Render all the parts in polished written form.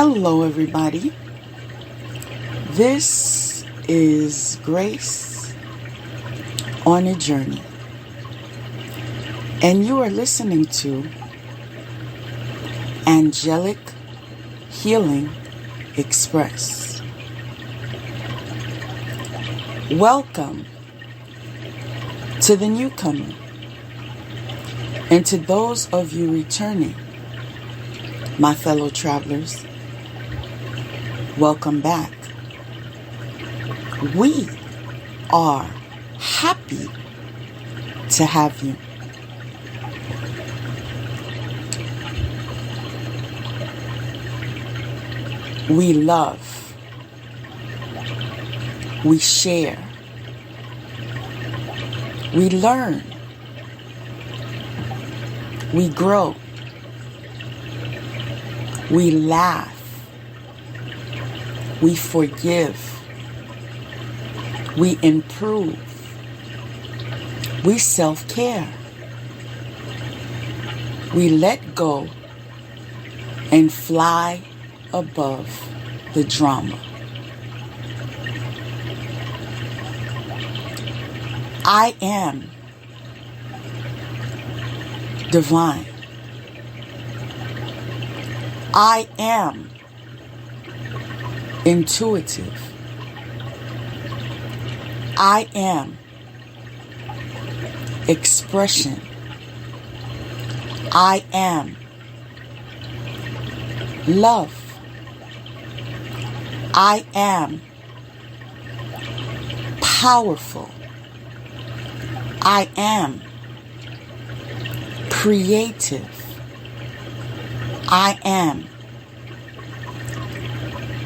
Hello, everybody. This is Grace on a Journey, and you are listening to Angelic Healing Express. Welcome to the newcomer, and to those of you returning, my fellow travelers. Welcome back. We are happy to have you. We love, we share, we learn, we grow, we laugh, we forgive, we improve, we self-care, we let go and fly above the drama. I am divine. I am intuitive. I am expression. I am love. I am powerful. I am creative. I am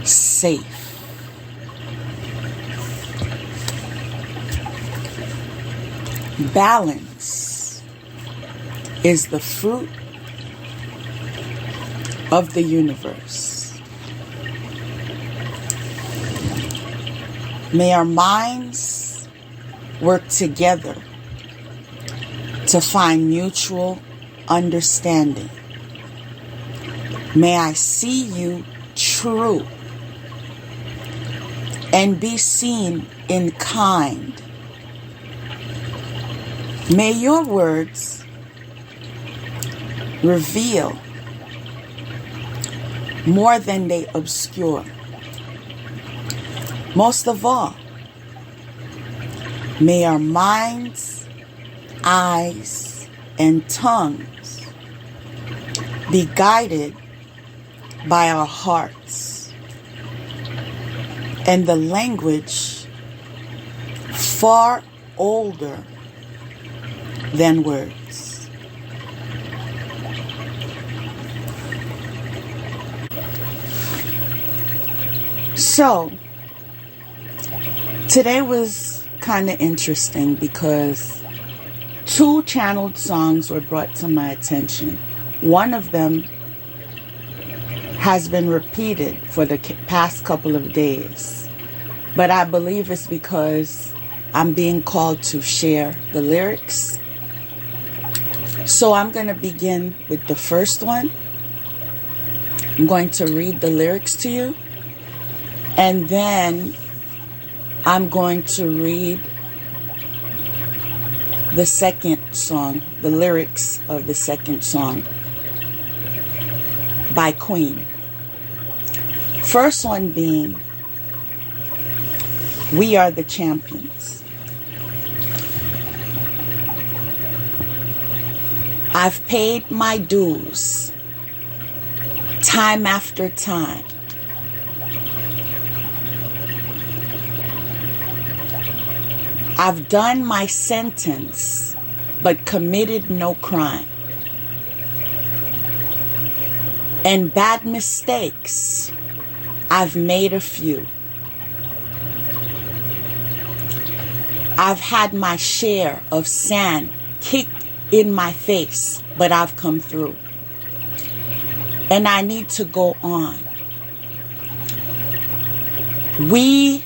safe. Balance is the fruit of the universe. May our minds work together to find mutual understanding. May I see you true and be seen in kind. May your words reveal more than they obscure. Most of all, may our minds, eyes, and tongues be guided by our hearts and the language far older than words. So, today was kind of interesting because two channeled songs were brought to my attention. One of them has been repeated for the past couple of days, but I believe it's because I'm being called to share the lyrics. So I'm going to begin with the first one. I'm going to read the lyrics to you, and then I'm going to read the second song, the lyrics of the second song by Queen. First one being, we are the champions. I've paid my dues time after time. I've done my sentence, but committed no crime. And bad mistakes, I've made a few. I've had my share of sand kicked in my face, but I've come through. And I need to go on. We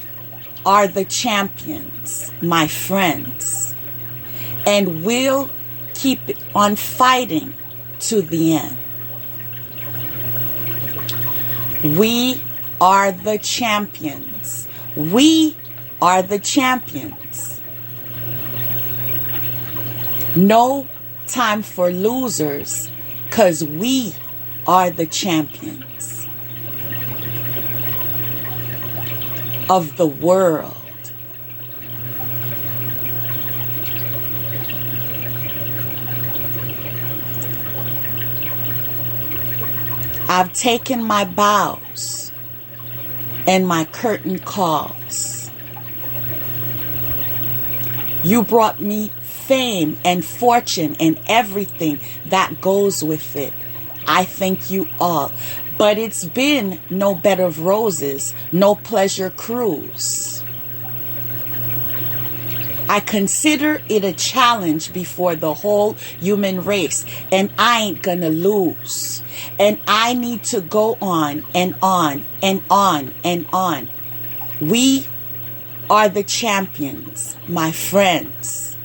are the champions, my friends, and we'll keep on fighting to the end. We are the champions. We are the champions. No time for losers, 'cause we are the champions of the world. I've taken my bows and my curtain calls. You brought me fame and fortune and everything that goes with it. I thank you all. But it's been no bed of roses, no pleasure cruise. I consider it a challenge before the whole human race, and I ain't gonna lose. And I need to go on and on and on and on. We are the champions, my friends.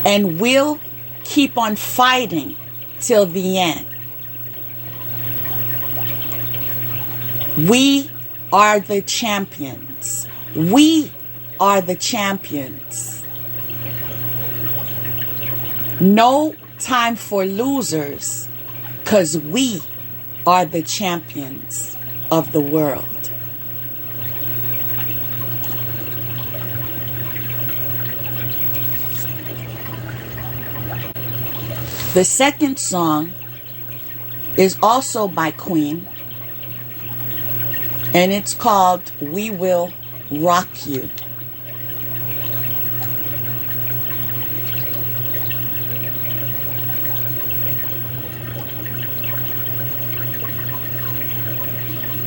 And we'll keep on fighting till the end. We are the champions. We are the champions. No time for losers, 'cause we are the champions of the world. The second song is also by Queen, and it's called We Will Rock You.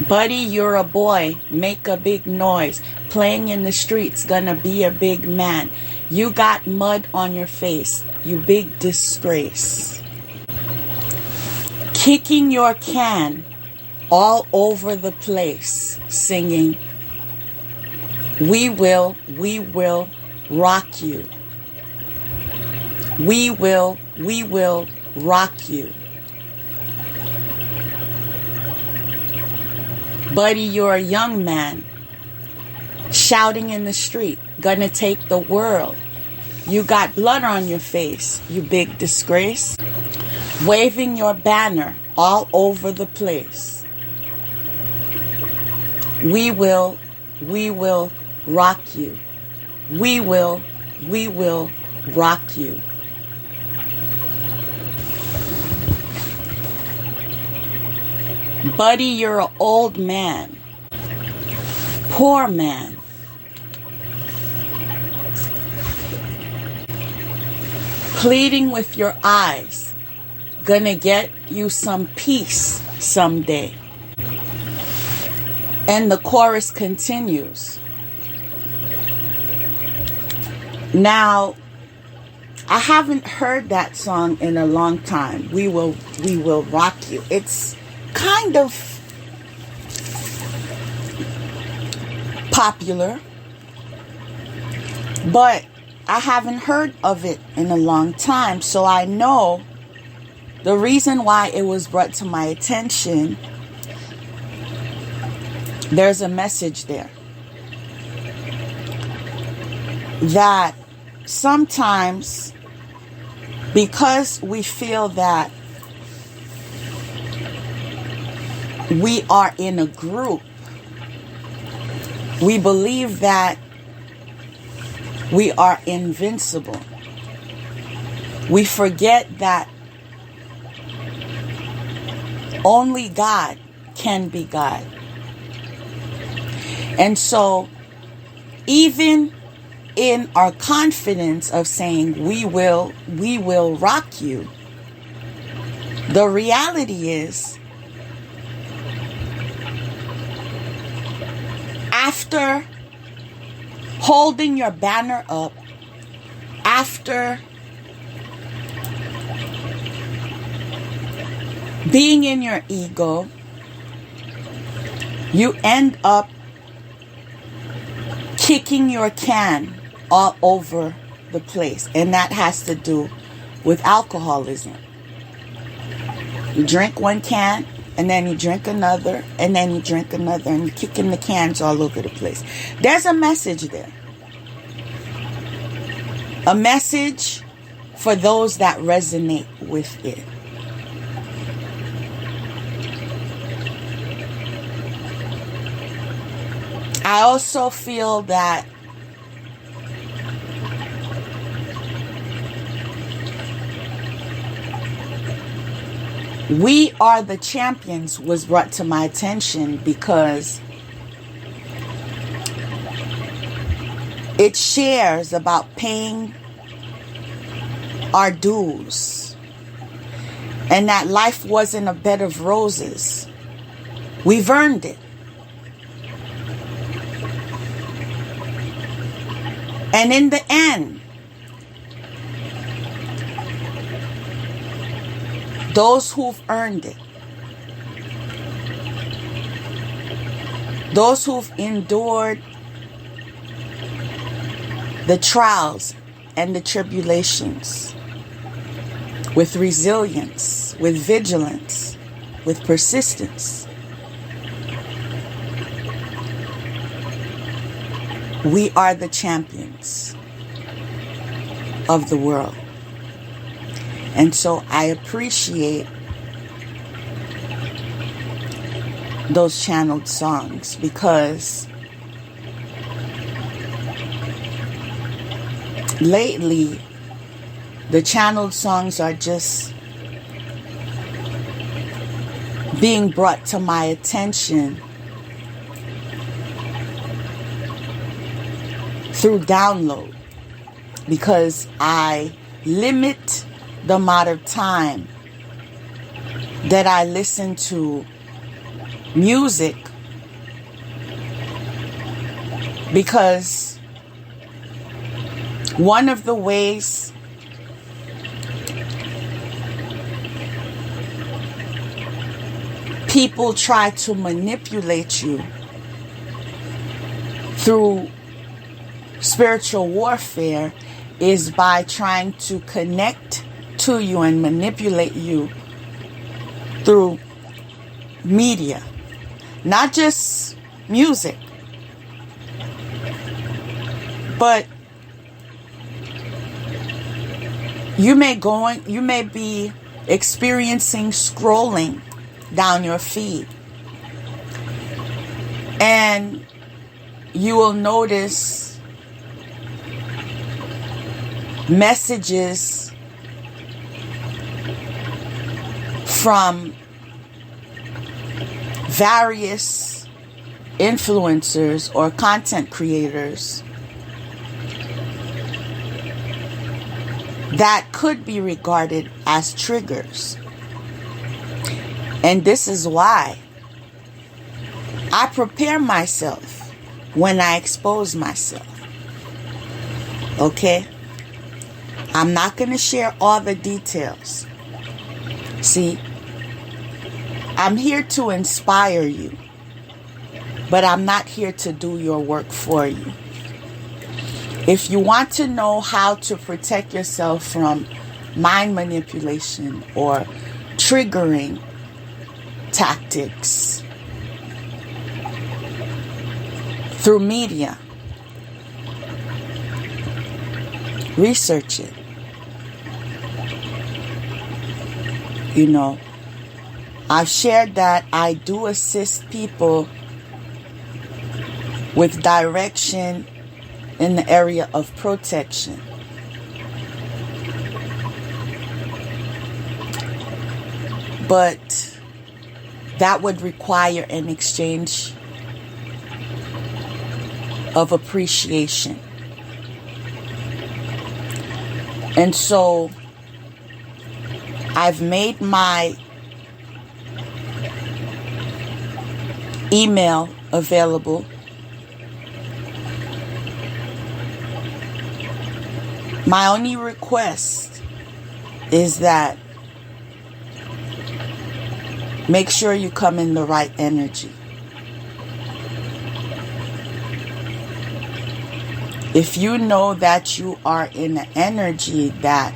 Buddy, you're a boy, make a big noise. Playing in the streets, gonna be a big man. You got mud on your face, you big disgrace. Kicking your can all over the place, singing, we will rock you. We will rock you. Buddy, you're a young man, shouting in the street, gonna take the world. You got blood on your face, you big disgrace. Waving your banner all over the place. We will rock you. We will rock you. Buddy, you're an old man, poor man. Pleading with your eyes, gonna get you some peace someday. And the chorus continues. Now, I haven't heard that song in a long time. We will rock you. It's kind of popular, but I haven't heard of it in a long time, so I know the reason why it was brought to my attention. There's a message there that sometimes, because we feel that we are in a group, we believe that we are invincible. We forget that only God can be God. And so, even in our confidence of saying we will rock you, the reality is, after holding your banner up, after being in your ego, you end up kicking your can all over the place. And that has to do with alcoholism. You drink one can and then you drink another, and then you drink another, and you're kicking the cans all over the place. There's a message there. A message for those that resonate with it. I also feel that We Are the Champions was brought to my attention because it shares about paying our dues and that life wasn't a bed of roses. We've earned it. And in the end, those who've earned it, those who've endured the trials and the tribulations with resilience, with vigilance, with persistence, we are the champions of the world. And so I appreciate those channeled songs because lately the channeled songs are just being brought to my attention through download because I limit the amount of time that I listen to music because one of the ways people try to manipulate you through spiritual warfare is by trying to connect to you and manipulate you through media, not just music, but you may be experiencing scrolling down your feed, and you will notice messages from various influencers or content creators that could be regarded as triggers. And this is why I prepare myself when I expose myself. Okay? I'm not going to share all the details. See, I'm here to inspire you, but I'm not here to do your work for you. If you want to know how to protect yourself from mind manipulation or triggering tactics through media, research it. You know, I've shared that I do assist people with direction in the area of protection. But that would require an exchange of appreciation. And so I've made my email available. My only request is that make sure you come in the right energy. If you know that you are in an energy that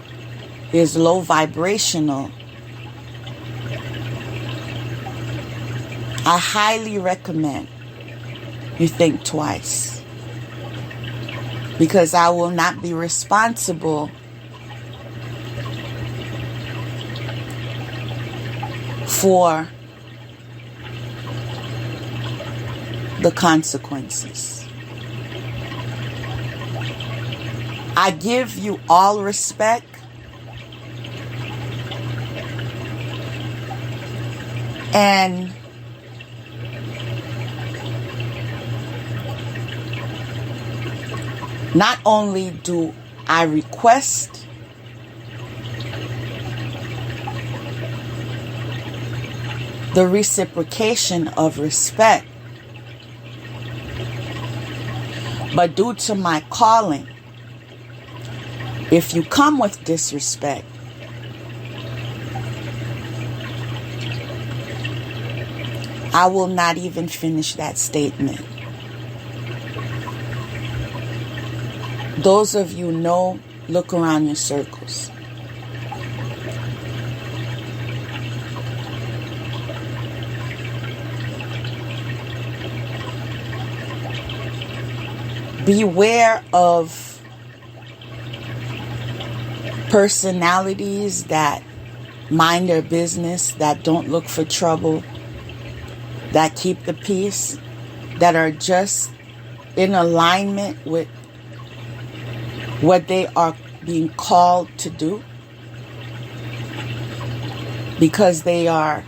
is low vibrational, I highly recommend you think twice, because I will not be responsible for the consequences. I give you all respect, and not only do I request the reciprocation of respect, but due to my calling, if you come with disrespect, I will not even finish that statement. Those of you know, look around your circles. Beware of personalities that mind their business, that don't look for trouble, that keep the peace, that are just in alignment with what they are being called to do, because they are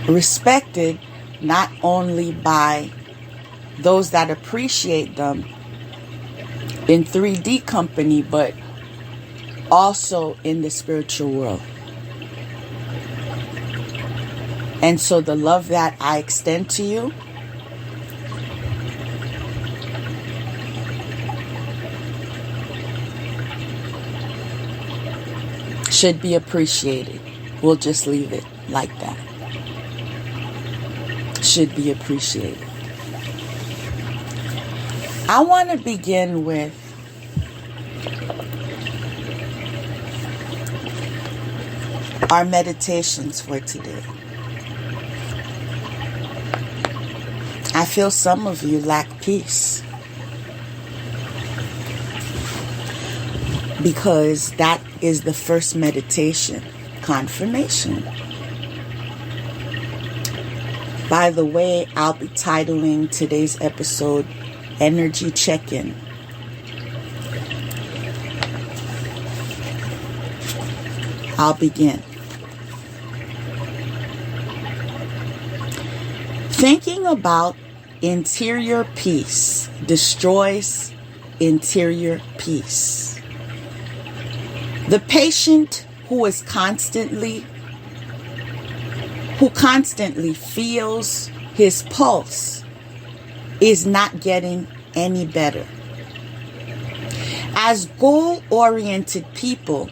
respected not only by those that appreciate them in 3D company, but also in the spiritual world. And so the love that I extend to you should be appreciated. We'll just leave it like that. Should be appreciated. I want to begin with our meditations for today. I feel some of you lack peace, because that is the first meditation, confirmation. By the way, I'll be titling today's episode Energy Check-In. I'll begin. Thinking about interior peace destroys interior peace. The patient who constantly feels his pulse is not getting any better. As goal-oriented people,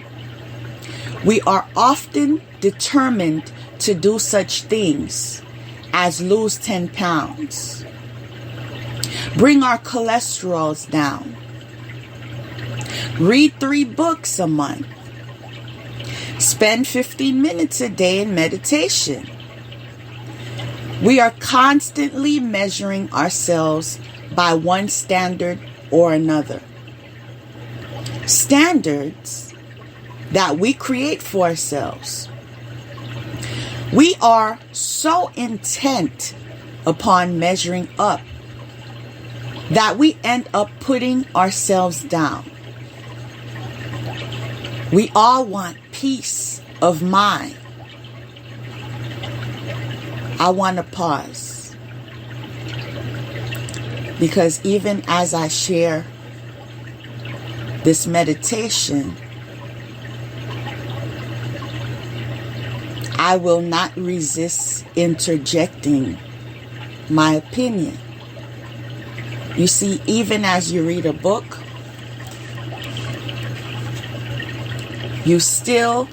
we are often determined to do such things as lose 10 pounds, bring our cholesterols down, read 3 books a month, spend 15 minutes a day in meditation. We are constantly measuring ourselves by one standard or another. Standards that we create for ourselves. We are so intent upon measuring up that we end up putting ourselves down. We all want peace of mind. I want to pause, because even as I share this meditation, I will not resist interjecting my opinion. You see, even as you read a book, you still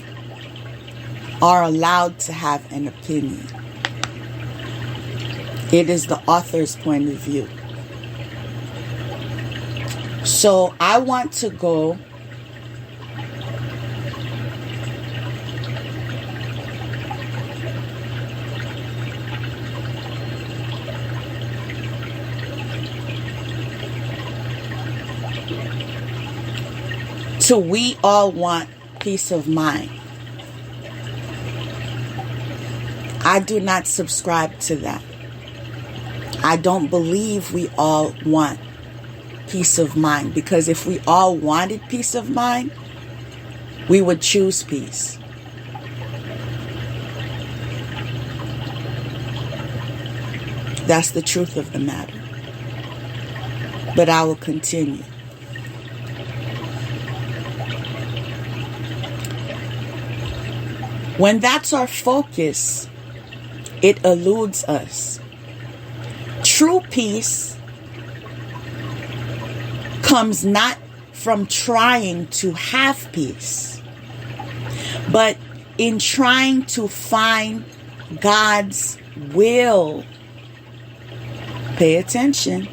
are allowed to have an opinion. It is the author's point of view. So I want to go to we all want peace of mind. I do not subscribe to that. I don't believe we all want peace of mind, because if we all wanted peace of mind, we would choose peace. That's the truth of the matter. But I will continue. When that's our focus, it eludes us. True peace comes not from trying to have peace, but in trying to find God's will. Pay attention.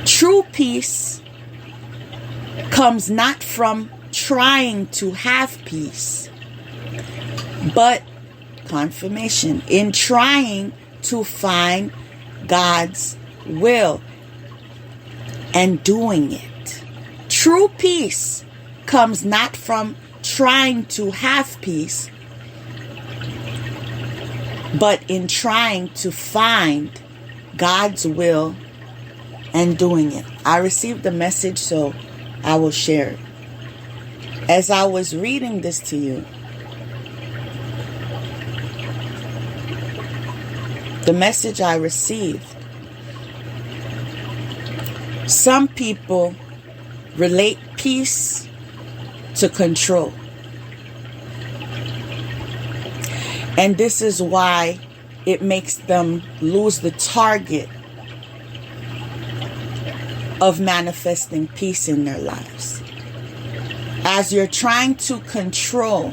True peace comes not from trying to have peace, but confirmation, in trying to find God's will and doing it. True peace comes not from trying to have peace, but in trying to find God's will and doing it. I received the message, so I will share it. As I was reading this to you, the message I received, some people relate peace to control. And this is why it makes them lose the target of manifesting peace in their lives. As you're trying to control,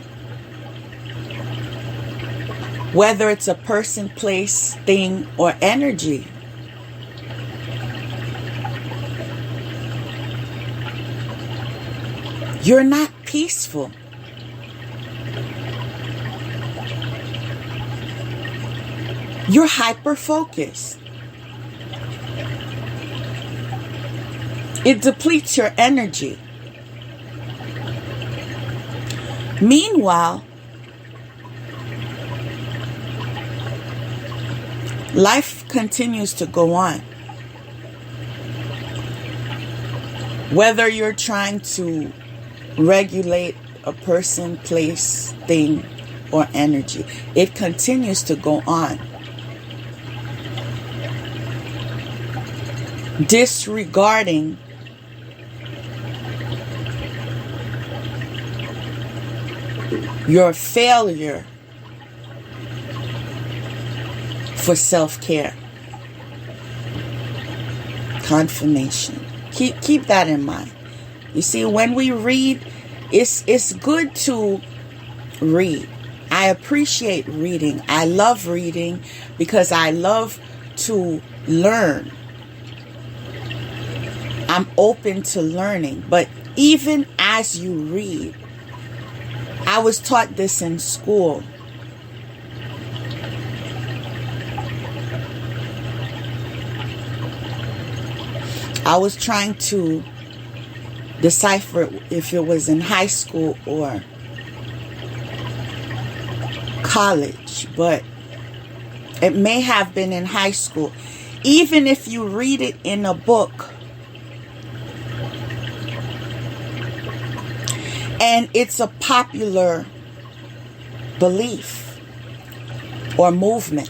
whether it's a person, place, thing, or energy, you're not peaceful. You're hyper-focused. It depletes your energy. Meanwhile, life continues to go on. Whether you're trying to regulate a person, place, thing, or energy, it continues to go on. Disregarding your failure for self-care. Confirmation. Keep that in mind. You see, when we read, it's good to read. I appreciate reading. I love reading because I love to learn. I'm open to learning. But even as you read, I was taught this in school. I was trying to decipher if it was in high school or college, but it may have been in high school. Even if you read it in a book, and it's a popular belief or movement,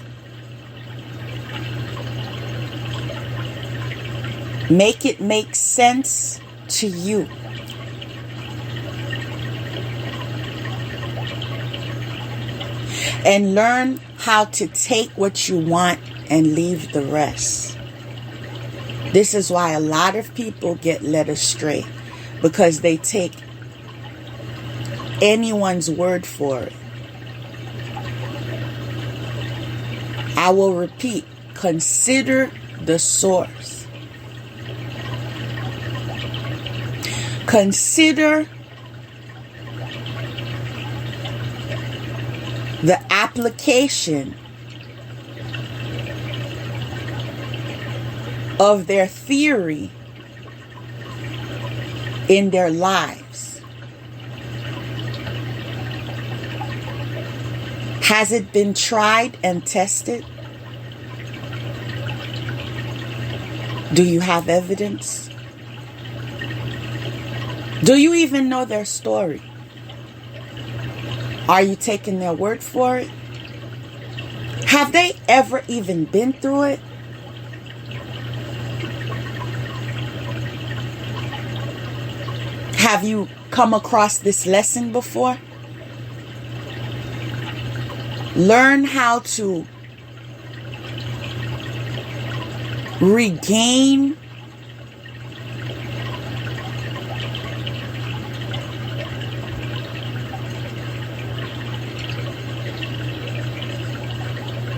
make it make sense to you. And learn how to take what you want and leave the rest. This is why a lot of people get led astray, because they take anyone's word for it. I will repeat, consider the source. Consider the application of their theory in their lives? Has it been tried and tested? Do you have evidence? Do you even know their story? Are you taking their word for it? Have they ever even been through it? Have you come across this lesson before? Learn how to regain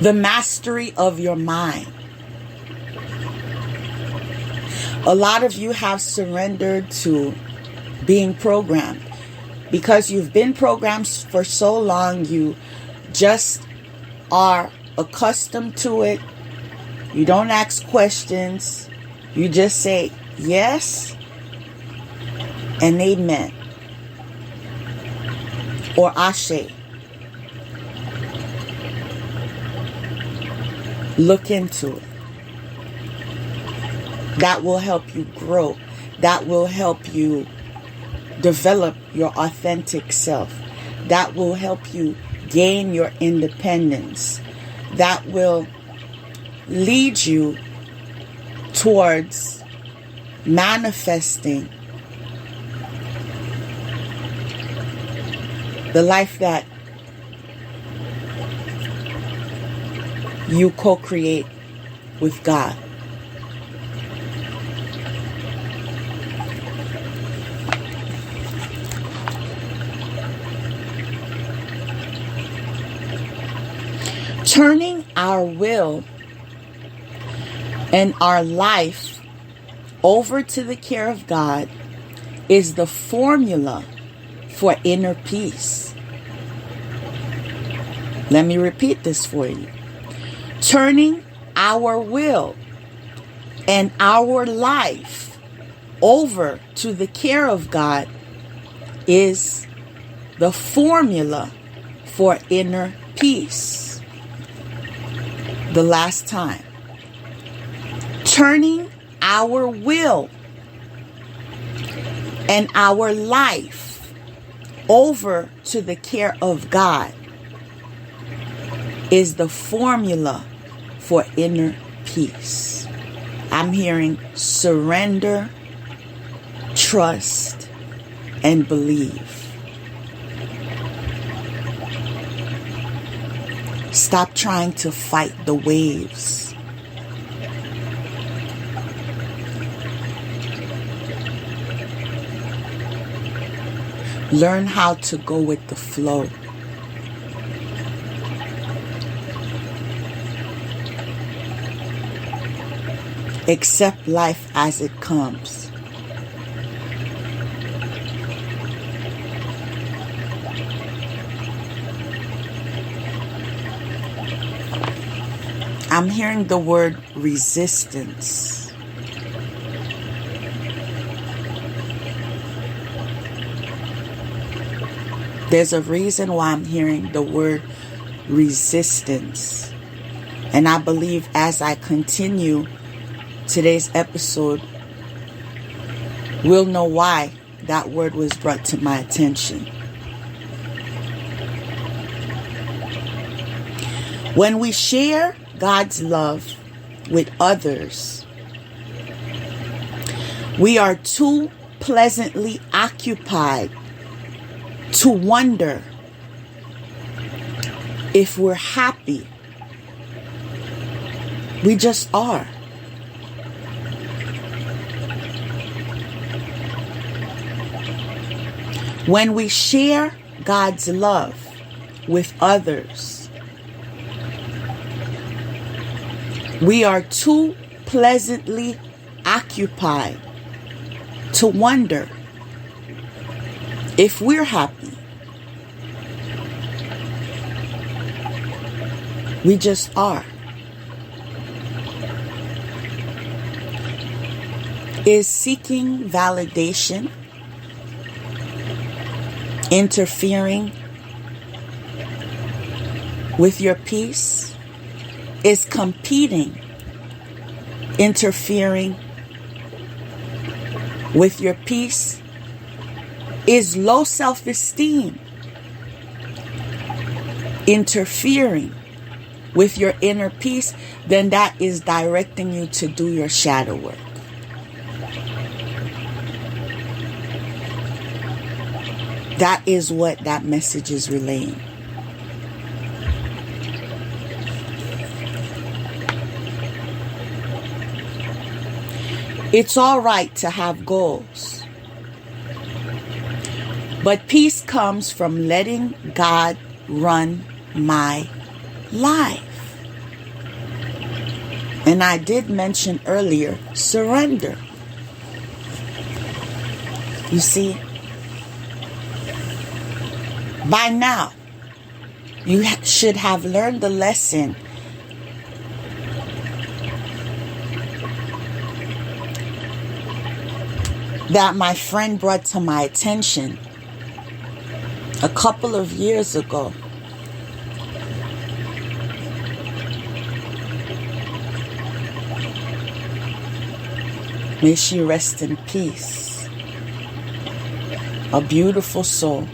the mastery of your mind. A lot of you have surrendered to being programmed. Because you've been programmed for so long, you just are accustomed to it. You don't ask questions. You just say yes and amen. Or ashe. Look into it. That will help you grow. That will help you develop your authentic self. That will help you gain your independence. That will lead you towards manifesting the life that you co-create with God. Turning our will and our life over to the care of God is the formula for inner peace. Let me repeat this for you. Turning our will and our life over to the care of God is the formula for inner peace. The last time. Turning our will and our life over to the care of God is the formula for inner peace. I'm hearing surrender, trust, and believe. Stop trying to fight the waves. Learn how to go with the flow. Accept life as it comes. I'm hearing the word resistance. There's a reason why I'm hearing the word resistance. And I believe as I continue today's episode, we'll know why that word was brought to my attention. When we share God's love with others, we are too pleasantly occupied to wonder if we're happy. We just are. When we share God's love with others, we are too pleasantly occupied to wonder if we're happy. We just are. Is seeking validation interfering with your peace, is competing, interfering with your peace, is low self-esteem, interfering with your inner peace, then that is directing you to do your shadow work. That is what that message is relaying. It's all right to have goals, but peace comes from letting God run my life. And I did mention earlier, surrender. You see, by now, you should have learned the lesson that my friend brought to my attention a couple of years ago. May she rest in peace. A beautiful soul,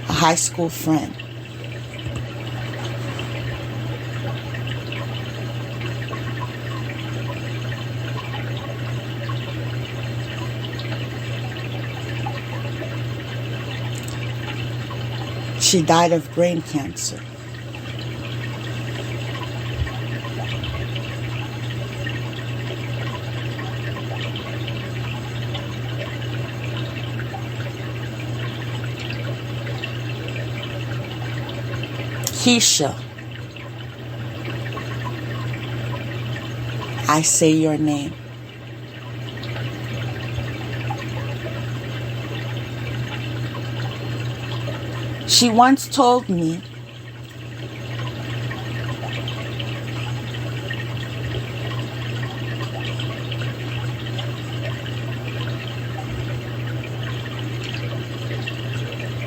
a high school friend. She died of brain cancer. Keisha, I say your name. She once told me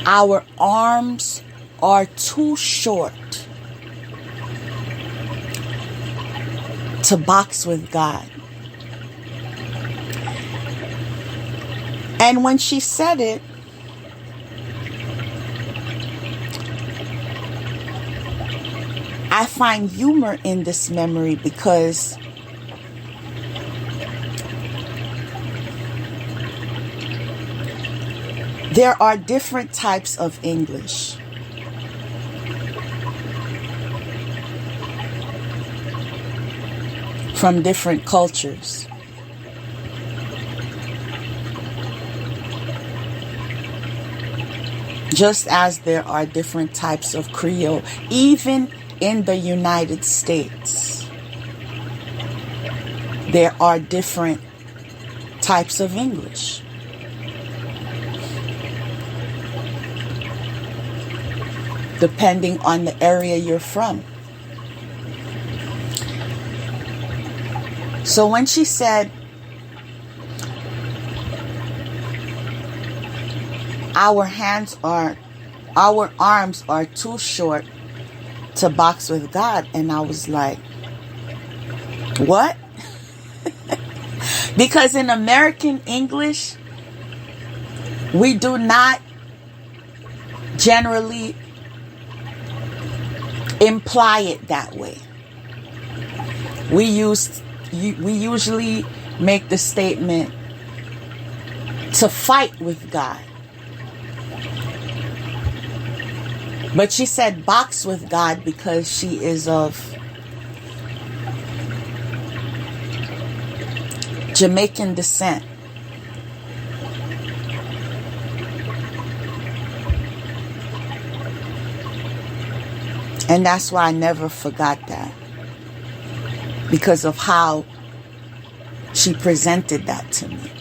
our arms are too short to box with God. And when she said it, I find humor in this memory because there are different types of English. From different cultures. Just as there are different types of Creole, even in the United States, there are different types of English. Depending on the area you're from. So when she said, our arms are too short to box with God, and I was like, what? Because in American English, we do not generally imply it that way. We usually make the statement to fight with God. But she said box with God because she is of Jamaican descent. And that's why I never forgot that. Because of how she presented that to me.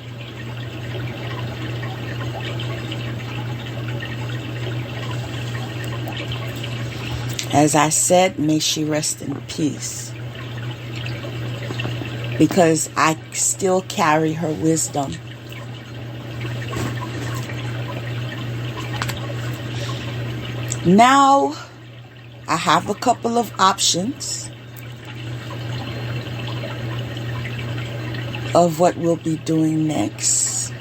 As I said, may she rest in peace. Because I still carry her wisdom. Now, I have a couple of options of what we'll be doing next.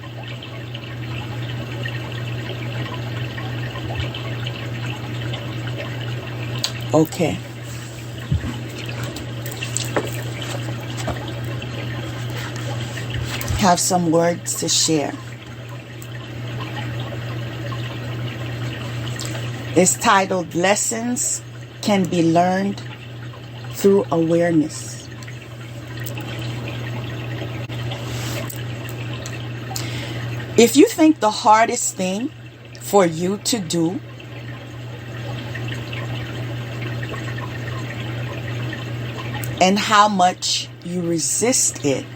Okay. Have some words to share. It's titled Lessons Can Be Learned Through Awareness. If you think the hardest thing for you to do and how much you resist it,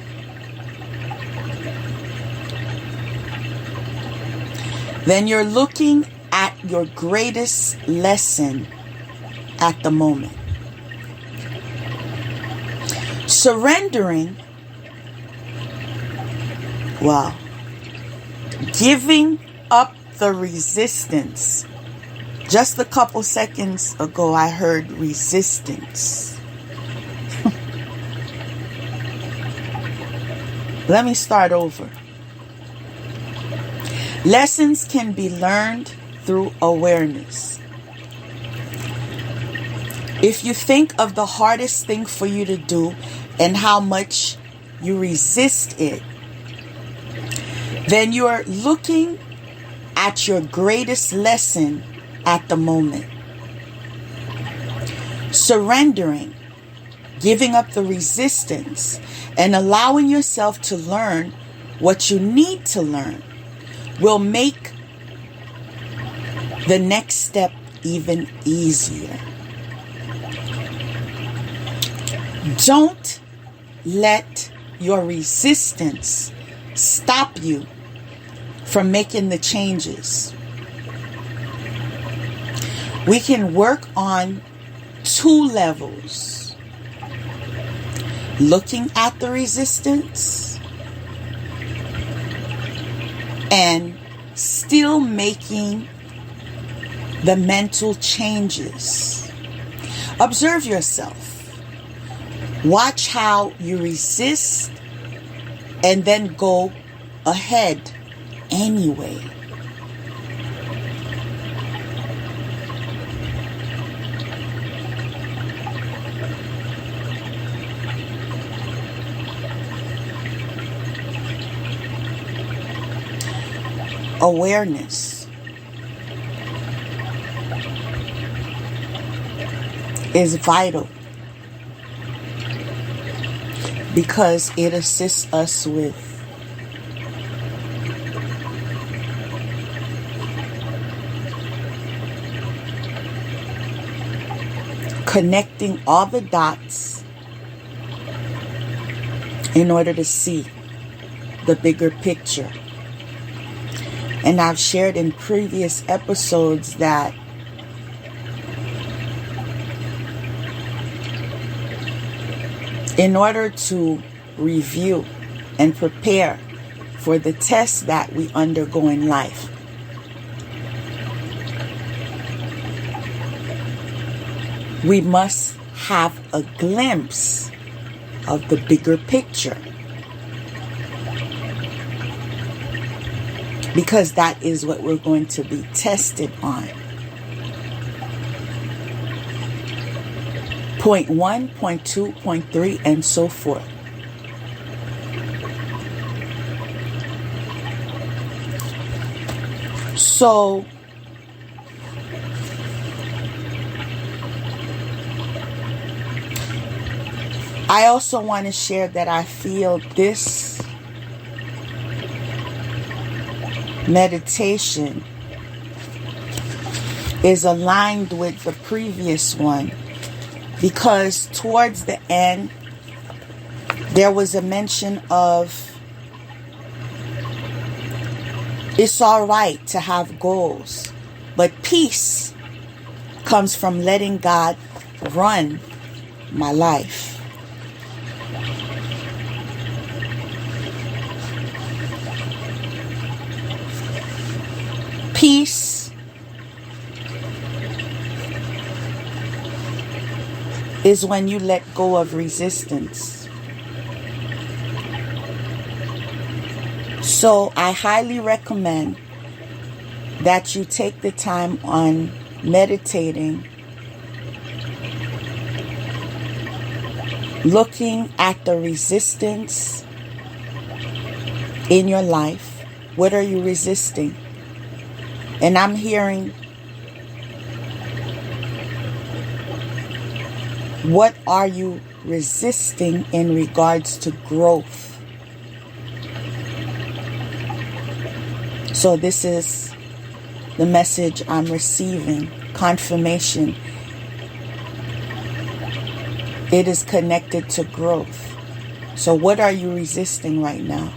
then you're looking at your greatest lesson at the moment. Surrendering, wow, giving up the resistance. Just a couple seconds ago, I heard resistance. Let me start over. Lessons can be learned through awareness. If you think of the hardest thing for you to do and how much you resist it, then you're looking at your greatest lesson at the moment. Surrendering, giving up the resistance, and allowing yourself to learn what you need to learn will make the next step even easier. Don't let your resistance stop you from making the changes. We can work on 2 levels. Looking at the resistance and still making the mental changes. Observe yourself. Watch how you resist and then go ahead anyway. Awareness is vital because it assists us with connecting all the dots in order to see the bigger picture. And I've shared in previous episodes that in order to review and prepare for the tests that we undergo in life, we must have a glimpse of the bigger picture. Because that is what we're going to be tested on. Point 1, point 2, point 3, and so forth. So, I also want to share that I feel this meditation is aligned with the previous one because towards the end there was a mention of it's all right to have goals, but peace comes from letting God run my life. Peace is when you let go of resistance. So I highly recommend that you take the time on meditating, looking at the resistance in your life. What are you resisting? And I'm hearing, what are you resisting in regards to growth? So this is the message I'm receiving, confirmation. It is connected to growth. So what are you resisting right now?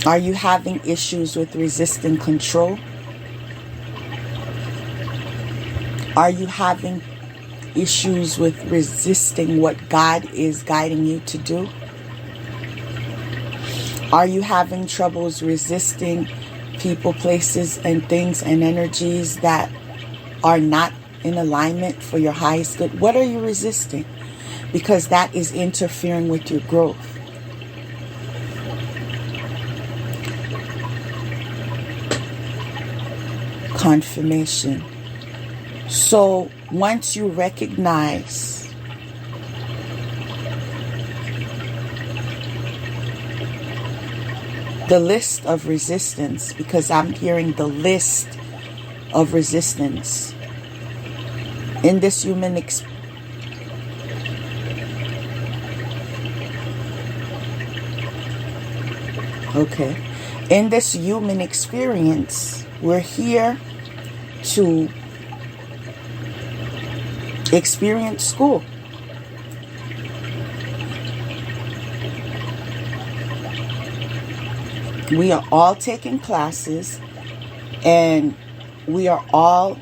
Are you having issues with resisting control? Are you having issues with resisting what God is guiding you to do? Are you having troubles resisting people, places, and things and energies that are not in alignment for your highest good? What are you resisting? Because that is interfering with your growth. Confirmation. So once you recognize the list of resistance, because I'm hearing the list of resistance in this human in this human experience, we're here to experience school. We are all taking classes, and we are all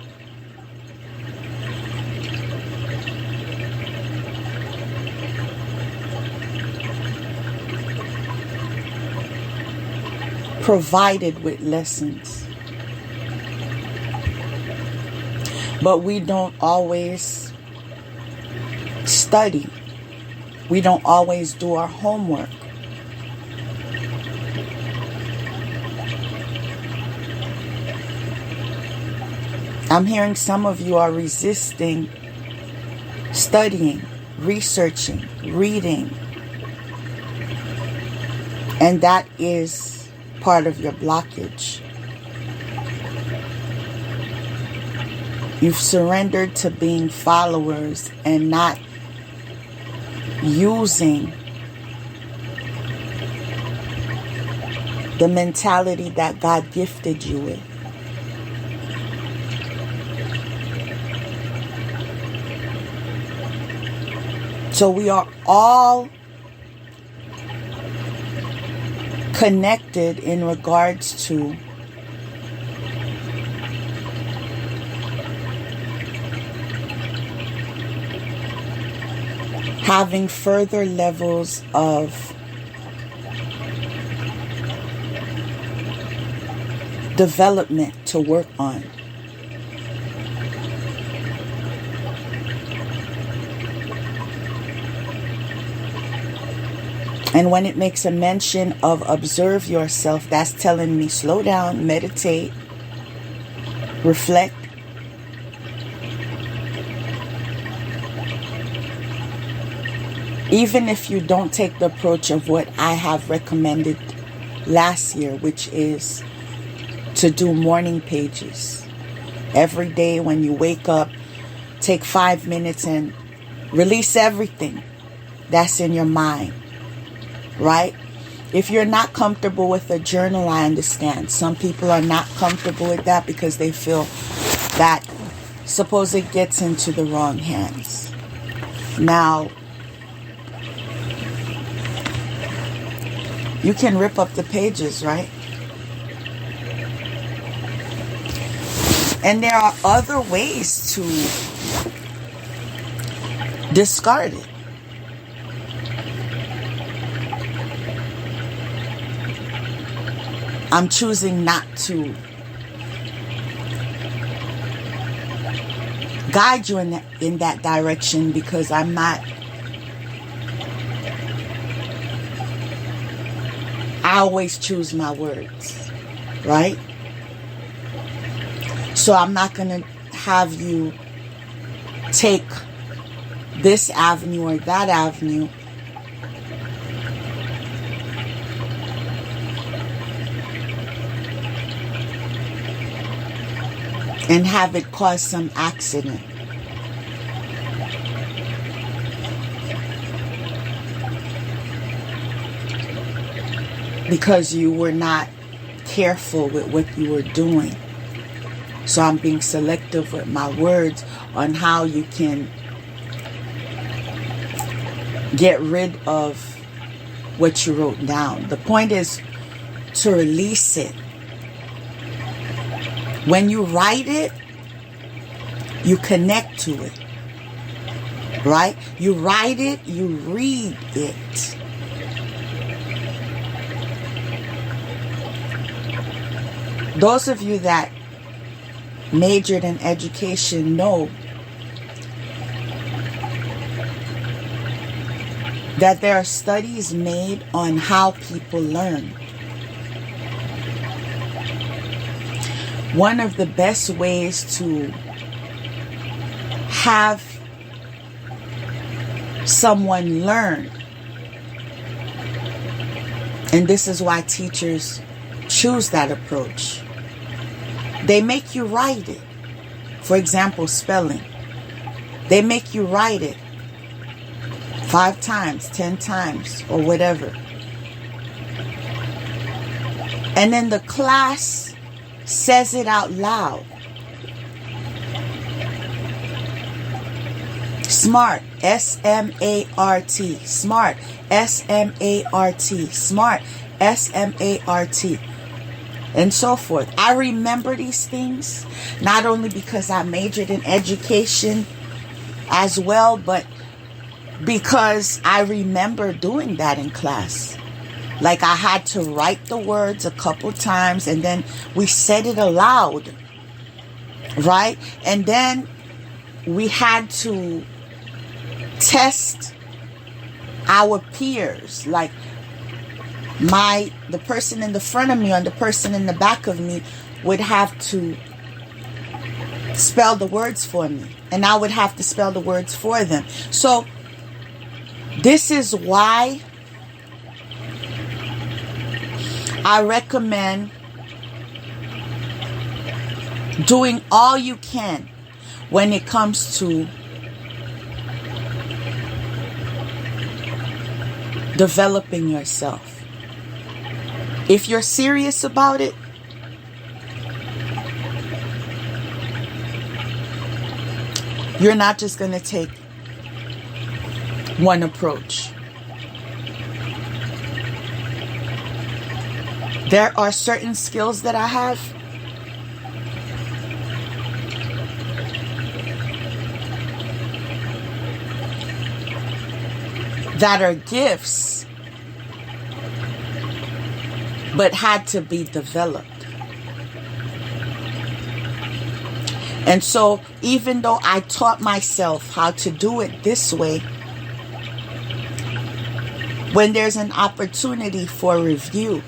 provided with lessons. But we don't always study. We don't always do our homework. I'm hearing some of you are resisting studying, researching, reading. And that is part of your blockage. You've surrendered to being followers and not using the mentality that God gifted you with. So we are all connected in regards to having further levels of development to work on. And when it makes a mention of observe yourself, that's telling me slow down, meditate, reflect. Even if you don't take the approach of what I have recommended last year, which is to do morning pages. Every day when you wake up, take 5 minutes and release everything that's in your mind, right? If you're not comfortable with a journal, I understand. Some people are not comfortable with that because they feel that suppose it gets into the wrong hands. Now, you can rip up the pages, right? And there are other ways to discard it. I'm choosing not to guide you in that direction, because I always choose my words, right? So I'm not going to have you take this avenue or that avenue and have it cause some accident. Because you were not careful with what you were doing. So I'm being selective with my words on how you can get rid of what you wrote down. The point is to release it. When you write it, you connect to it, right? You write it, you read it. Those of you that majored in education know that there are studies made on how people learn. One of the best ways to have someone learn, and this is why teachers choose that approach, they make you write it. For example, spelling. They make you write it 5 times, 10 times, or whatever. And then the class says it out loud. Smart, S-M-A-R-T. Smart, S-M-A-R-T. Smart, S-M-A-R-T. And so forth. I remember these things, not only because I majored in education as well, but because I remember doing that in class. Like I had to write the words a couple times and then we said it aloud, right? And then we had to test our peers, like the person in the front of me and the person in the back of me would have to spell the words for me, and I would have to spell the words for them. So this is why I recommend doing all you can when it comes to developing yourself. If you're serious about it, you're not just going to take one approach. There are certain skills that I have that are gifts, but had to be developed. And so even though I taught myself how to do it this way, when there's an opportunity for review,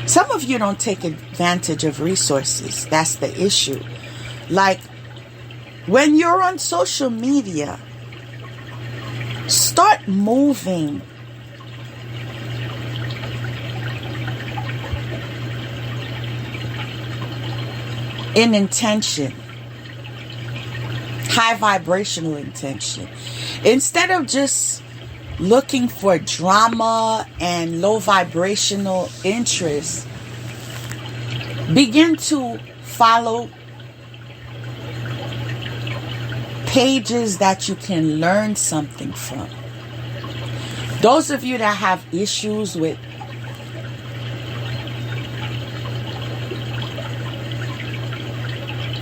some of you don't take advantage of resources. That's the issue. Like when you're on social media, start moving. In intention, high vibrational intention. Instead of just looking for drama and low vibrational interest, begin to follow pages that you can learn something from. Those of you that have issues with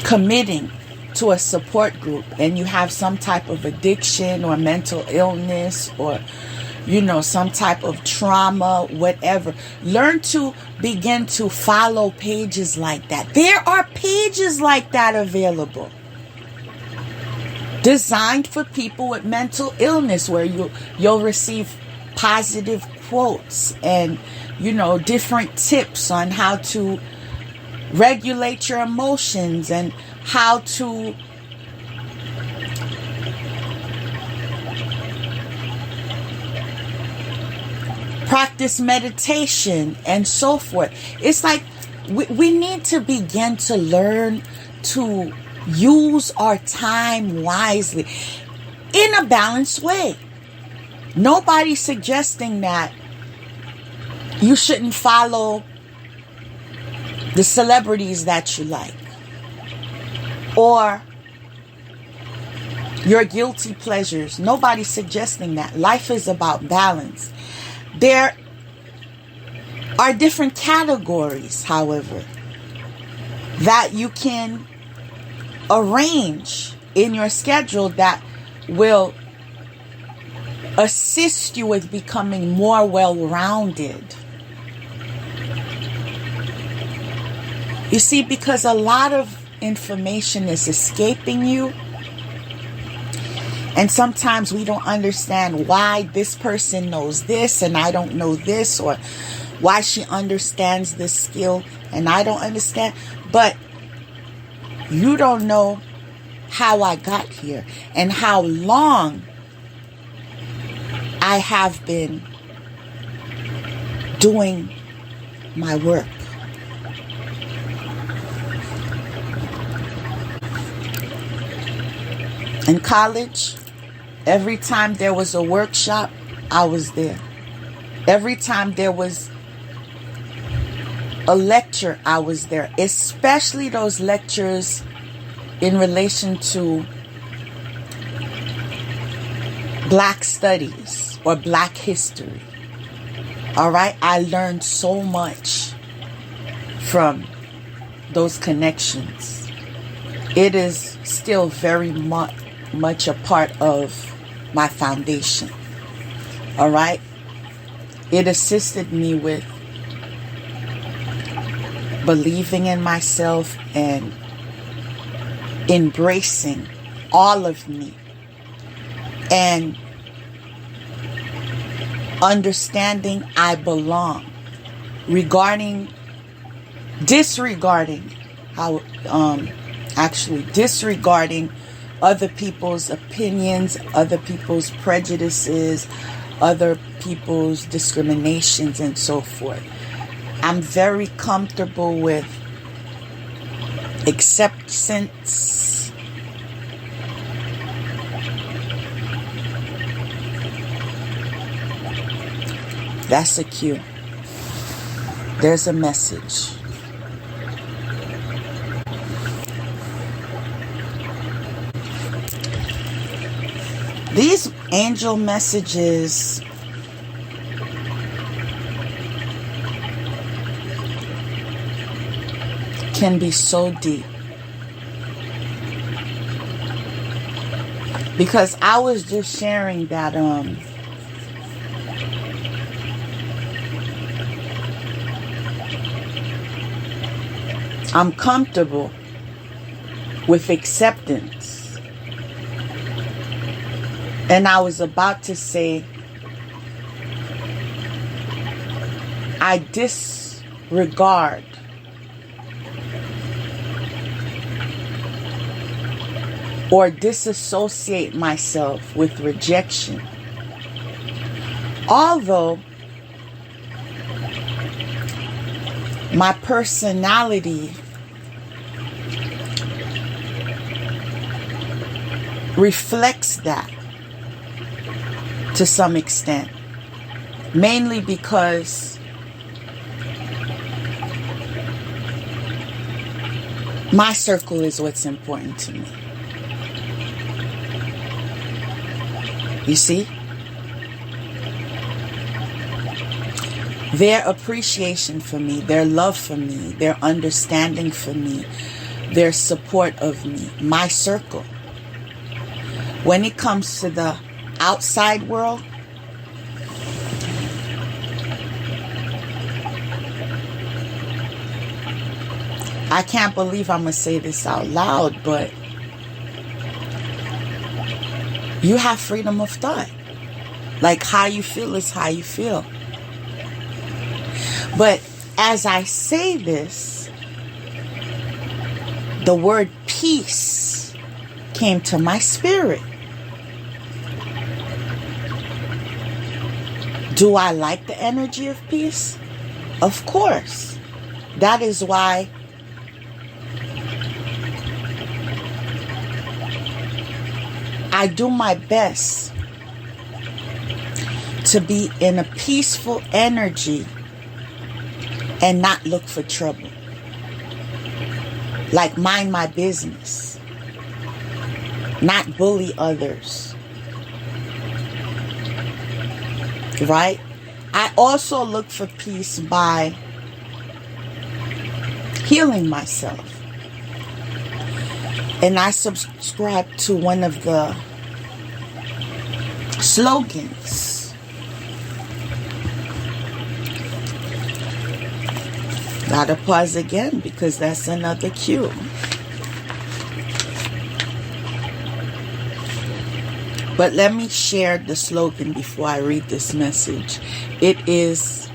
committing to a support group and you have some type of addiction or mental illness or some type of trauma, whatever, learn to begin to follow pages like that. There are pages like that available. designed for people with mental illness, where you'll receive positive quotes and, different tips on how to regulate your emotions and how to practice meditation and so forth. It's like we need to begin to learn to use our time wisely in a balanced way. Nobody's suggesting that you shouldn't follow the celebrities that you like or your guilty pleasures. Nobody's suggesting that. Life is about balance. There are different categories, however, that you can arrange in your schedule that will assist you with becoming more well-rounded. You see, because a lot of information is escaping you, and sometimes we don't understand why this person knows this and I don't know this, or why she understands this skill and I don't understand. But you don't know how I got here and how long I have been doing my work. In college, every time there was a workshop, I was there. Every time there was a lecture, I was there. Especially those lectures in relation to Black studies or Black history. All right? I learned so much from those connections. It is still very much a part of my foundation. All right? It assisted me with believing in myself and embracing all of me and understanding I belong, disregarding other people's opinions, other people's prejudices, other people's discriminations, and so forth. I'm very comfortable with acceptance. That's a cue. There's a message. These angel messages can be so deep. Because I was just sharing that I'm comfortable with acceptance. And I was about to say, I disregard or disassociate myself with rejection. Although my personality reflects that to some extent, mainly because my circle is what's important to me. You see? Their appreciation for me, their love for me, their understanding for me, their support of me, my circle. When it comes to the outside world, I can't believe I'm going to say this out loud, but You have freedom of thought. Like, how you feel is how you feel. But as I say this, the word peace came to my spirit. Do I like the energy of peace? Of course. That is why I do my best to be in a peaceful energy and not look for trouble. Like, mind my business, not bully others. Right? I also look for peace by healing myself. And I subscribe to one of the slogans. Gotta pause again because that's another cue. But let me share the slogan before I read this message. It is,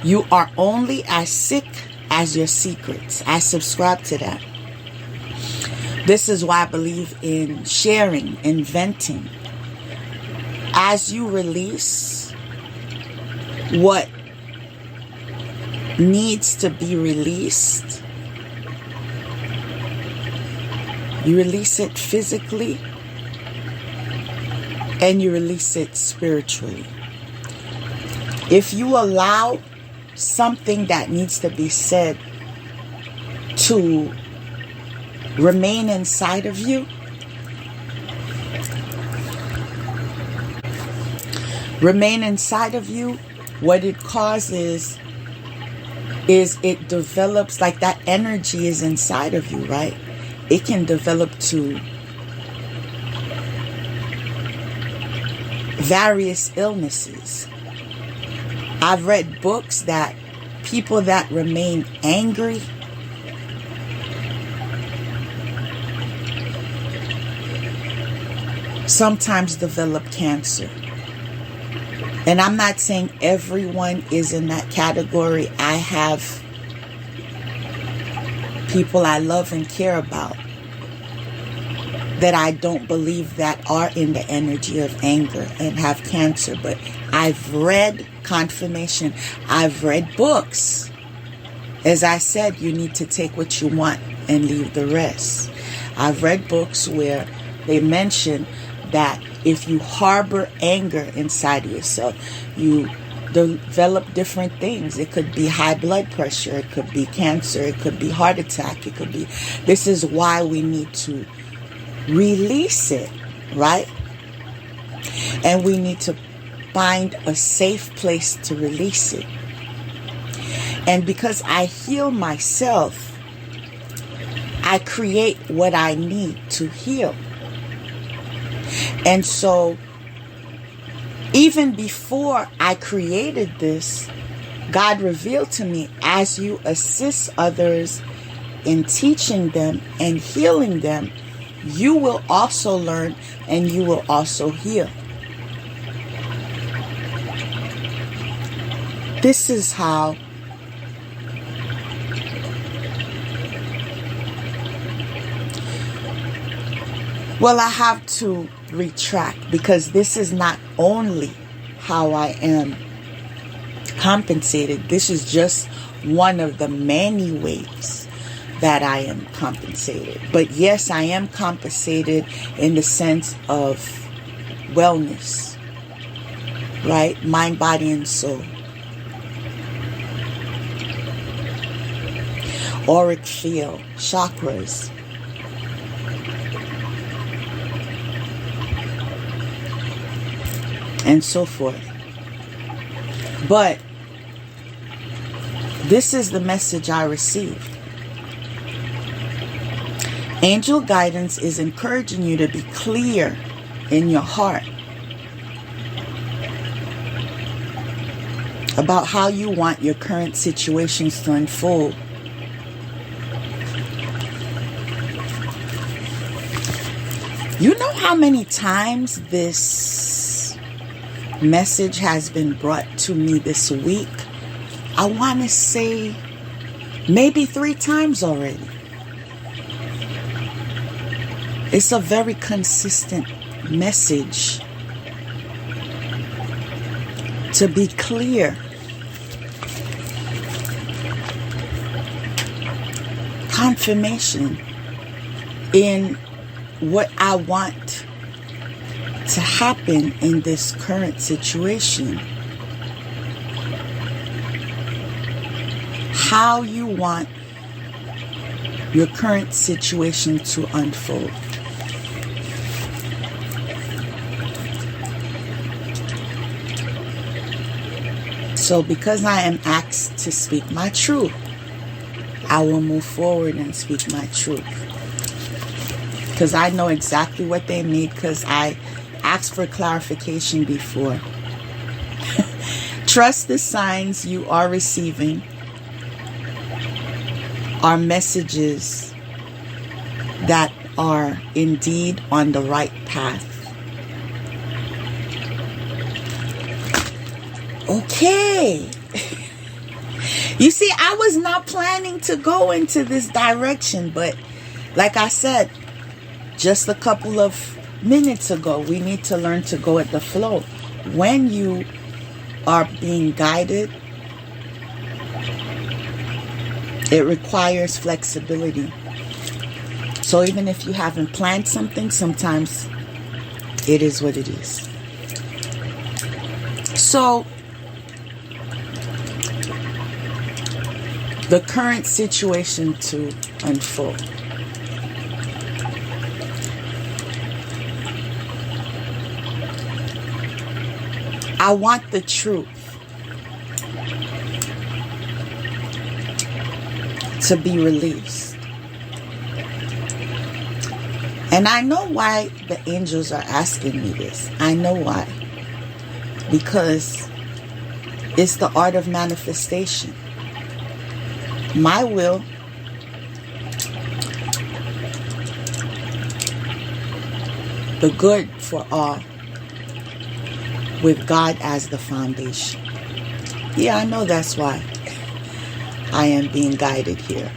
you are only as sick as your secrets. I subscribe to that. This is why I believe in sharing, inventing. As you release what needs to be released, you release it physically and you release it spiritually. If you allow something that needs to be said to remain inside of you, what it causes is it develops, like that energy is inside of you, right? It can develop to various illnesses. I've read books that people that remain angry sometimes develop cancer. And I'm not saying everyone is in that category. I have people I love and care about that I don't believe that are in the energy of anger and have cancer. But I've read confirmation. I've read books. As I said, you need to take what you want and leave the rest. I've read books where they mention that if you harbor anger inside of yourself, you develop different things. It could be high blood pressure. It could be cancer. It could be heart attack. It could be... This is why we need to release it, right? And we need to find a safe place to release it. And because I heal myself, I create what I need to heal. And so, even before I created this, God revealed to me, as you assist others in teaching them and healing them, you will also learn and you will also heal. This is how I have to retract, because this is not only how I am compensated. This is just one of the many ways that I am compensated. But yes, I am compensated in the sense of wellness, right? Mind, body, and soul. Auric field, chakras. And so forth. But this is the message I received. Angel guidance is encouraging you to be clear in your heart about how you want your current situations to unfold. You know how many times this message has been brought to me this week? I want to say maybe 3 times already. It's a very consistent message. To be clear, confirmation in what I want to happen in this current situation. How you want your current situation to unfold. So because I am asked to speak my truth, I will move forward and speak my truth. Because I know exactly what they need, because I asked for clarification before. Trust the signs you are receiving are messages that are indeed on the right path. Okay. You see, I was not planning to go into this direction, but like I said just a couple of minutes ago, we need to learn to go at the flow. When you are being guided, it requires flexibility. So even if you haven't planned something, sometimes it is what it is. So the current situation to unfold. I want the truth to be released. And I know why the angels are asking me this. I know why. Because it's the art of manifestation. My will the good for all, with God as the foundation. Yeah, I know that's why I am being guided here.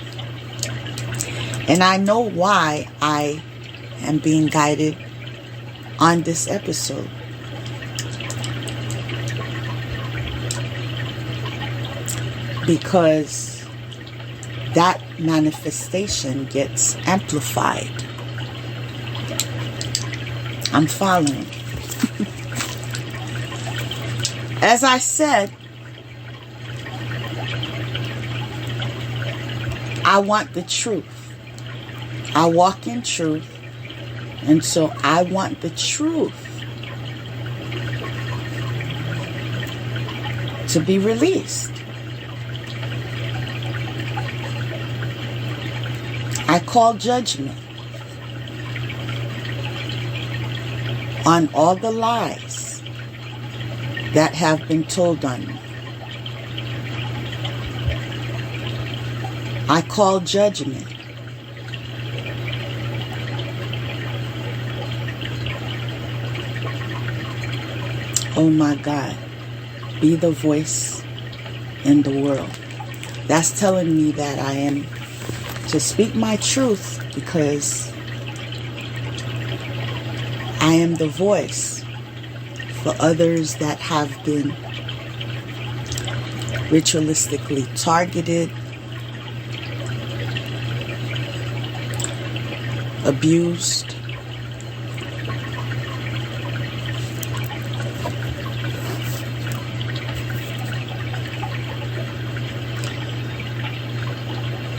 And I know why I am being guided on this episode. Because that manifestation gets amplified. I'm following. As I said, I want the truth. I walk in truth. And so I want the truth to be released. I call judgment on all the lies that have been told on me. I call judgment oh my God, be the voice in the world. That's telling me that I am to speak my truth, because I am the voice for others that have been ritualistically targeted, abused,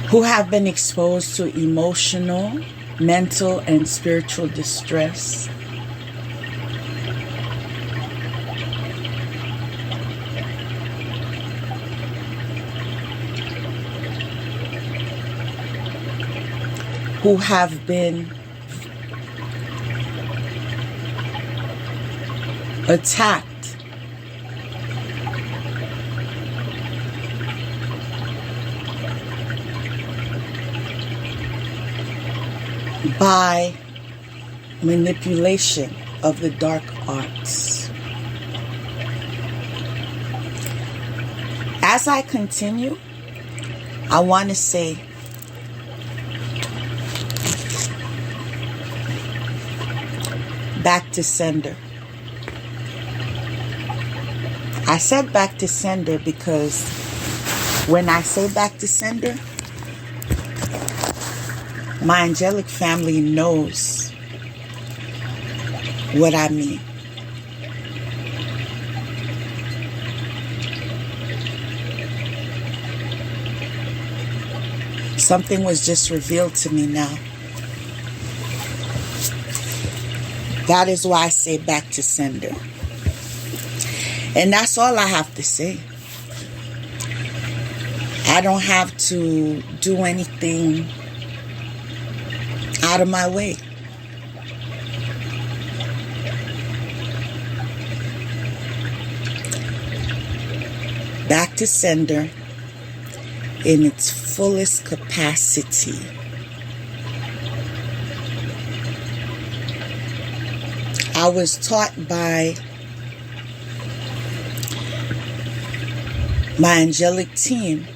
who have been exposed to emotional, mental, and spiritual distress. Who have been attacked by manipulation of the dark arts. As I continue, I want to say back to sender. I said back to sender because when I say back to sender, my angelic family knows what I mean. Something was just revealed to me now. That is why I say back to sender. And that's all I have to say. I don't have to do anything out of my way. Back to sender in its fullest capacity. I was taught by my angelic team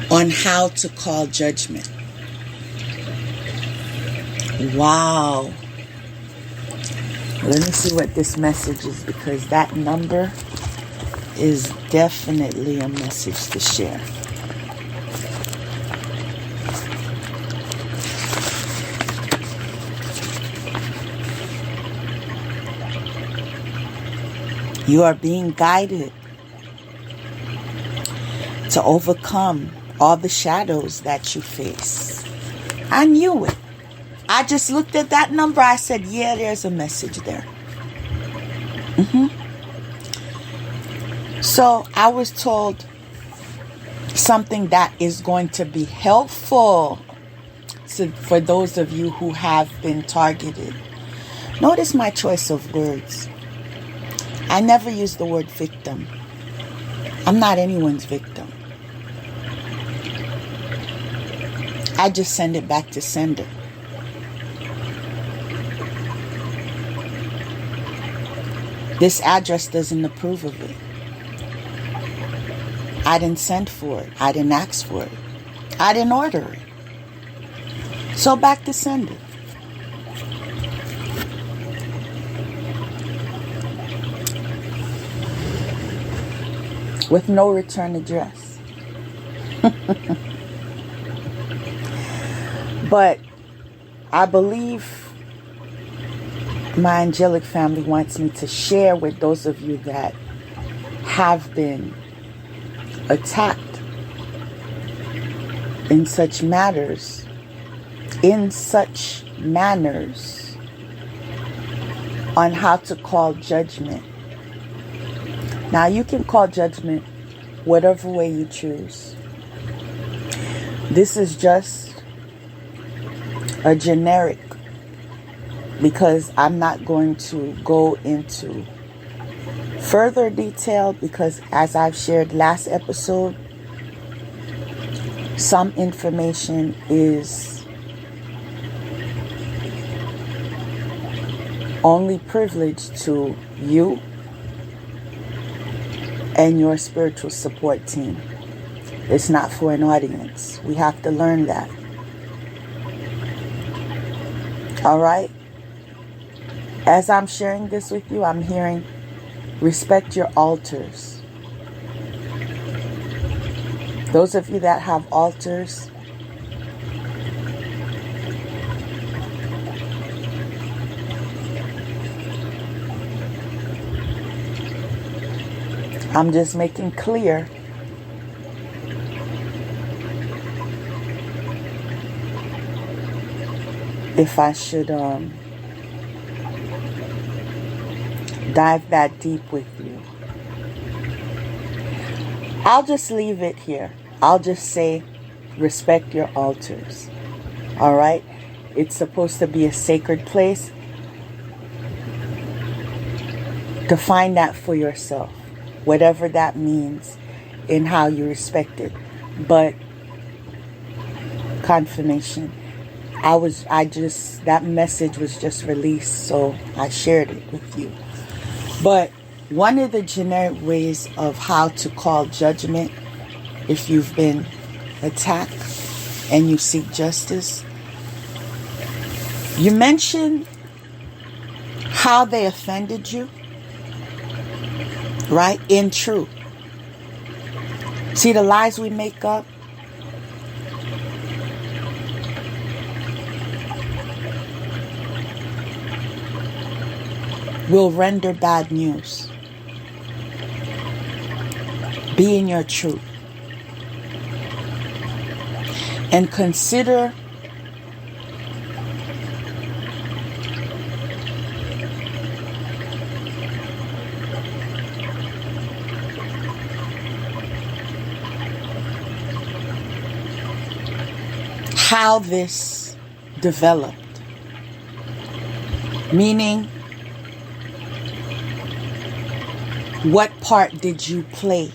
on how to call judgment. Wow. Let me see what this message is, because that number is definitely a message to share. You are being guided to overcome all the shadows that you face. I knew it. I just looked at that number. I said, yeah, there's a message there. So I was told something that is going to be helpful for those of you who have been targeted. Notice my choice of words. I never use the word victim. I'm not anyone's victim. I just send it back to sender. This address doesn't approve of it. I didn't send for it. I didn't ask for it. I didn't order it. So back to sender. With no return address. But I believe my angelic family wants me to share with those of you that have been attacked in such manners, on how to call judgment. Now, you can call judgment whatever way you choose. This is just a generic, because I'm not going to go into further detail, because as I've shared last episode, some information is only privileged to you and your spiritual support team. It's not for an audience. We have to learn that. All right? As I'm sharing this with you, I'm hearing respect your altars. Those of you that have altars, I'm just making clear if I should dive that deep with you. I'll just leave it here. I'll just say respect your altars. All right? It's supposed to be a sacred place. Define that for yourself, whatever that means in how you respect it. but confirmation. That message was just released, so I shared it with you. But one of the generic ways of how to call judgment if you've been attacked and you seek justice, you mention how they offended you, right? In truth. See the lies we make up? Will render bad news. Be in your truth. And consider how this developed. Meaning, what part did you play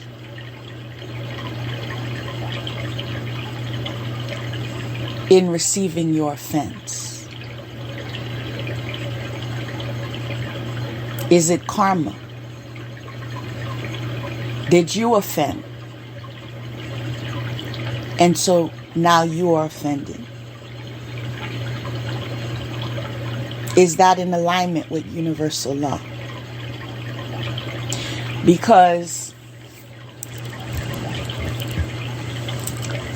in receiving your offense? Is it karma? Did you offend? And so now you are offended. Is that in alignment with universal law? Because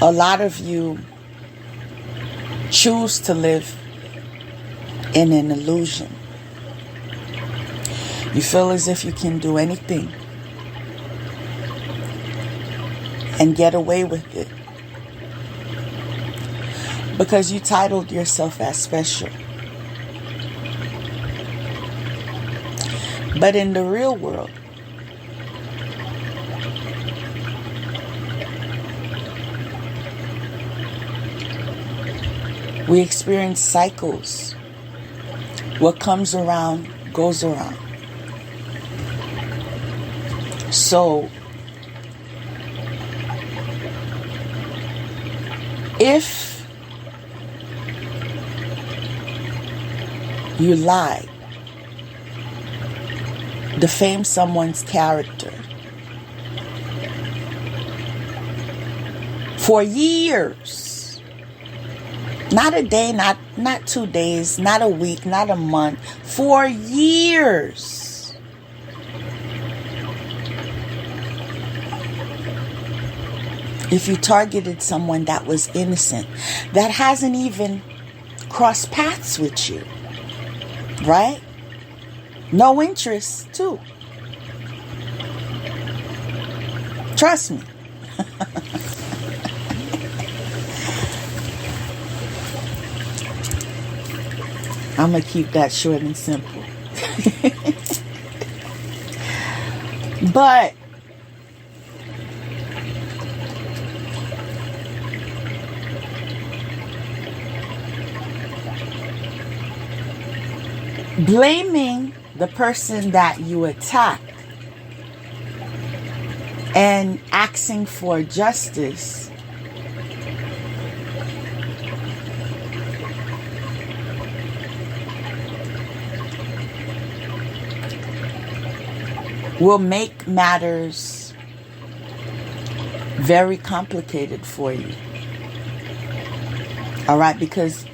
a lot of you choose to live in an illusion. You feel as if you can do anything and get away with it because you titled yourself as special. But in the real world, we experience cycles. What comes around goes around. So, if you lie, defame someone's character for years, not a day, not 2 days, not a week, not a month, for years. If you targeted someone that was innocent, that hasn't even crossed paths with you, right? No interest, too. Trust me. I'm going to keep that short and simple. But blaming the person that you attacked and asking for justice will make matters very complicated for you. All right, because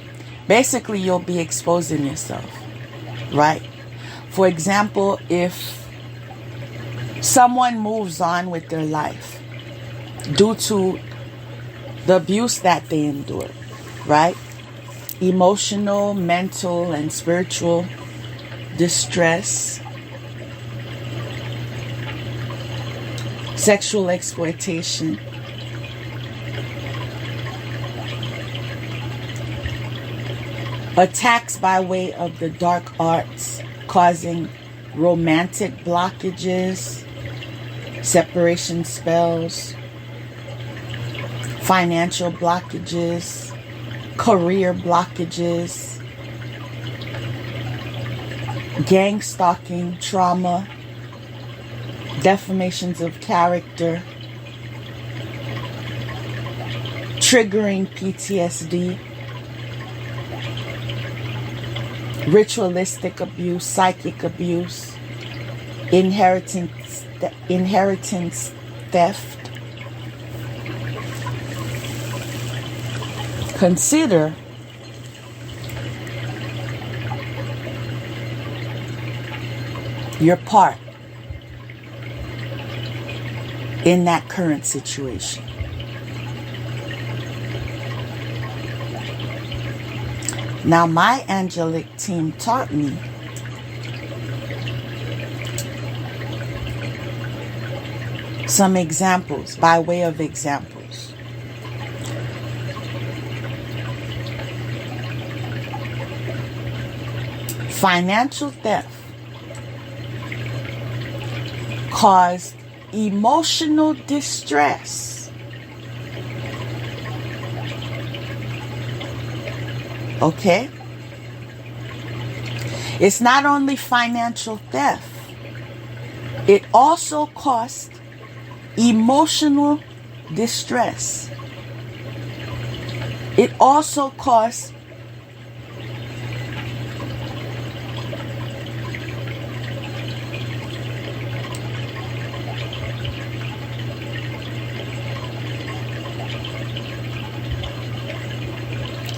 basically you'll be exposing yourself, right? For example, if someone moves on with their life due to the abuse that they endured, right? Emotional, mental, and spiritual distress, sexual exploitation, attacks by way of the dark arts causing romantic blockages, separation spells, financial blockages, career blockages, gang stalking, trauma, defamations of character, triggering PTSD, ritualistic abuse, psychic abuse, inheritance theft. Consider your part in that current situation. Now, my angelic team taught me some examples, by way of examples. Financial theft caused emotional distress. Okay? It's not only financial theft, it also caused emotional distress. It also caused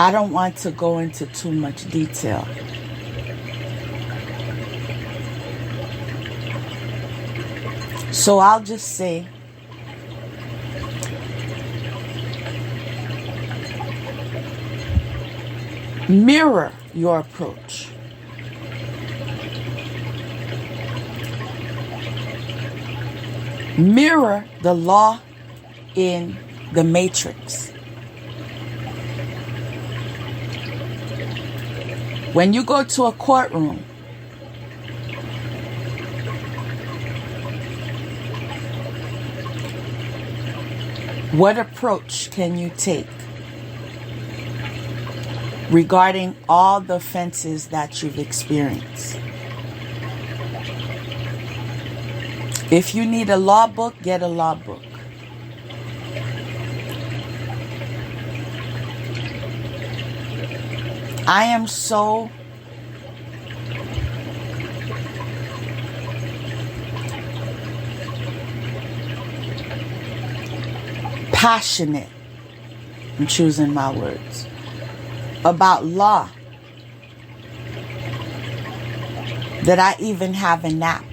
I don't want to go into too much detail. So I'll just say mirror your approach. Mirror the law in the matrix. When you go to a courtroom, what approach can you take regarding all the offenses that you've experienced? If you need a law book, get a law book. I am so passionate, I'm choosing my words, about law that I even have an app,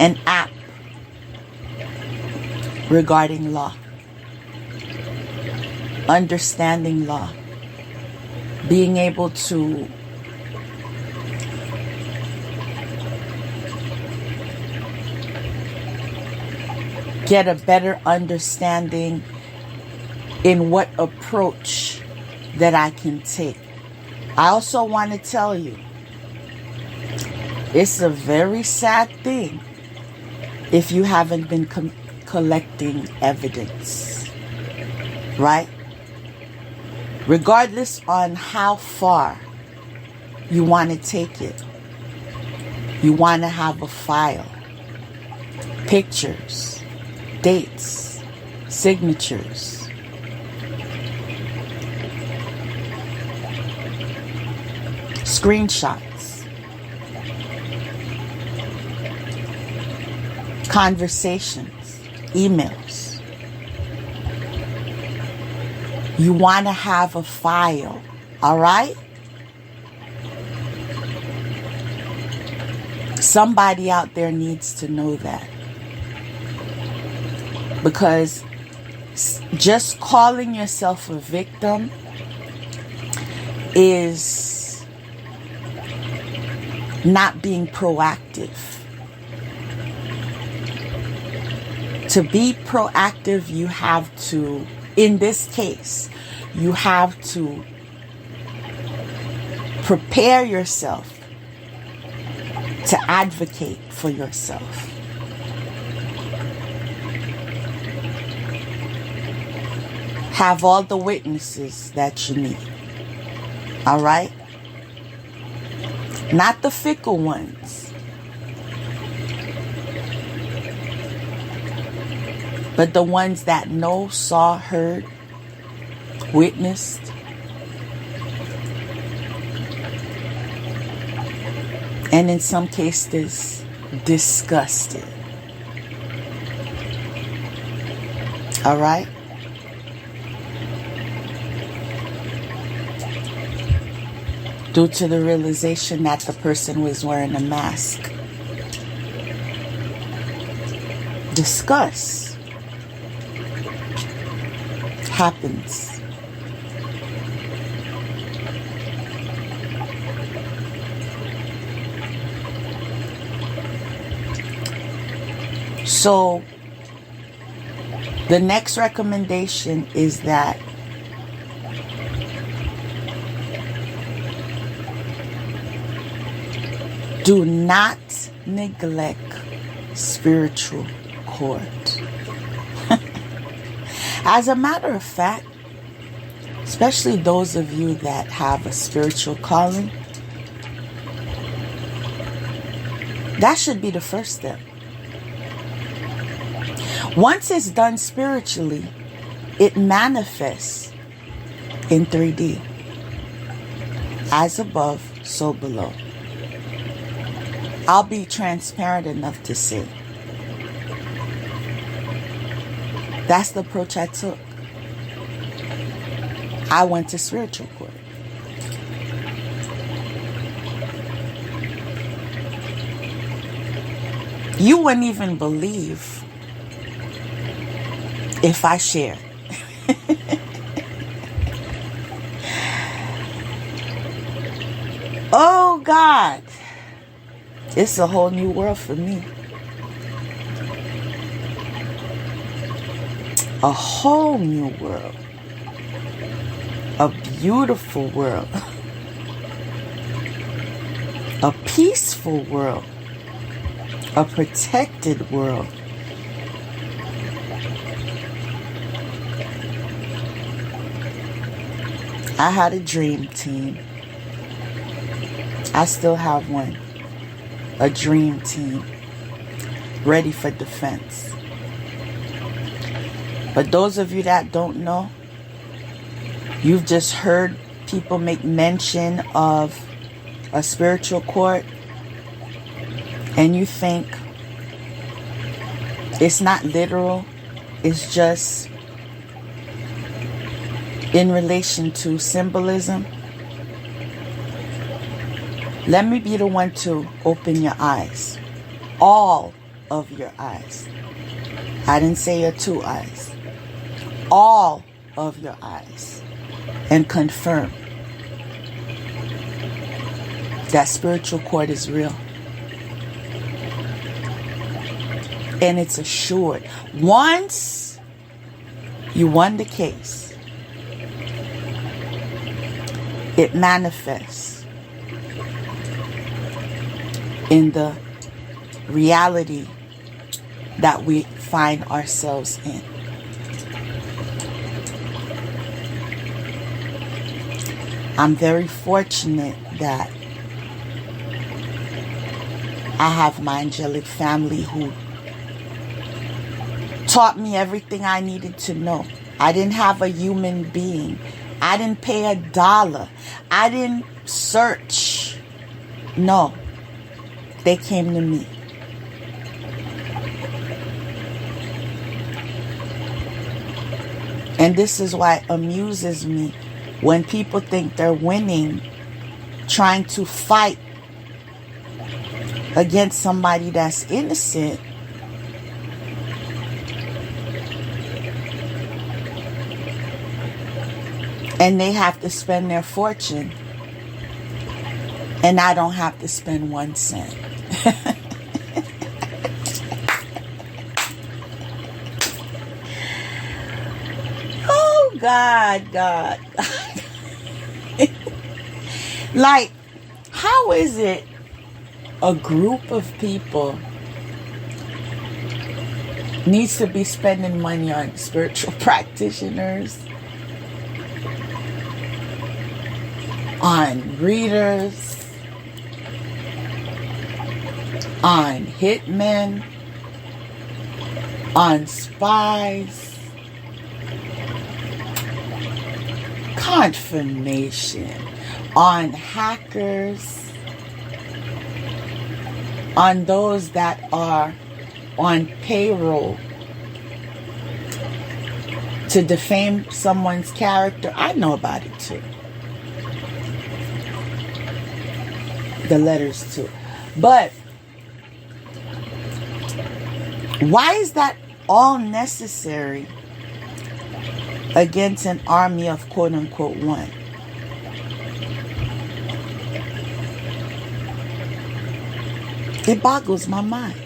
an app regarding law, understanding law, being able to get a better understanding in what approach that I can take. I also want to tell you, it's a very sad thing if you haven't been collecting evidence, right? Regardless on how far you want to take it, you want to have a file, pictures, dates, signatures. Screenshots, conversations, emails. You want to have a file, all right? Somebody out there needs to know that. Because just calling yourself a victim is not being proactive. To be proactive, you have to, in this case, you have to prepare yourself to advocate for yourself. Have all the witnesses that you need. All right? Not the fickle ones. But the ones that know, saw, heard, witnessed, and in some cases, disgusted. All right? Due to the realization that the person was wearing a mask. Disgust happens. So, the next recommendation is that do not neglect spiritual cord. As a matter of fact, especially those of you that have a spiritual calling, that should be the first step. Once it's done spiritually, it manifests in 3D. As above, so below. I'll be transparent enough to say that's the approach I took. I went to spiritual court. You wouldn't even believe if I shared. Oh God. It's a whole new world for me. A whole new world. A beautiful world. A peaceful world. A protected world. I had a dream team. I still have one. A dream team. Ready for defense. But those of you that don't know, you've just heard people make mention of a spiritual court, and you think it's not literal, it's just in relation to symbolism. Let me be the one to open your eyes. All of your eyes. I didn't say your 2 eyes. All of your eyes. And confirm that spiritual court is real. And it's assured. Once you won the case, it manifests in the reality that we find ourselves in. I'm very fortunate that I have my angelic family who taught me everything I needed to know. I didn't have a human being. I didn't pay $1. I didn't search. No. They came to me. And this is why it amuses me when people think they're winning, trying to fight against somebody that's innocent. And they have to spend their fortune. And I don't have to spend 1 cent. Oh, God. Like, how is it a group of people needs to be spending money on spiritual practitioners, on readers, on hitmen, on spies, confirmation on hackers, on those that are on payroll to defame someone's character. I know about it too. The letters too. But why is that all necessary against an army of quote unquote one? It boggles my mind.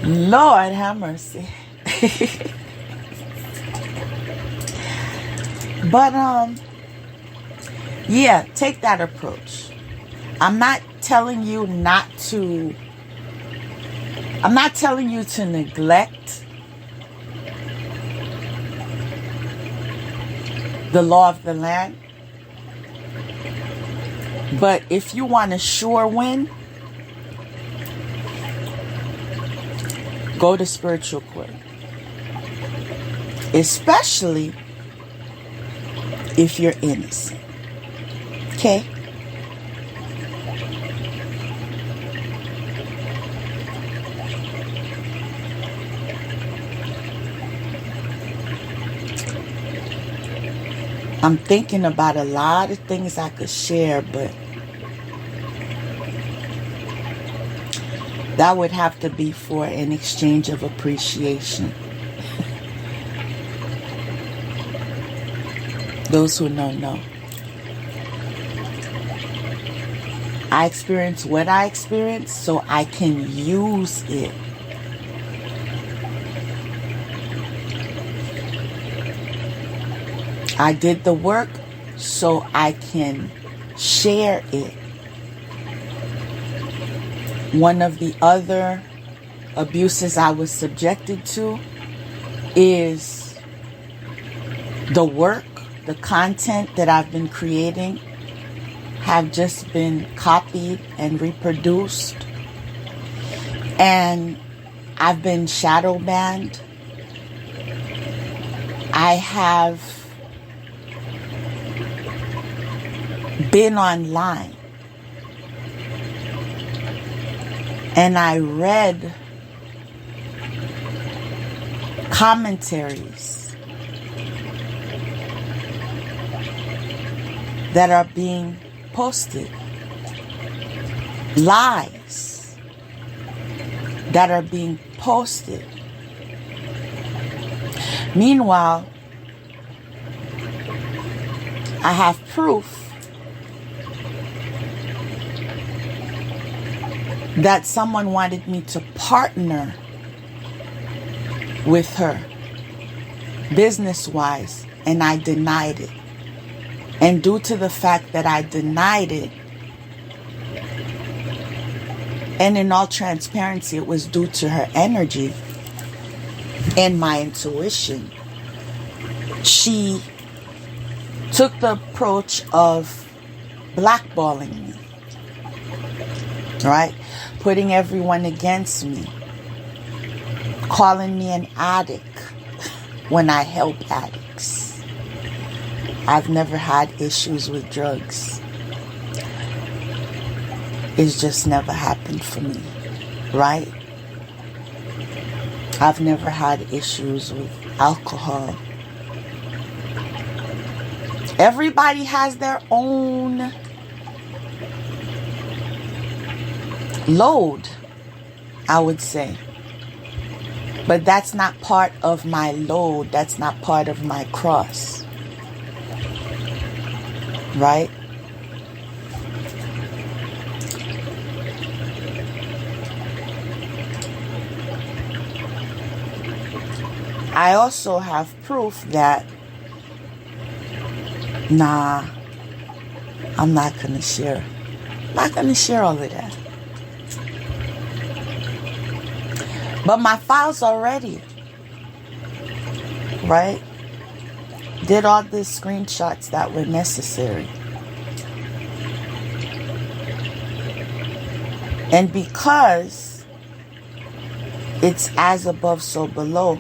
Lord have mercy. But yeah, take that approach. I'm not telling you to neglect the law of the land. But if you want a sure win, go to spiritual court. Especially if you're innocent. Okay? I'm thinking about a lot of things I could share, but that would have to be for an exchange of appreciation. Those who know. I experience what I experience so I can use it. I did the work so I can share it. One of the other abuses I was subjected to is the work, the content that I've been creating have just been copied and reproduced. And I've been shadow banned. I have been online and I read commentaries that are being posted, lies that are being posted. Meanwhile, I have proof that someone wanted me to partner with her business-wise, and I denied it. And due to the fact that I denied it, and in all transparency, it was due to her energy and my intuition, she took the approach of blackballing me, right? Putting everyone against me, calling me an addict when I help addicts. I've never had issues with drugs. It's just never happened for me, right? I've never had issues with alcohol. Everybody has their own load, I would say. But that's not part of my load. That's not part of my cross. Right? I also have proof that, I'm not going to share. I'm not going to share all of that. But my files are ready. Right? Did all the screenshots that were necessary. And because it's as above, so below,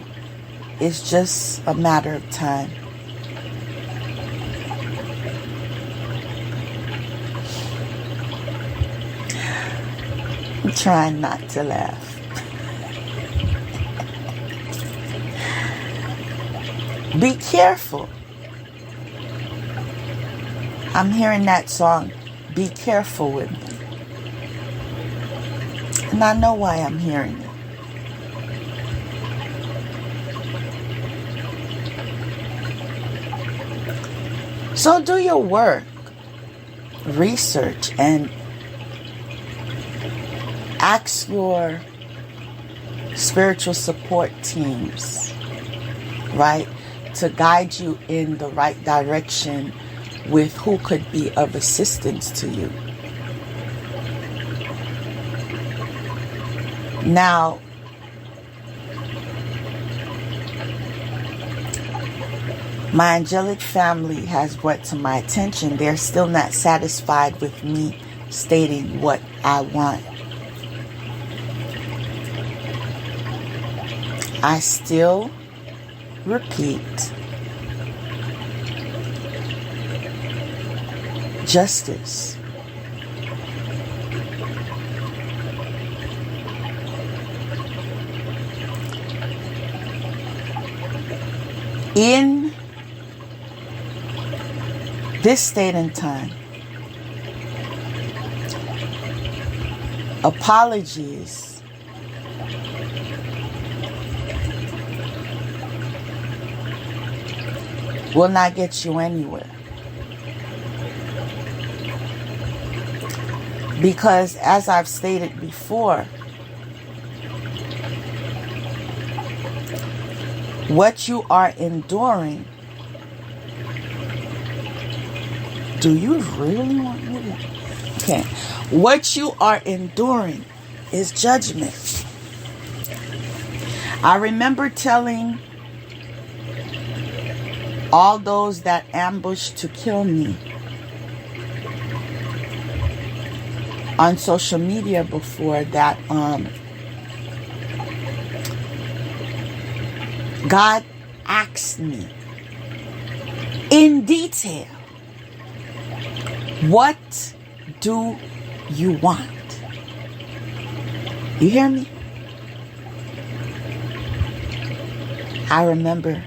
it's just a matter of time. I'm trying not to laugh. Be careful. I'm hearing that song, Be Careful with Me. And I know why I'm hearing it. So do your work, research, and ask your spiritual support teams, right, to guide you in the right direction with who could be of assistance to you. Now, my angelic family has brought to my attention they're still not satisfied with me stating what I want. I still repeat, justice. In this state and time, apologies will not get you anywhere. Because as I've stated before, what you are enduring, do you really want me to? Okay. What you are enduring is judgment. I remember telling all those that ambushed to kill me on social media before that God asked me in detail, what do you want? You hear me? I remember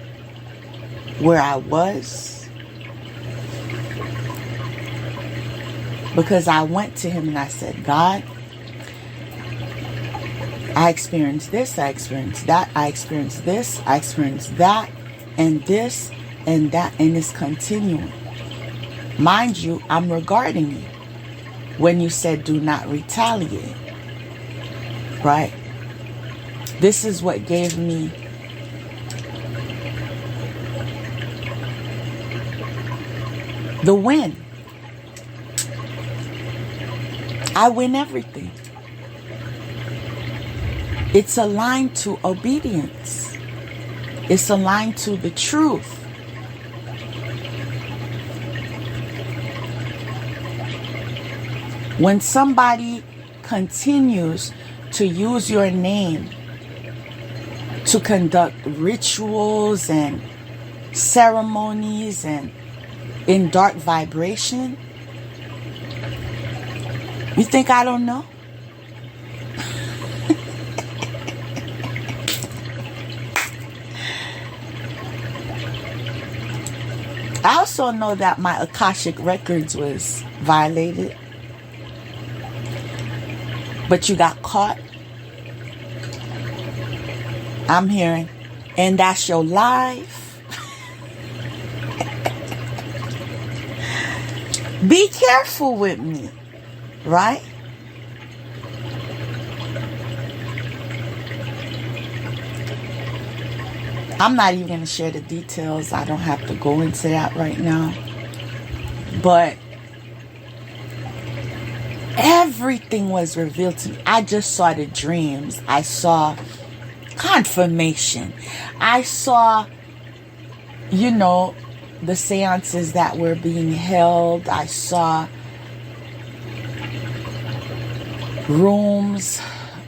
where I was, because I went to him and I said, God, I experienced this, I experienced that, I experienced this, I experienced that, and this, and that, and it's continuing. Mind you, I'm regarding you when you said do not retaliate, right? This is what gave me the win. I win everything. It's aligned to obedience. It's aligned to the truth. When somebody continues to use your name to conduct rituals and ceremonies and in dark vibration, you think I don't know? I also know that my Akashic records was violated. But you got caught. I'm hearing. And that's your life. Be careful with me. Right? I'm not even going to share the details. I don't have to go into that right now. But everything was revealed to me. I just saw the dreams. I saw confirmation. I saw, the seances that were being held. I saw rooms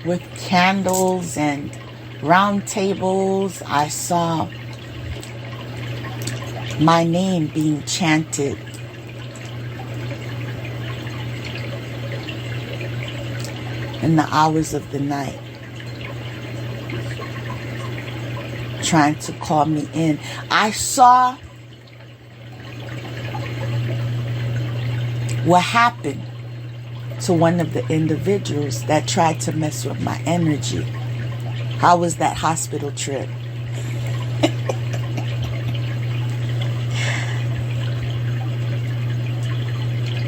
with candles and round tables. I saw my name being chanted. In the hours of the night, trying to call me in. I saw what happened to one of the individuals that tried to mess with my energy. How was that hospital trip?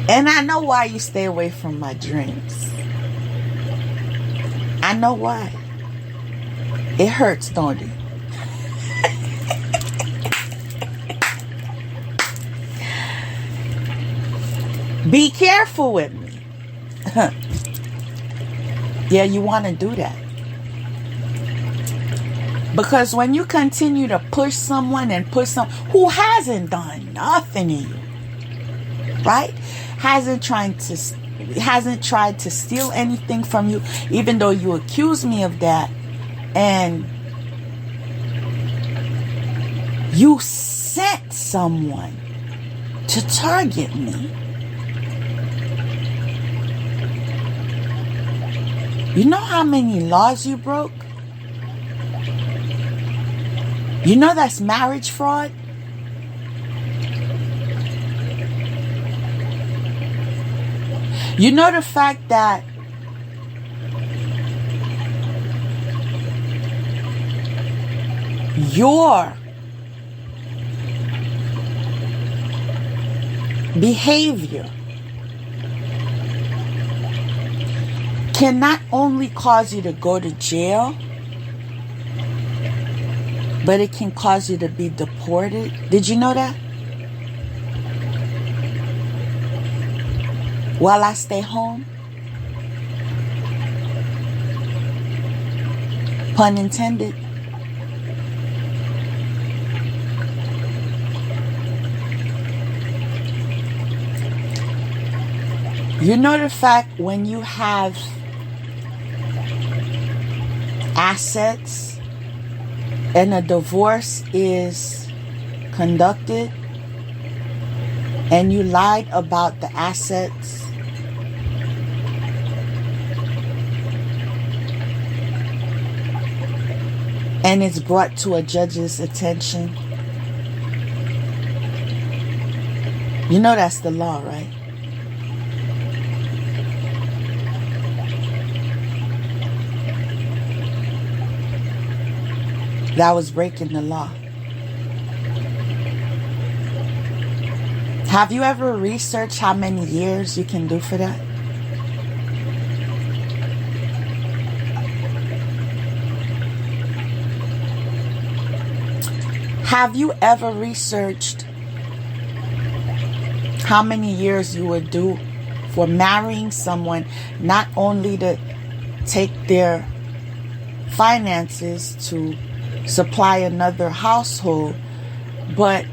And I know why you stay away from my dreams. I know why. It hurts, don't it? Be careful with me. Yeah, you want to do that. Because when you continue to push someone and push someone who hasn't done nothing to you, right? Hasn't tried to steal anything from you, even though you accuse me of that, and you sent someone to target me. You know how many laws you broke? You know that's marriage fraud? You know the fact that your behavior can not only cause you to go to jail, but it can cause you to be deported. Did you know that? While I stay home? Pun intended. You know the fact when you have assets and a divorce is conducted and you lied about the assets, and it's brought to a judge's attention, you know that's the law, right? That was breaking the law. Have you ever researched how many years you can do for that? Have you ever researched how many years you would do for marrying someone, not only to take their finances to supply another household, but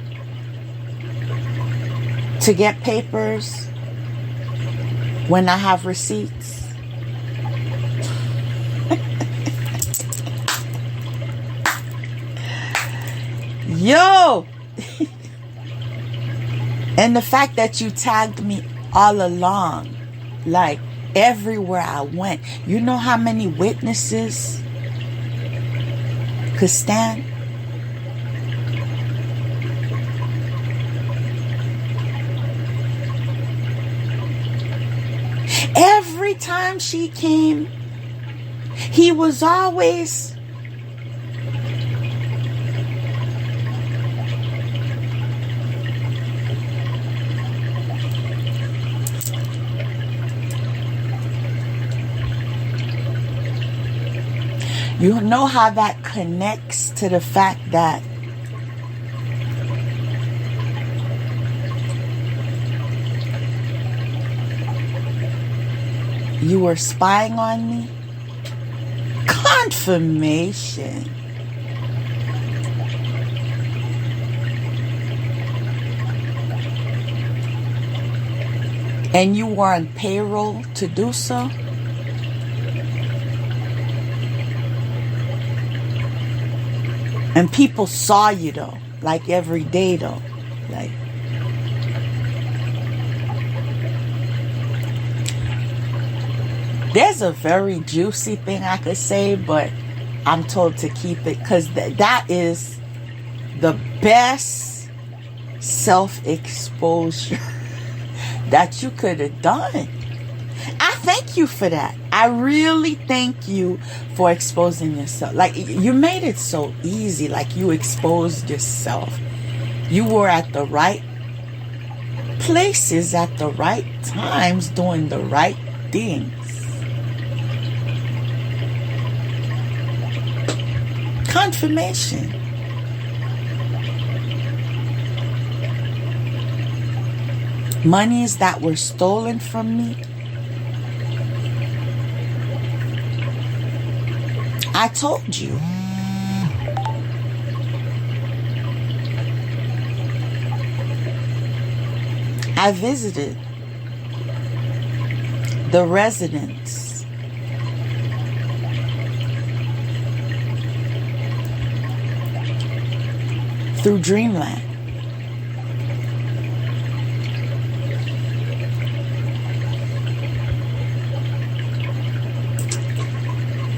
to get papers when I have receipts? Yo! And the fact that you tagged me all along, like everywhere I went. You know how many witnesses could stand? Every time she came, he was always you know how that connects to the fact that you were spying on me? Confirmation. And you were on payroll to do so? And people saw you though, like every day though. Like, there's a very juicy thing I could say, but I'm told to keep it because that is the best self-exposure that you could have done. I thank you for that. I really thank you for exposing yourself. Like, you made it so easy. Like, you exposed yourself. You were at the right places at the right times doing the right things. Confirmation. Monies that were stolen from me, I told you. I visited the residents through Dreamland.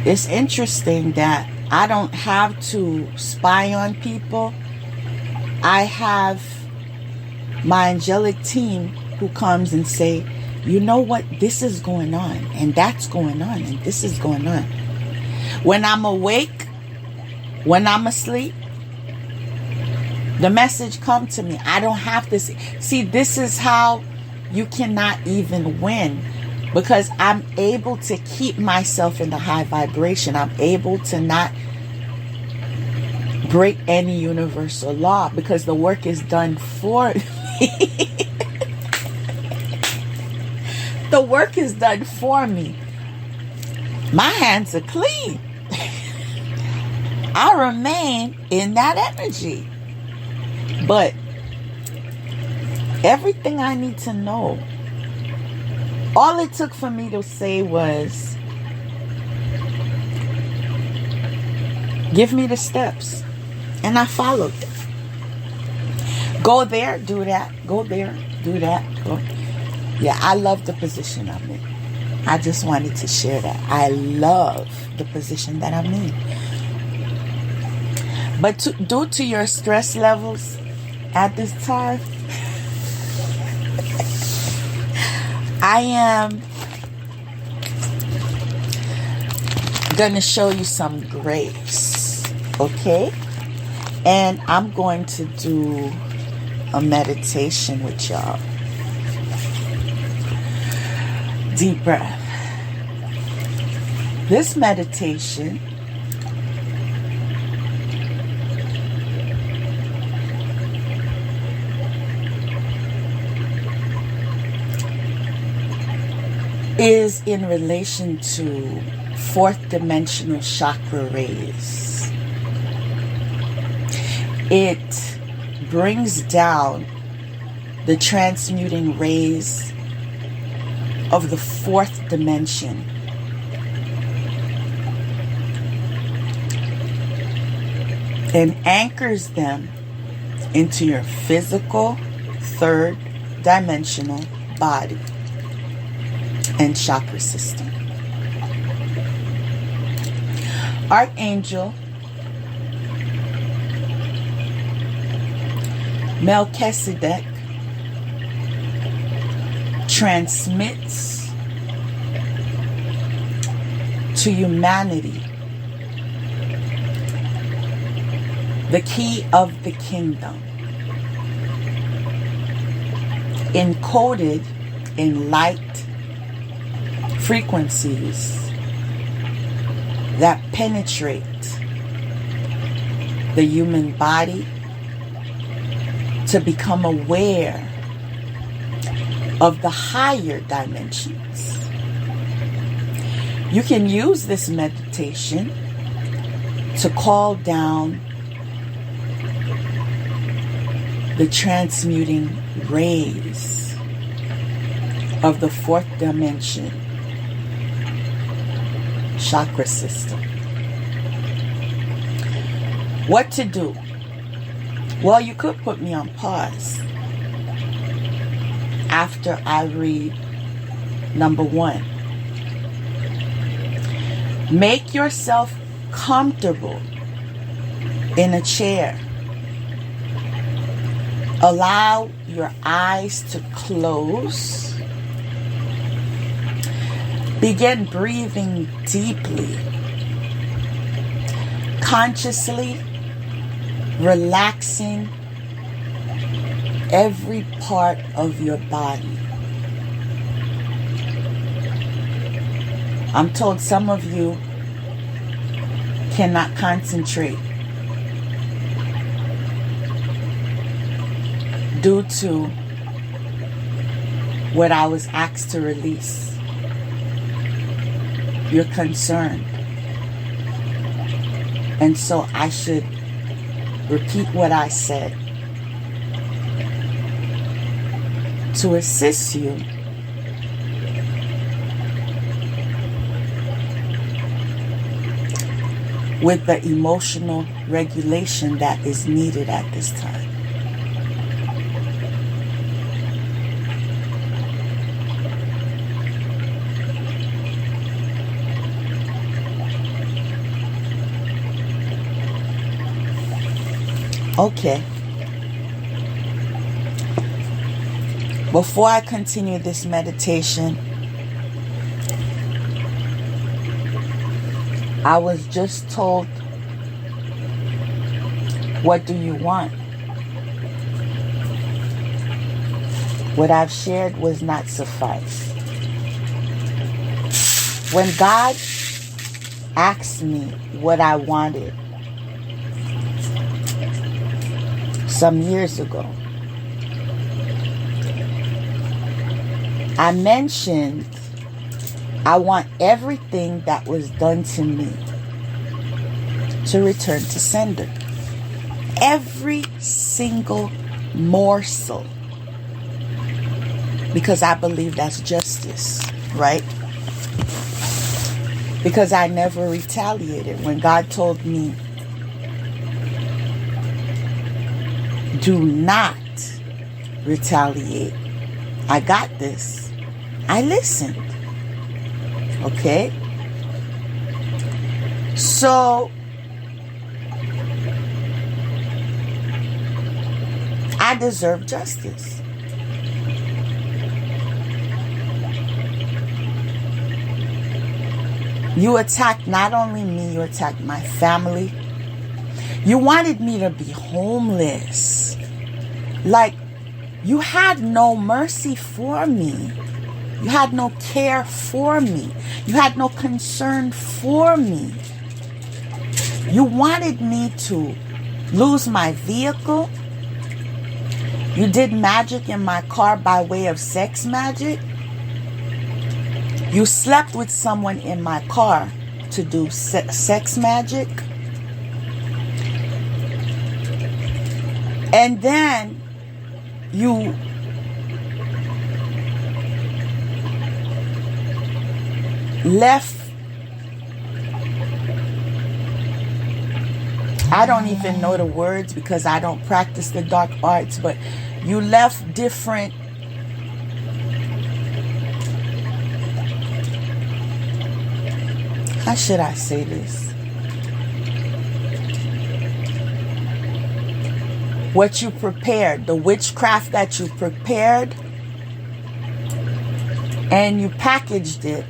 It's interesting that I don't have to spy on people. I have my angelic team who comes and say, you know what, this is going on, and that's going on, and this is going on. When I'm awake, when I'm asleep, the message comes to me. I don't have to see. This is how you cannot even win, because I'm able to keep myself in the high vibration. I'm able to not break any universal law because the work is done for me. The work is done for me. My hands are clean. I remain in that energy. But everything I need to know, all it took for me to say was, give me the steps. And I followed them. Go there, do that. Go there, do that. Go. Yeah, I love the position I'm in. I just wanted to share that. I love the position that I'm in. But due to your stress levels at this time, I am going to show you some grace, okay? And I'm going to do a meditation with y'all. Deep breath. This meditation is in relation to fourth dimensional chakra rays. It brings down the transmuting rays of the fourth dimension and anchors them into your physical third dimensional body and chakra system. Archangel Melchizedek transmits to humanity the key of the kingdom, encoded in light frequencies that penetrate the human body to become aware of the higher dimensions. You can use this meditation to call down the transmuting rays of the fourth dimension chakra system. What to do? Well, you could put me on pause after I read number 1. Make yourself comfortable in a chair. Allow your eyes to close. Begin breathing deeply. Consciously relaxing every part of your body. I'm told some of you cannot concentrate due to what I was asked to release. You're concerned. And so I should repeat what I said to assist you with the emotional regulation that is needed at this time. Okay. Before I continue this meditation, I was just told, what do you want? What I've shared was not suffice. When God asked me what I wanted some years ago, I mentioned I want everything that was done to me to return to sender. Every single morsel. Because I believe that's justice, right? Because I never retaliated. When God told me, do not retaliate, I got this. I listened. Okay? So, I deserve justice. You attacked not only me, you attacked my family. You wanted me to be homeless. Like, you had no mercy for me. You had no care for me. You had no concern for me. You wanted me to lose my vehicle. You did magic in my car by way of sex magic. You slept with someone in my car to do sex magic. And then you left. I don't even know the words because I don't practice the dark arts, but you left different how should I say this? What you prepared, the witchcraft that you prepared, and you packaged it,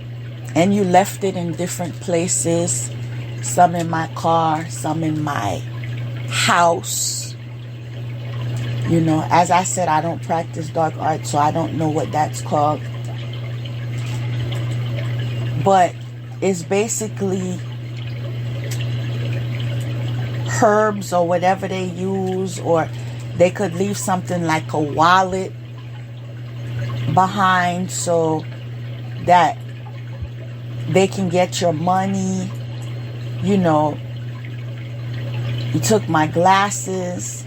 and you left it in different places, some in my car, some in my house. You know, as I said, I don't practice dark arts, so I don't know what that's called. But it's basically herbs or whatever they use, or they could leave something like a wallet behind so that they can get your money. You know, you took my glasses.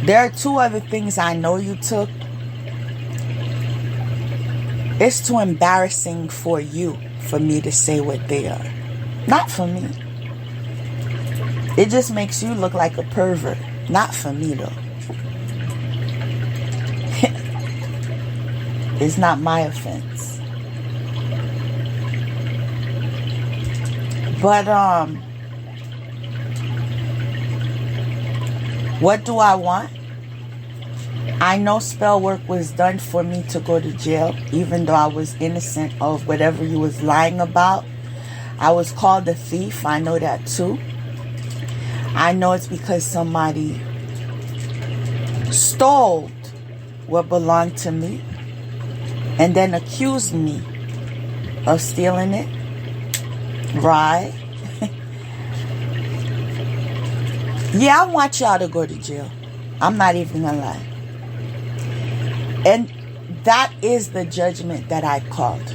There are 2 other things I know you took. It's too embarrassing for you for me to say what they are. Not for me. It just makes you look like a pervert. Not for me, though. It's not my offense. But, what do I want? I know spell work was done for me to go to jail, even though I was innocent of whatever you was lying about. I was called a thief. I know that too. I know it's because somebody stole what belonged to me and then accused me of stealing it. Right? Yeah, I want y'all to go to jail. I'm not even gonna lie. And that is the judgment that I called.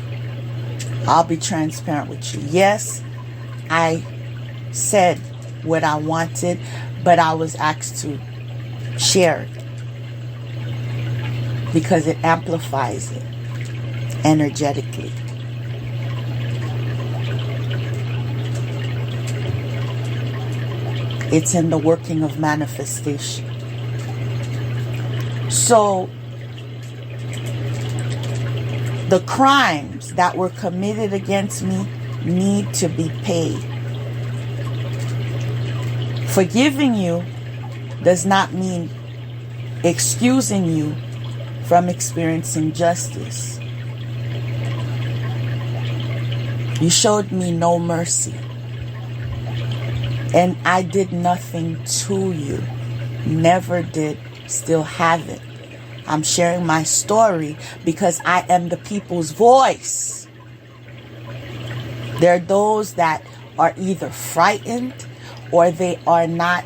I'll be transparent with you. Yes, I said what I wanted, but I was asked to share it because it amplifies it energetically. It's in the working of manifestation. So, the crimes that were committed against me need to be paid. Forgiving you does not mean excusing you from experiencing justice. You showed me no mercy. And I did nothing to you. Never did, still haven't. I'm sharing my story because I am the people's voice. There are those that are either frightened or they are not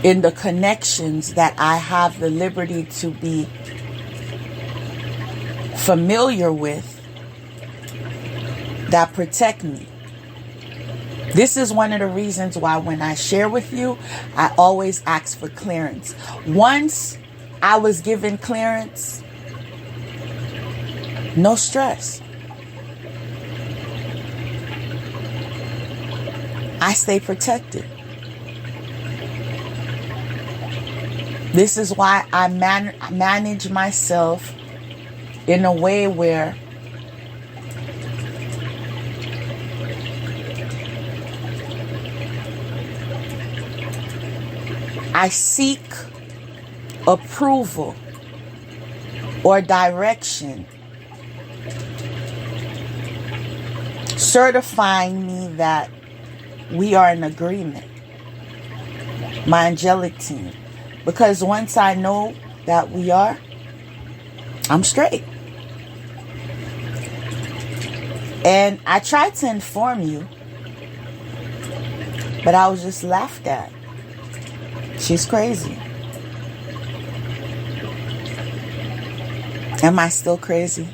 in the connections that I have the liberty to be familiar with that protect me. This is one of the reasons why when I share with you, I always ask for clearance. Once I was given clearance, no stress. I stay protected. This is why I manage myself in a way where I seek approval or direction, certifying me that we are in agreement. My angelic team. Because once I know that we are, I'm straight. And I tried to inform you, but I was just laughed at. She's crazy. Am I still crazy?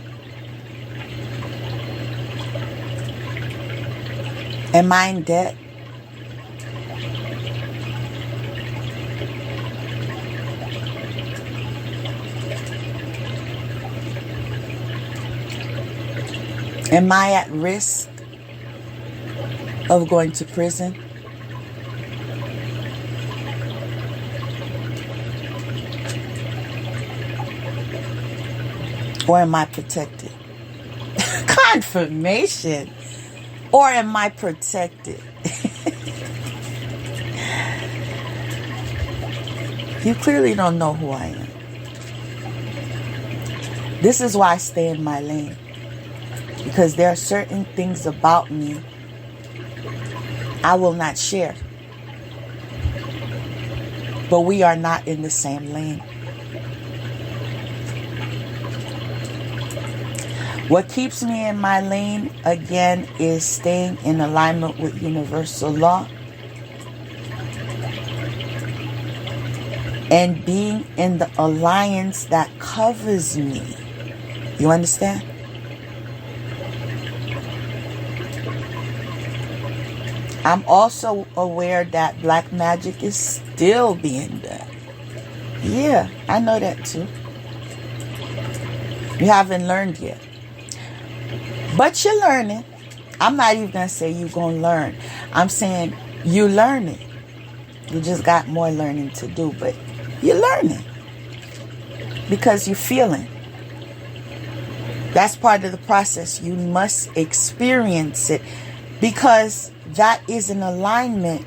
Am I in debt? Am I at risk of going to prison? Or am I protected? Confirmation. Or am I protected? You clearly don't know who I am. This is why I stay in my lane. Because there are certain things about me I will not share. But we are not in the same lane. What keeps me in my lane, again, is staying in alignment with universal law and being in the alliance that covers me. You understand? I'm also aware that black magic is still being done. Yeah, I know that too. You haven't learned yet. But you're learning. I'm not even going to say you're going to learn. I'm saying you're learning. You just got more learning to do, but you're learning. Because you're feeling. That's part of the process. You must experience it. Because that is in alignment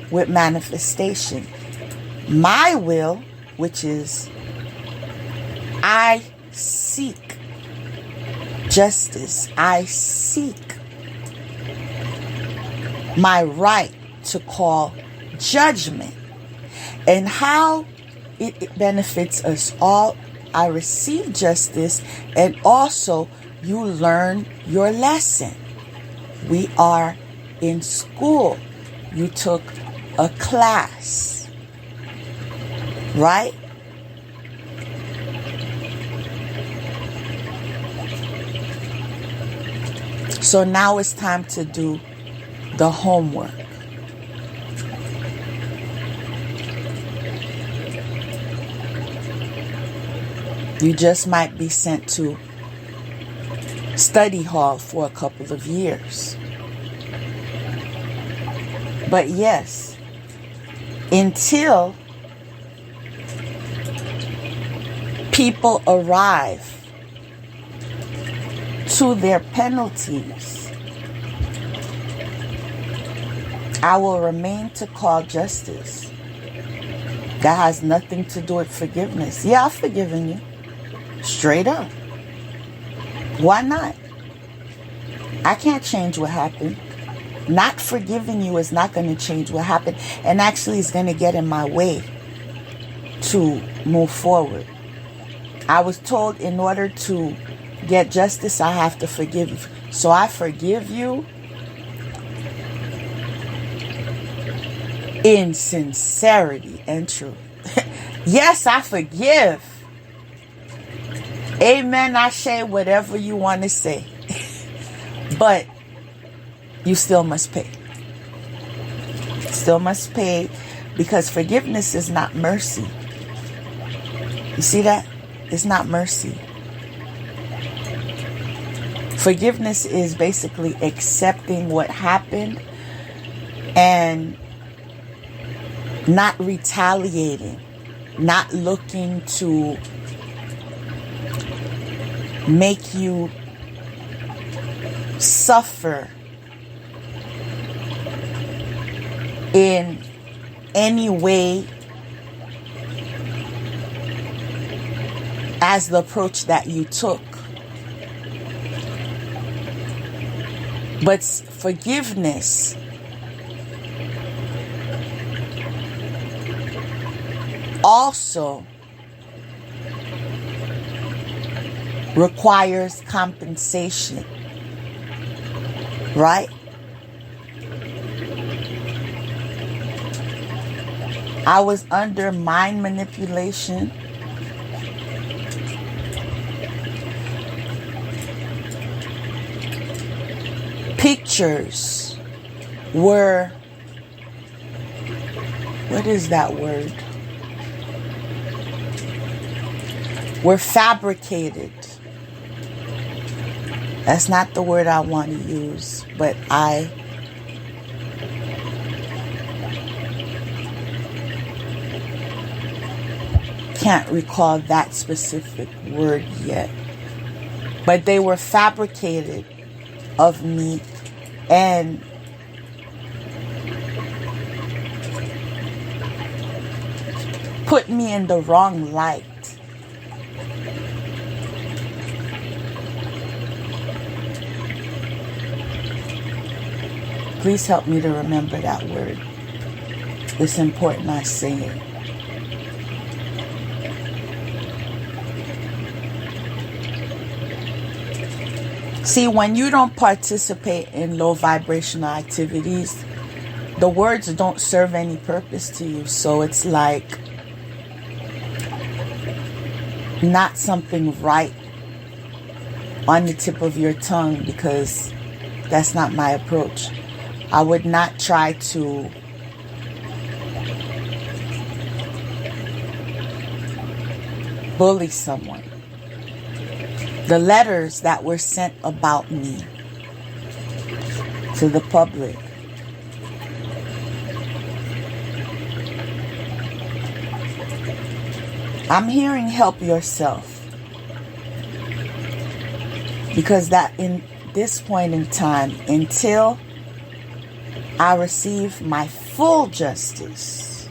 with manifestation. My will, which is I seek justice. I seek my right to call judgment. And how it benefits us all. I receive justice, and also you learn your lesson. We are in school. You took a class, right? So now it's time to do the homework. You just might be sent to study hall for a couple of years. But yes, until people arrive to their penalties, I will remain to call justice. That has nothing to do with forgiveness. Yeah, I've forgiven you. Straight up. Why not? I can't change what happened. Not forgiving you is not going to change what happened, and actually is going to get in my way to move forward. I was told in order to get justice, I have to forgive you. So I forgive you in sincerity and truth. Yes, I forgive. Amen, I say whatever you want to say. But you still must pay. Still must pay, because forgiveness is not mercy. You see that? It's not mercy. Forgiveness is basically accepting what happened and not retaliating, not looking to make you suffer in any way as the approach that you took. But forgiveness also requires compensation, right? I was under mind manipulation. Pictures were, what is that word? Were fabricated. That's not the word I want to use, but I can't recall that specific word yet. But they were fabricated of me and put me in the wrong light. Please help me to remember that word. It's important I say it. See, when you don't participate in low vibrational activities, the words don't serve any purpose to you. So it's like not something right on the tip of your tongue, because that's not my approach. I would not try to bully someone. The letters that were sent about me to the public. I'm hearing help yourself, because that in this point in time, until I receive my full justice,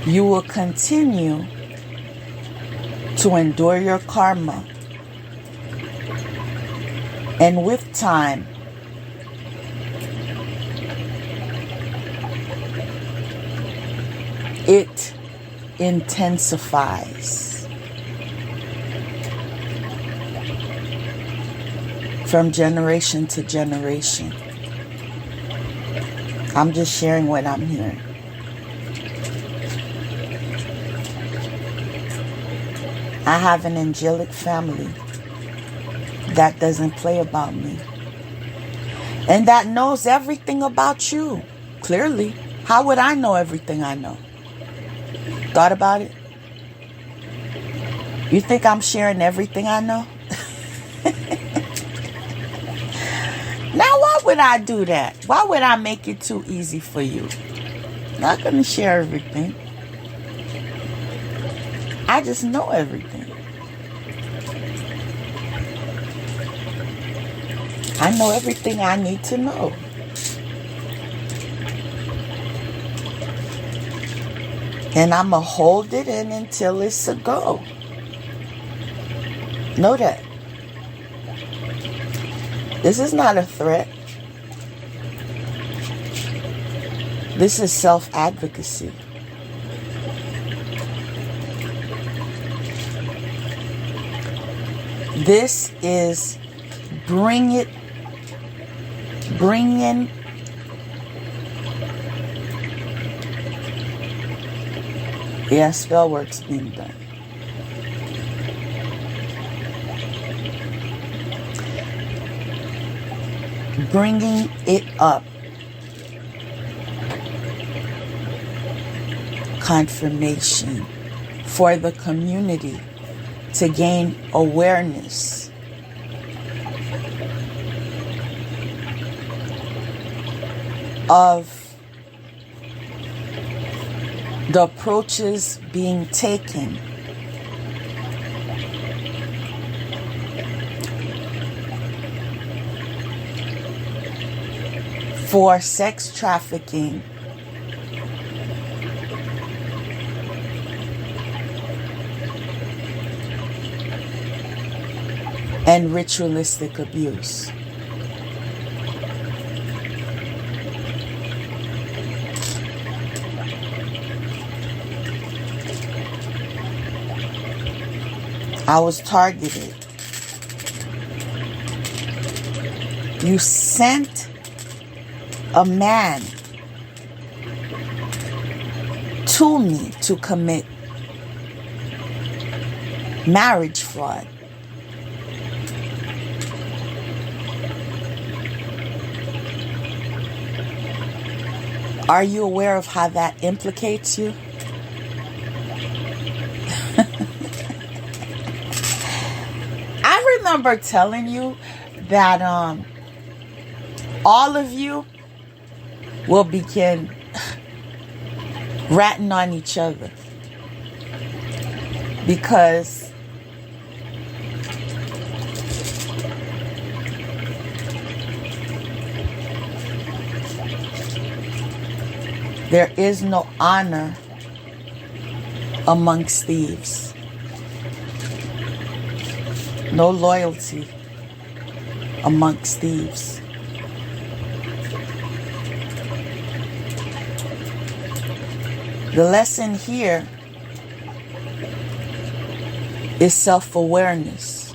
you will continue to endure your karma. And with time, it intensifies from generation to generation. I'm just sharing what I'm hearing. I have an angelic family that doesn't play about me, and that knows everything about you. Clearly, how would I know everything I know? Thought about it? You think I'm sharing everything I know? Now, why would I do that? Why would I make it too easy for you? Not gonna share everything. I just know everything. I know everything I need to know. And I'm going to hold it in until it's a go. Know that. This is not a threat. This is self-advocacy. This is bringing yeah, spell work's being done. Bringing it up. Confirmation for the community to gain awareness of the approaches being taken for sex trafficking and ritualistic abuse. I was targeted. You sent a man to me to commit marriage fraud. Are you aware of how that implicates you? I remember telling you that all of you will begin ratting on each other because there is no honor amongst thieves. No loyalty amongst thieves. The lesson here is self-awareness.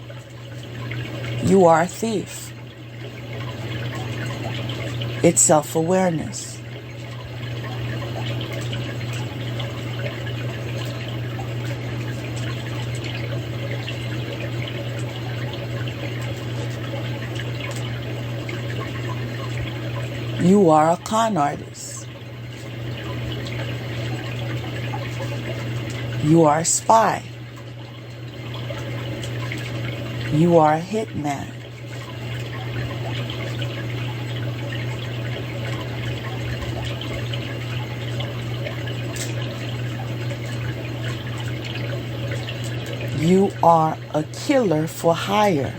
You are a thief. It's self-awareness. You are a con artist. You are a spy. You are a hitman. You are a killer for hire.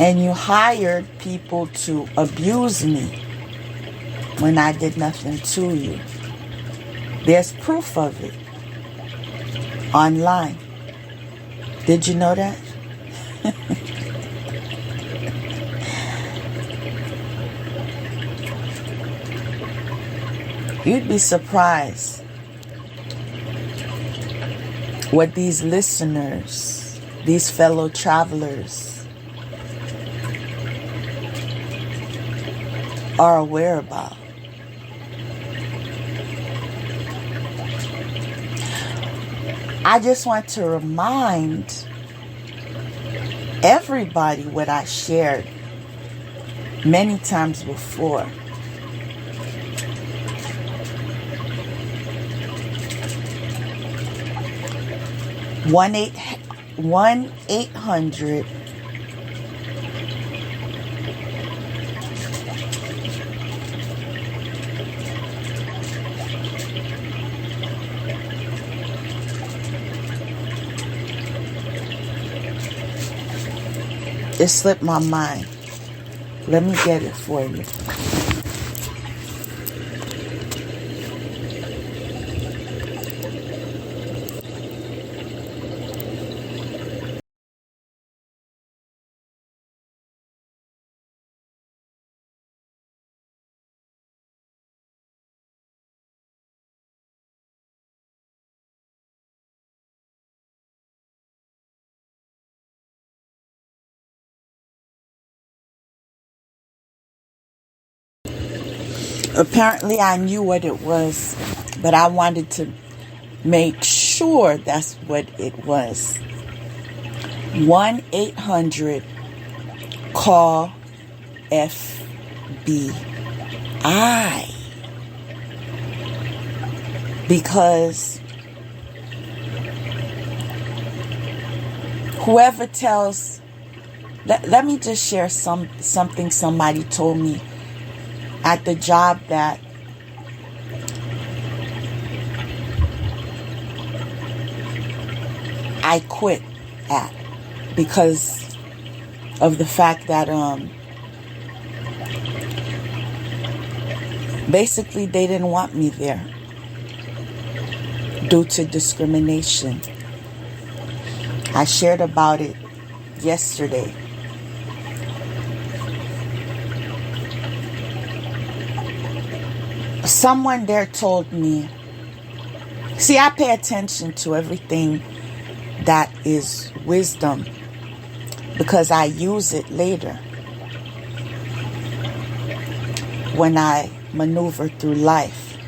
And you hired people to abuse me when I did nothing to you. There's proof of it online. Did you know that? You'd be surprised what these listeners, these fellow travelers, are aware about. I just want to remind everybody what I shared many times before. 1-800 It slipped my mind. Let me get it for you. Apparently I knew what it was, but I wanted to make sure that's what it was. 1-800-CALL-FBI. Because whoever tells, let me just share something somebody told me at the job that I quit at because of the fact that basically they didn't want me there due to discrimination. I shared about it yesterday. Someone there told me, see, I pay attention to everything that is wisdom because I use it later when I maneuver through life.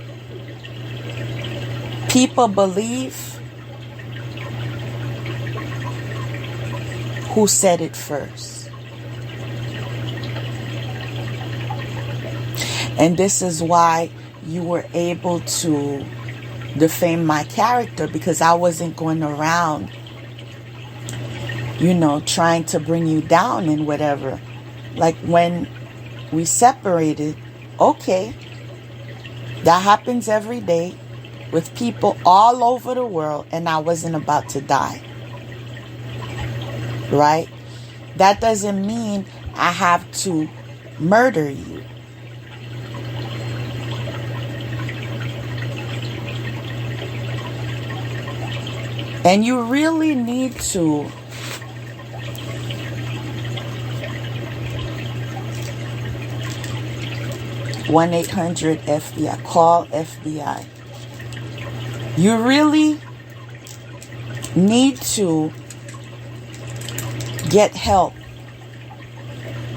People believe who said it first. And this is why you were able to defame my character, because I wasn't going around, trying to bring you down and whatever. Like when we separated, okay, that happens every day with people all over the world, and I wasn't about to die. Right? That doesn't mean I have to murder you. And you really need to (1-800-FBI) call FBI. You really need to get help,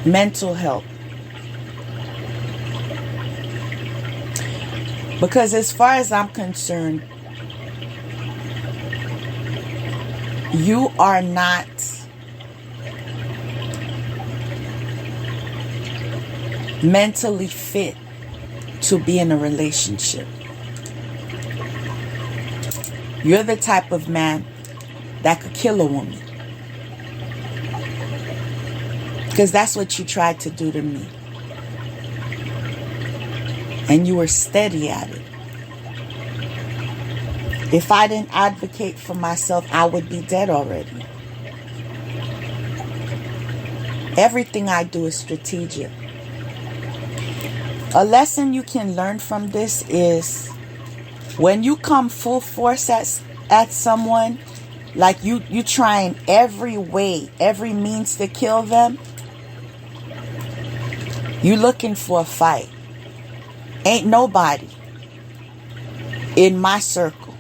mental help. Because as far as I'm concerned, you are not mentally fit to be in a relationship. You're the type of man that could kill a woman. Because that's what you tried to do to me. and you were steady at it. If I didn't advocate for myself, I would be dead already. Everything I do is strategic. A lesson you can learn from this is when you come full force at someone, like you trying every way, every means to kill them, you looking for a fight. Ain't nobody in my circle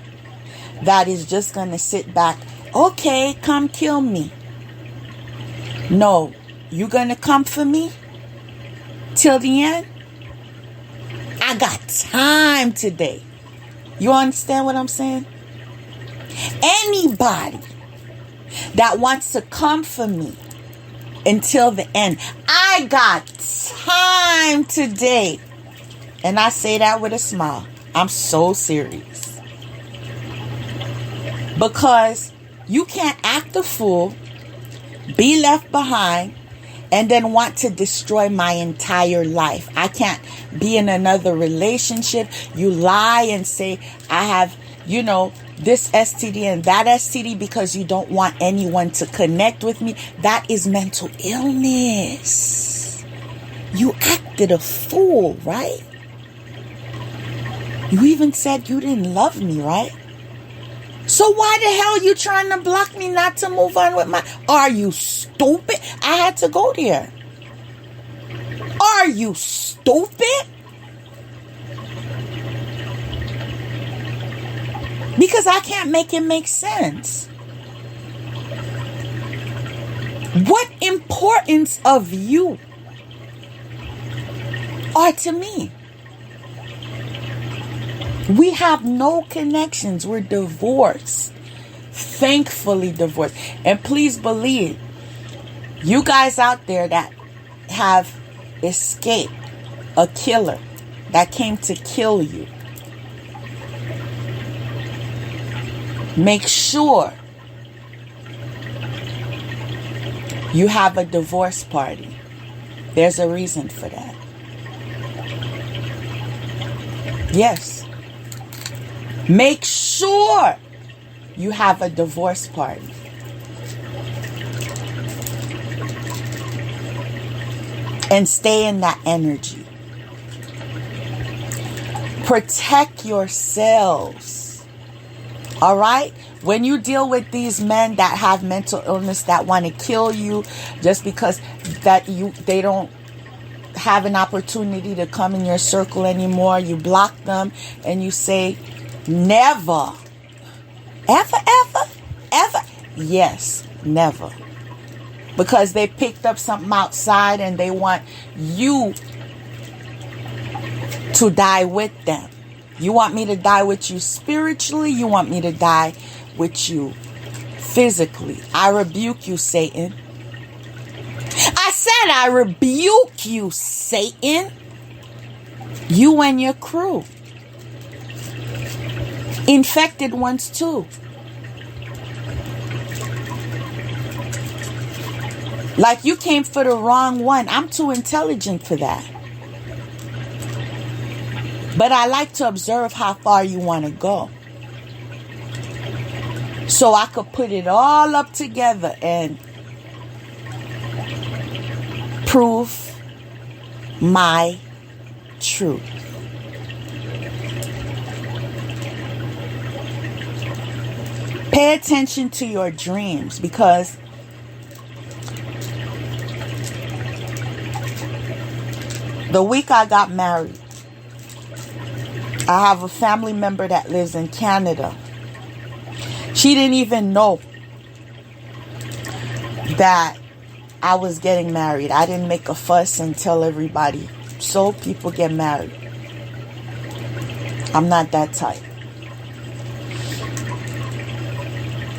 that is just going to sit back, okay, come kill me. No, you going to come for me till the end? I got time today. You understand what I'm saying? Anybody that wants to come for me until the end, I got time today. And I say that with a smile. I'm so serious. Because you can't act a fool, be left behind, and then want to destroy my entire life. I can't be in another relationship. You lie and say I have, this STD and that STD because you don't want anyone to connect with me. That is mental illness. You acted a fool, right? You even said you didn't love me, right? So why the hell are you trying to block me not to move on with my... Are you stupid? I had to go there. Are you stupid? Because I can't make it make sense. What importance of you are to me? We have no connections. We're divorced. Thankfully divorced. And please believe, you guys out there that have escaped a killer that came to kill you, make sure you have a divorce party. There's a reason for that. Yes. Make sure you have a divorce party. And stay in that energy. Protect yourselves. All right? When you deal with these men that have mental illness that want to kill you just because they don't have an opportunity to come in your circle anymore, you block them and you say, never, ever, ever, ever. Yes, never. Because they picked up something outside and they want you to die with them. You want me to die with you spiritually? You want me to die with you physically? I rebuke you, Satan. I said I rebuke you, Satan. You and your crew. Infected ones too. Like you came for the wrong one. I'm too intelligent for that. But I like to observe how far you want to go. So I could put it all up together and prove my truth. Pay attention to your dreams, because the week I got married, I have a family member that lives in Canada. She didn't even know that I was getting married. I didn't make a fuss and tell everybody. So people get married. I'm not that type.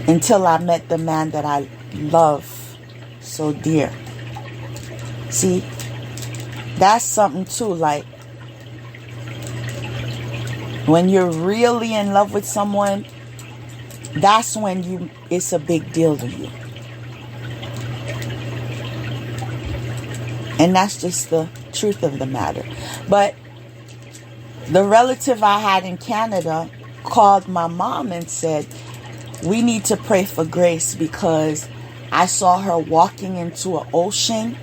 Until I met the man that I love so dear. See, that's something too. Like, when you're really in love with someone, that's when it's a big deal to you. And that's just the truth of the matter. But The relative I had in Canada called my mom and said, we need to pray for Grace because I saw her walking into an ocean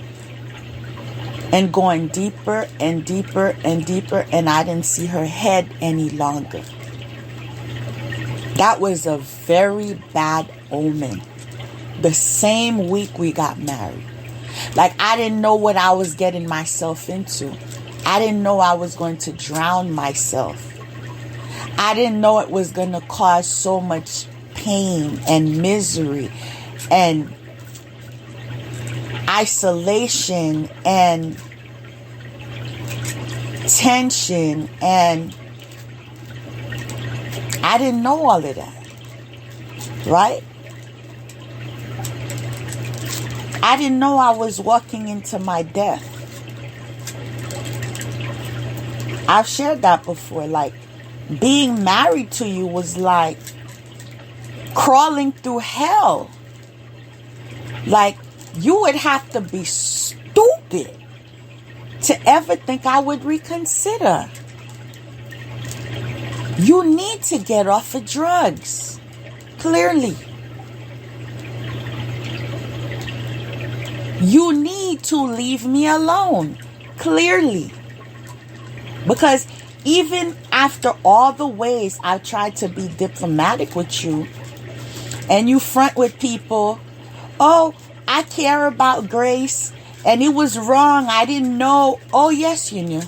and going deeper and deeper and deeper, and I didn't see her head any longer. That was a very bad omen. The same week we got married. Like, I didn't know what I was getting myself into. I didn't know I was going to drown myself. I didn't know it was going to cause so much pain and misery and isolation and tension, and I didn't know all of that, right? I didn't know I was walking into my death. I've shared that before. Like, being married to you was like crawling through hell. Like, you would have to be stupid to ever think I would reconsider. You need to get off of drugs. Clearly. You need to leave me alone. Clearly. Because even after all the ways I've tried to be diplomatic with you, and you front with people, oh, I care about Grace, and it was wrong, I didn't know. Oh, yes, you knew.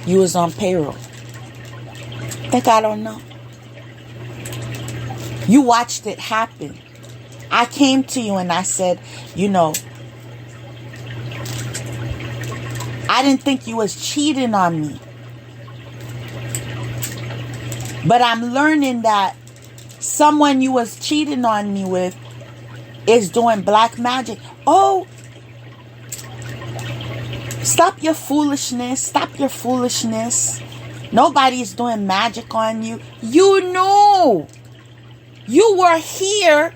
You was on payroll. Think I don't know? You watched it happen. I came to you and I said, you know, I didn't think you was cheating on me. But I'm learning that someone you was cheating on me with is doing black magic. Oh, stop your foolishness. Stop your foolishness. Nobody's doing magic on you. You knew. You were here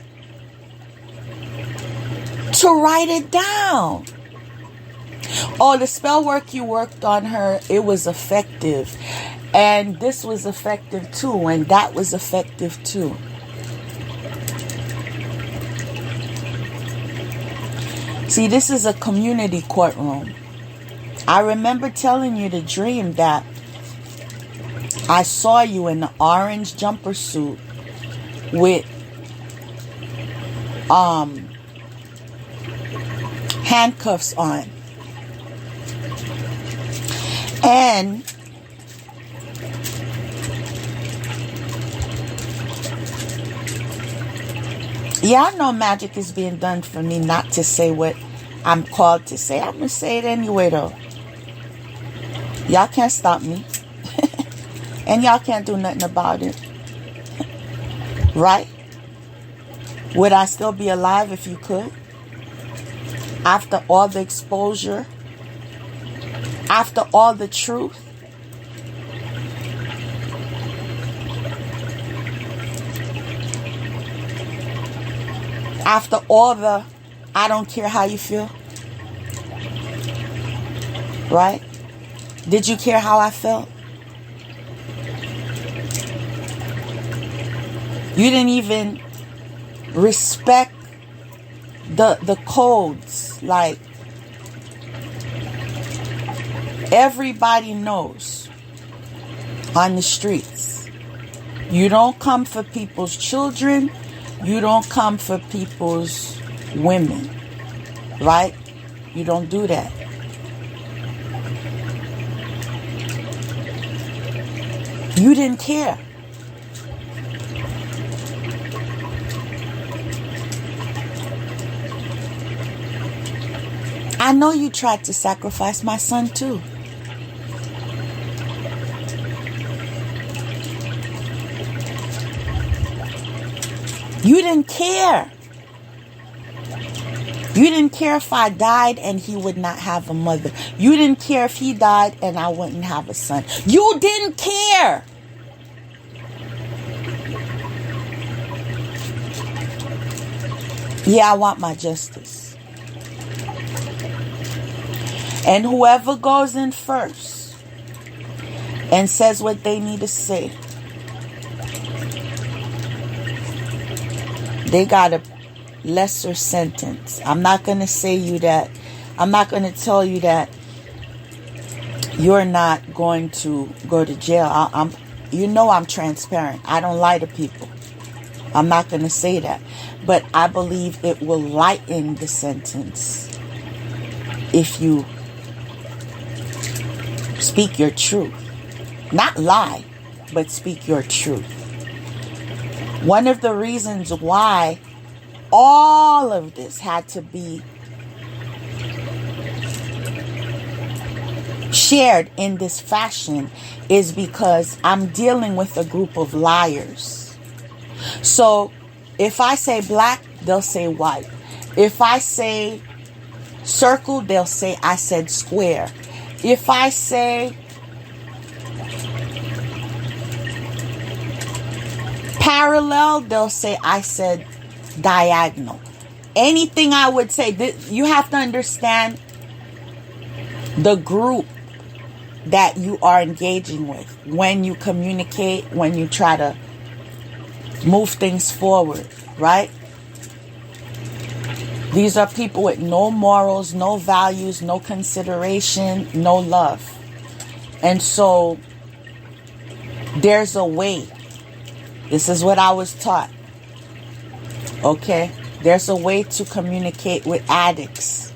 to write it down. Oh, the spell work you worked on her, it was effective. And this was effective too. And that was effective too. See, this is a community courtroom. I remember telling you the dream that I saw you in the orange jumper suit with handcuffs on. And yeah, I know magic is being done for me not to say what I'm called to say. I'm going to say it anyway, though. Y'all can't stop me. And y'all can't do nothing about it. Right? Would I still be alive if you could? After all the exposure? After all the truth? After all the, I don't care how you feel. Right? Did you care how I felt? You didn't even respect the codes. Like, everybody knows on the streets. You don't come for people's children. You don't come for people's women, right? You don't do that. You didn't care. I know you tried to sacrifice my son too. You didn't care. You didn't care if I died and he would not have a mother. You didn't care if he died and I wouldn't have a son. You didn't care. Yeah, I want my justice. And whoever goes in first, and says what they need to say, they got a lesser sentence. I'm not going to say you that. I'm not going to tell you that you're not going to go to jail. I'm transparent. I don't lie to people. I'm not going to say that. But I believe it will lighten the sentence if you speak your truth. Not lie, but speak your truth. One of the reasons why all of this had to be shared in this fashion is because I'm dealing with a group of liars. So if I say black, they'll say white. If I say circle, they'll say I said square. If I say parallel, they'll say I said diagonal. Anything I would say, you have to understand the group that you are engaging with when you communicate, when you try to move things forward, right? These are people with no morals, no values, no consideration, no love. And so there's a way. This is what I was taught. Okay? There's a way to communicate with addicts.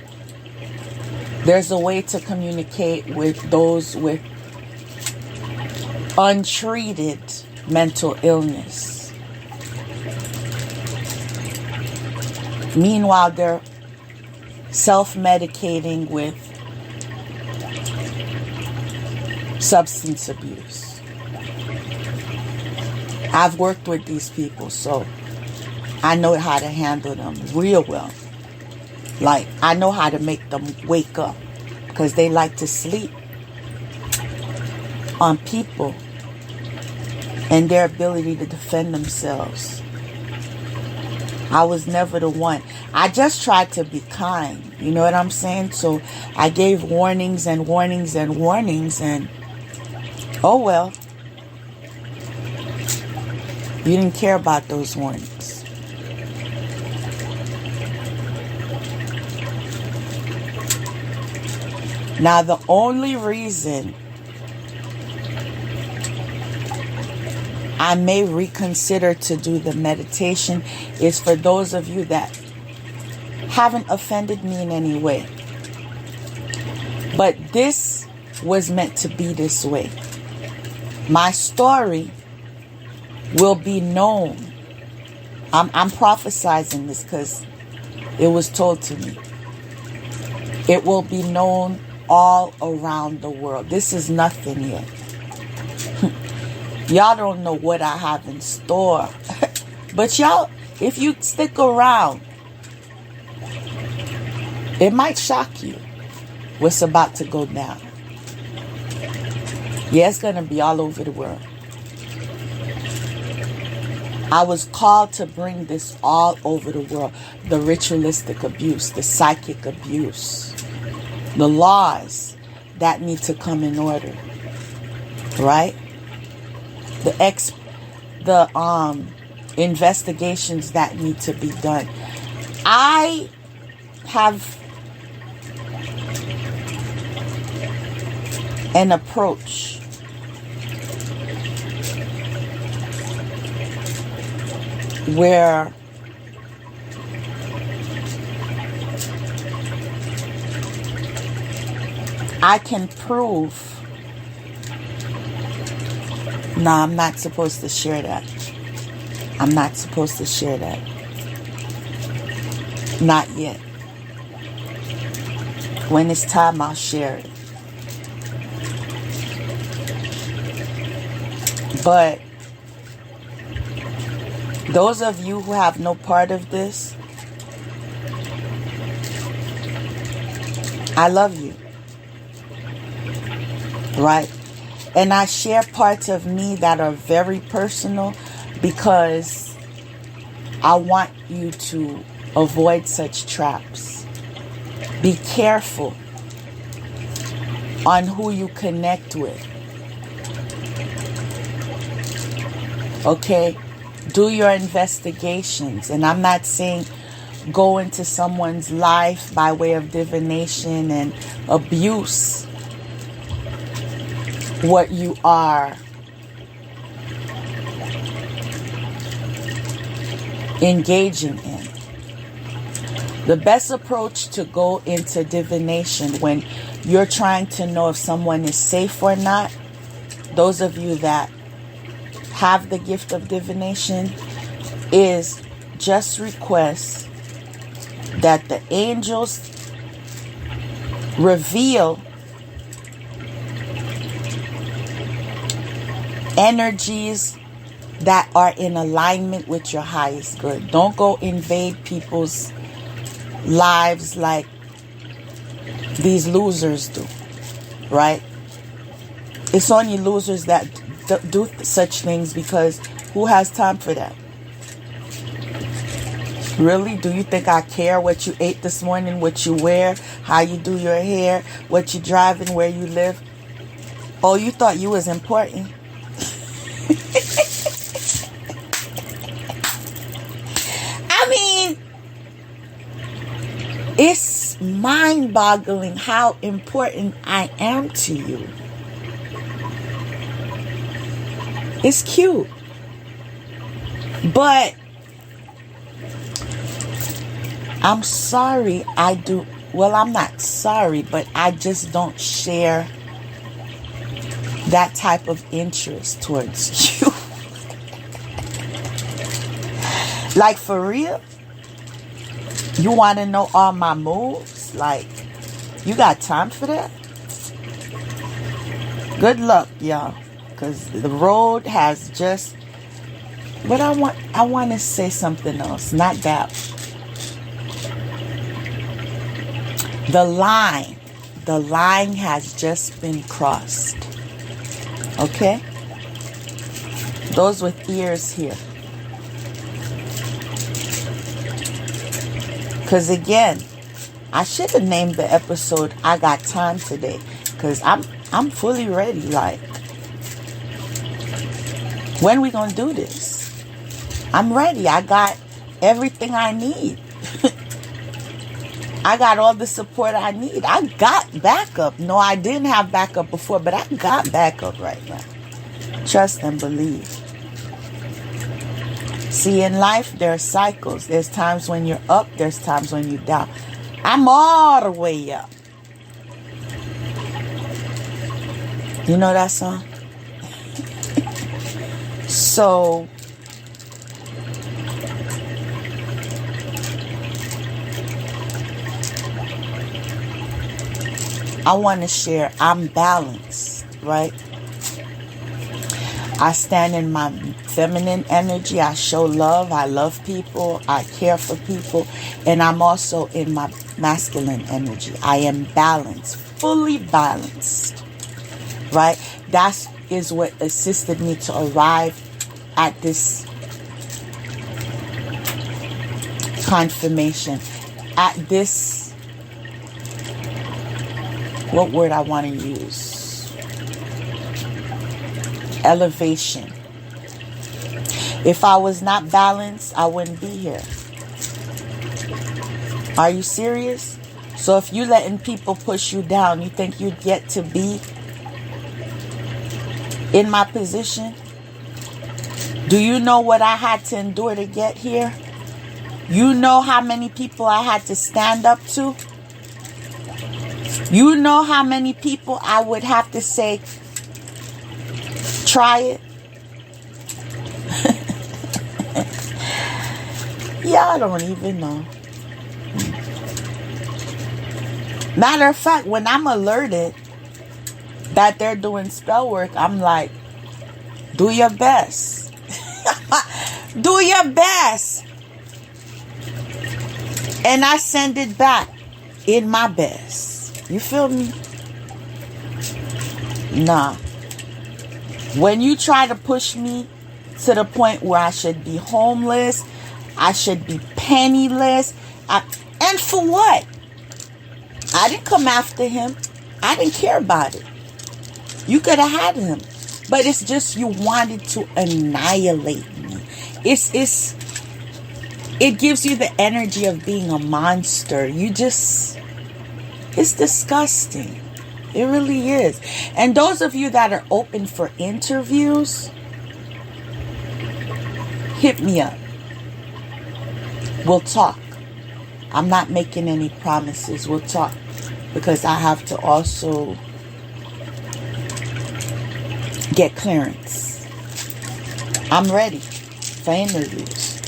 There's a way to communicate with those with untreated mental illness. Meanwhile, they're self-medicating with substance abuse. I've worked with these people, so I know how to handle them real well. Like, I know how to make them wake up because they like to sleep on people and their ability to defend themselves. I was never the one. I just tried to be kind. You know what I'm saying? So I gave warnings and warnings and warnings, and oh well. You didn't care about those warnings. Now, the only reason I may reconsider to do the meditation is for those of you that haven't offended me in any way. But this was meant to be this way. My story will be known. I'm prophesizing this because it was told to me. It will be known all around the world. This is nothing yet. Y'all don't know what I have in store. But y'all, if you stick around, it might shock you what's about to go down. Yeah, it's going to be all over the world. I was called to bring this all over the world. The ritualistic abuse, the psychic abuse, the laws that need to come in order, right? The investigations that need to be done. I have an approach where I can prove. No, I'm not supposed to share that. I'm not supposed to share that. Not yet. When it's time, I'll share it. But those of you who have no part of this, I love you. Right? And I share parts of me that are very personal because I want you to avoid such traps. Be careful on who you connect with. Okay? Do your investigations. And I'm not saying go into someone's life by way of divination and abuse what you are engaging in. The best approach to go into divination when you're trying to know if someone is safe or not, those of you that have the gift of divination, is just request that the angels reveal energies that are in alignment with your highest good. Don't go invade people's lives like these losers do, right? It's only losers that do such things, because who has time for that? Really? Do you think I care what you ate this morning, what you wear, how you do your hair, what you driving, where you live? Oh, you thought you was important? I mean, it's mind-boggling how important I am to you. It's cute. But I'm sorry, I'm not sorry, but I just don't share that type of interest towards you. Like, for real? You want to know all my moves? Like, you got time for that? Good luck, y'all. Because the road has just... But I want to say something else. Not that. The line has just been crossed. Okay? Those with ears here. Because again, I should have named the episode I Got Time Today. Because I'm fully ready. Like, when we gonna do this? I'm ready. I got everything I need. I got all the support I need. I got backup. No, I didn't have backup before, but I got backup right now. Trust and believe. See, in life, there are cycles. There's times when you're up. There's times when you're down. I'm all the way up. You know that song? So, I want to share, I'm balanced, right? I stand in my feminine energy. I show love. I love people. I care for people. And I'm also in my masculine energy. I am balanced, fully balanced, right? That is what assisted me to arrive at this confirmation, at this, what word I want to use? Elevation. If I was not balanced, I wouldn't be here. Are you serious? So if you letting people push you down, you think you'd get to be in my position? Do you know what I had to endure to get here? You know how many people I had to stand up to? You know how many people I would have to say, try it? Y'all don't even know. Matter of fact, when I'm alerted that they're doing spell work, I'm like, do your best. Do your best. And I send it back in my best. You feel me? Nah. When you try to push me to the point where I should be homeless, I should be penniless, and for what? I didn't come after him. I didn't care about it. You could have had him. But it's just you wanted to annihilate me. It gives you the energy of being a monster. It's disgusting. It really is. And those of you that are open for interviews, hit me up. We'll talk. I'm not making any promises. We'll talk. Because I have to also get clearance. I'm ready for interviews.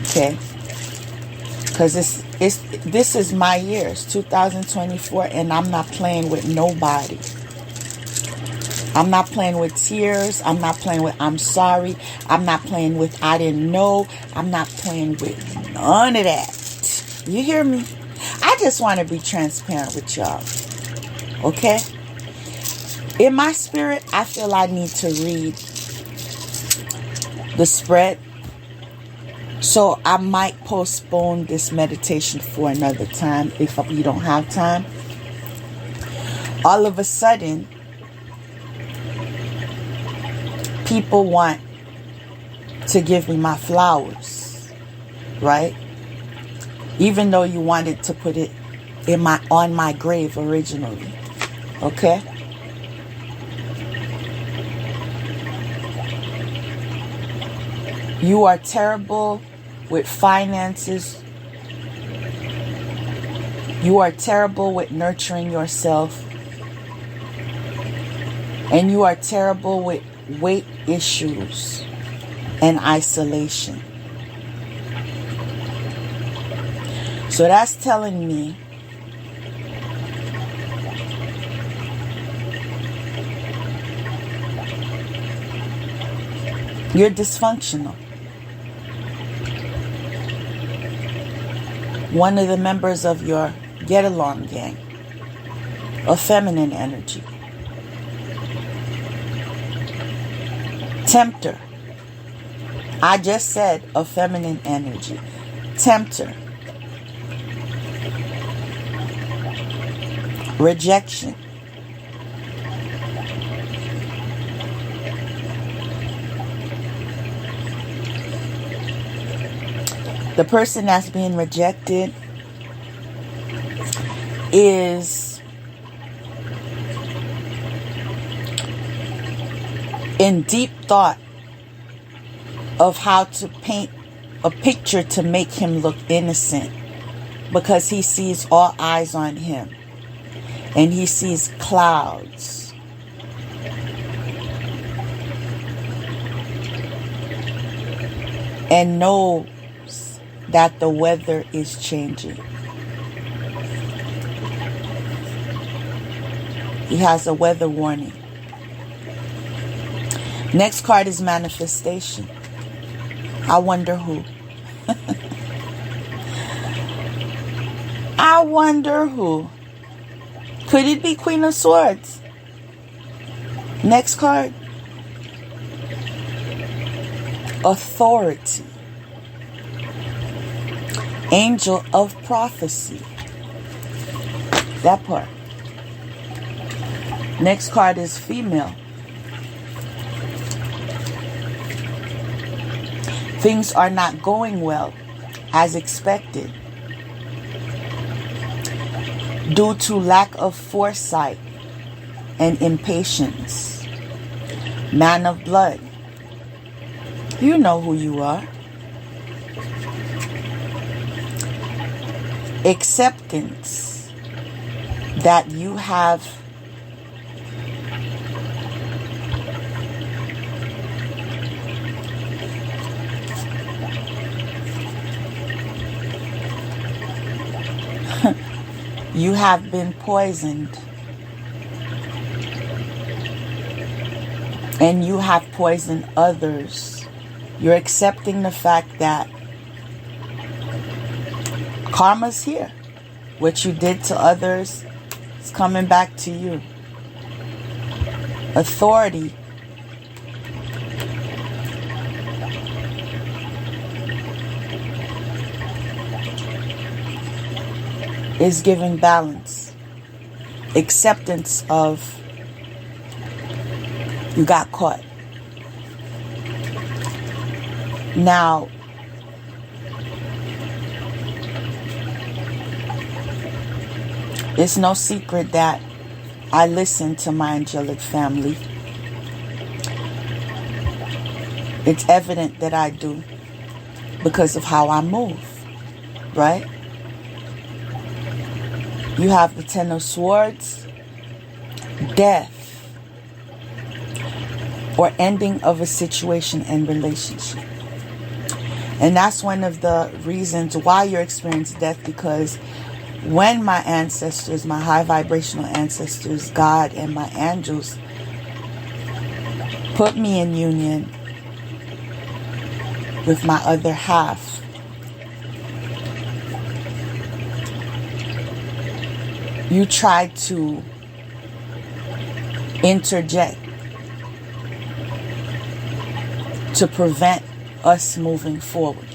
Okay? Because this is my year. It's 2024 and I'm not playing with nobody. I'm not playing with tears. I'm not playing with I'm sorry. I'm not playing with I didn't know. I'm not playing with none of that. You hear me? I just want to be transparent with y'all. Okay? In my spirit, I feel I need to read the spread. So I might postpone this meditation for another time if you don't have time. All of a sudden, people want to give me my flowers, right? Even though you wanted to put it on my grave originally. Okay? You are terrible with finances. You are terrible with nurturing yourself. And you are terrible with weight issues and isolation. So that's telling me you're dysfunctional. One of the members of your get along gang of feminine energy. Tempter. I just said a feminine energy. Tempter. Rejection. The person that's being rejected is in deep thought of how to paint a picture to make him look innocent, because he sees all eyes on him and he sees clouds. And knows that the weather is changing. He has a weather warning. Next card is manifestation. I wonder who. I wonder who. Could it be Queen of Swords? Next card. Authority. Angel of prophecy. That part. Next card is female. Things are not going well as expected due to lack of foresight and impatience. Man of blood. You know who you are. Acceptance that you have you have been poisoned, and you have poisoned others. You're accepting the fact that karma's here. What you did to others is coming back to you. Authority is giving balance. Acceptance of You got caught. Now, it's no secret that I listen to my angelic family. It's evident that I do because of how I move, right? You have the Ten of Swords, death, or ending of a situation and relationship. And that's one of the reasons why you're experiencing death, because when my ancestors, my high vibrational ancestors, God and my angels, put me in union with my other half, you tried to interject to prevent us moving forward.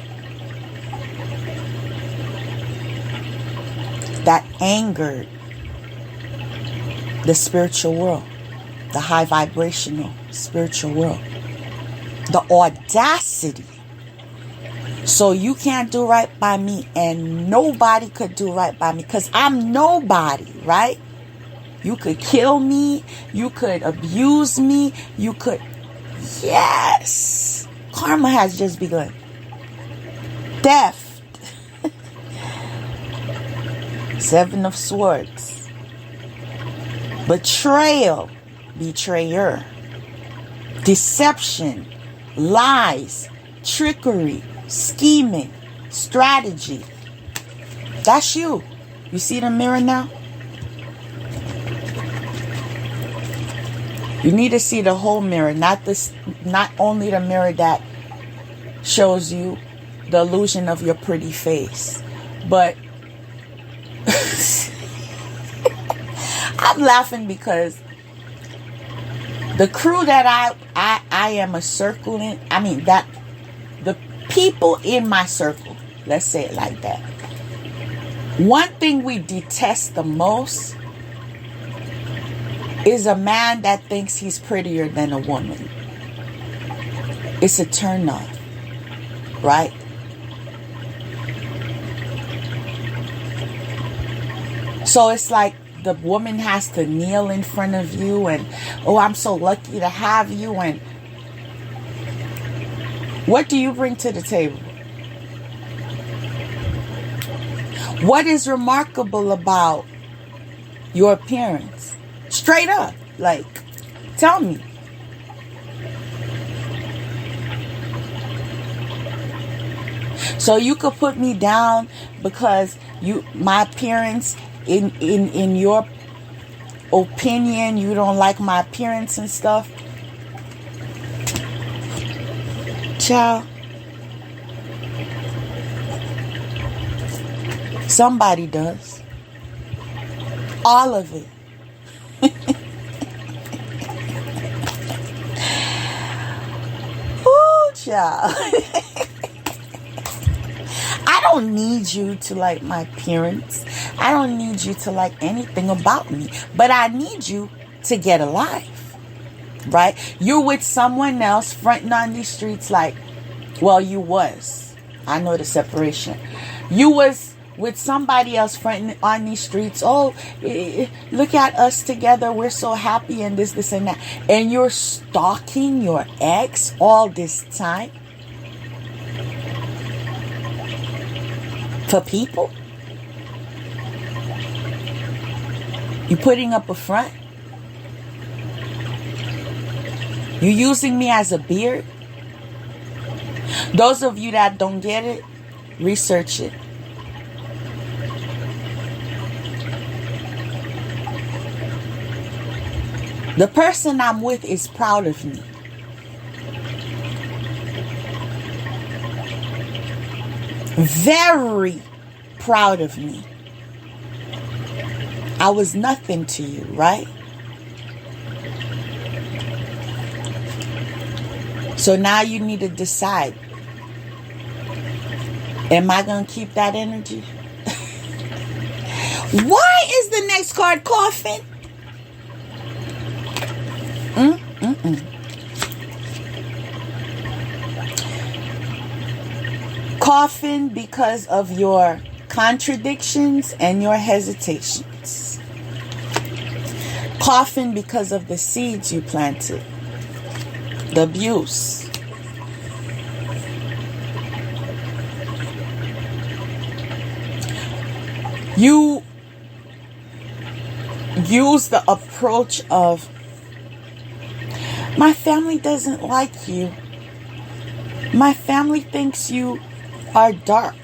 That angered the spiritual world, the high vibrational spiritual world. The audacity. So you can't do right by me, and nobody could do right by me because I'm nobody, right? You could kill me, you could abuse me, you could... Yes! Karma has just begun. Theft. Seven of Swords. Betrayal. Betrayer. Deception. Lies. Trickery. Scheming. Strategy. That's you. You see the mirror now? You need to see the whole mirror, not only the mirror that shows you the illusion of your pretty face. But I'm laughing because the crew that I am a circle in, I mean that the people in my circle, let's say it like that. One thing we detest the most is a man that thinks he's prettier than a woman. It's a turn off, right? So it's like the woman has to kneel in front of you and, oh, I'm so lucky to have you. And what do you bring to the table? What is remarkable about your appearance? Straight up, like, tell me. So you could put me down because my appearance, in your opinion, you don't like my appearance and stuff. Child. Somebody does. All of it. Ooh, child. I don't need you to like my appearance. I don't need you to like anything about me. But I need you to get a life. Right? You're with someone else fronting on these streets like, well, you was. I know the separation. You was with somebody else fronting on these streets. Oh, look at us together. We're so happy and this and that. And you're stalking your ex all this time. For people? You putting up a front? You using me as a beard? Those of you that don't get it, research it. The person I'm with is proud of me. Very proud of me. I was nothing to you, right? So now you need to decide. Am I going to keep that energy? Why is the next card coffin? Coughing because of your contradictions and your hesitations. Coughing because of the seeds you planted. The abuse. You use the approach of, my family doesn't like you. My family thinks you are dark.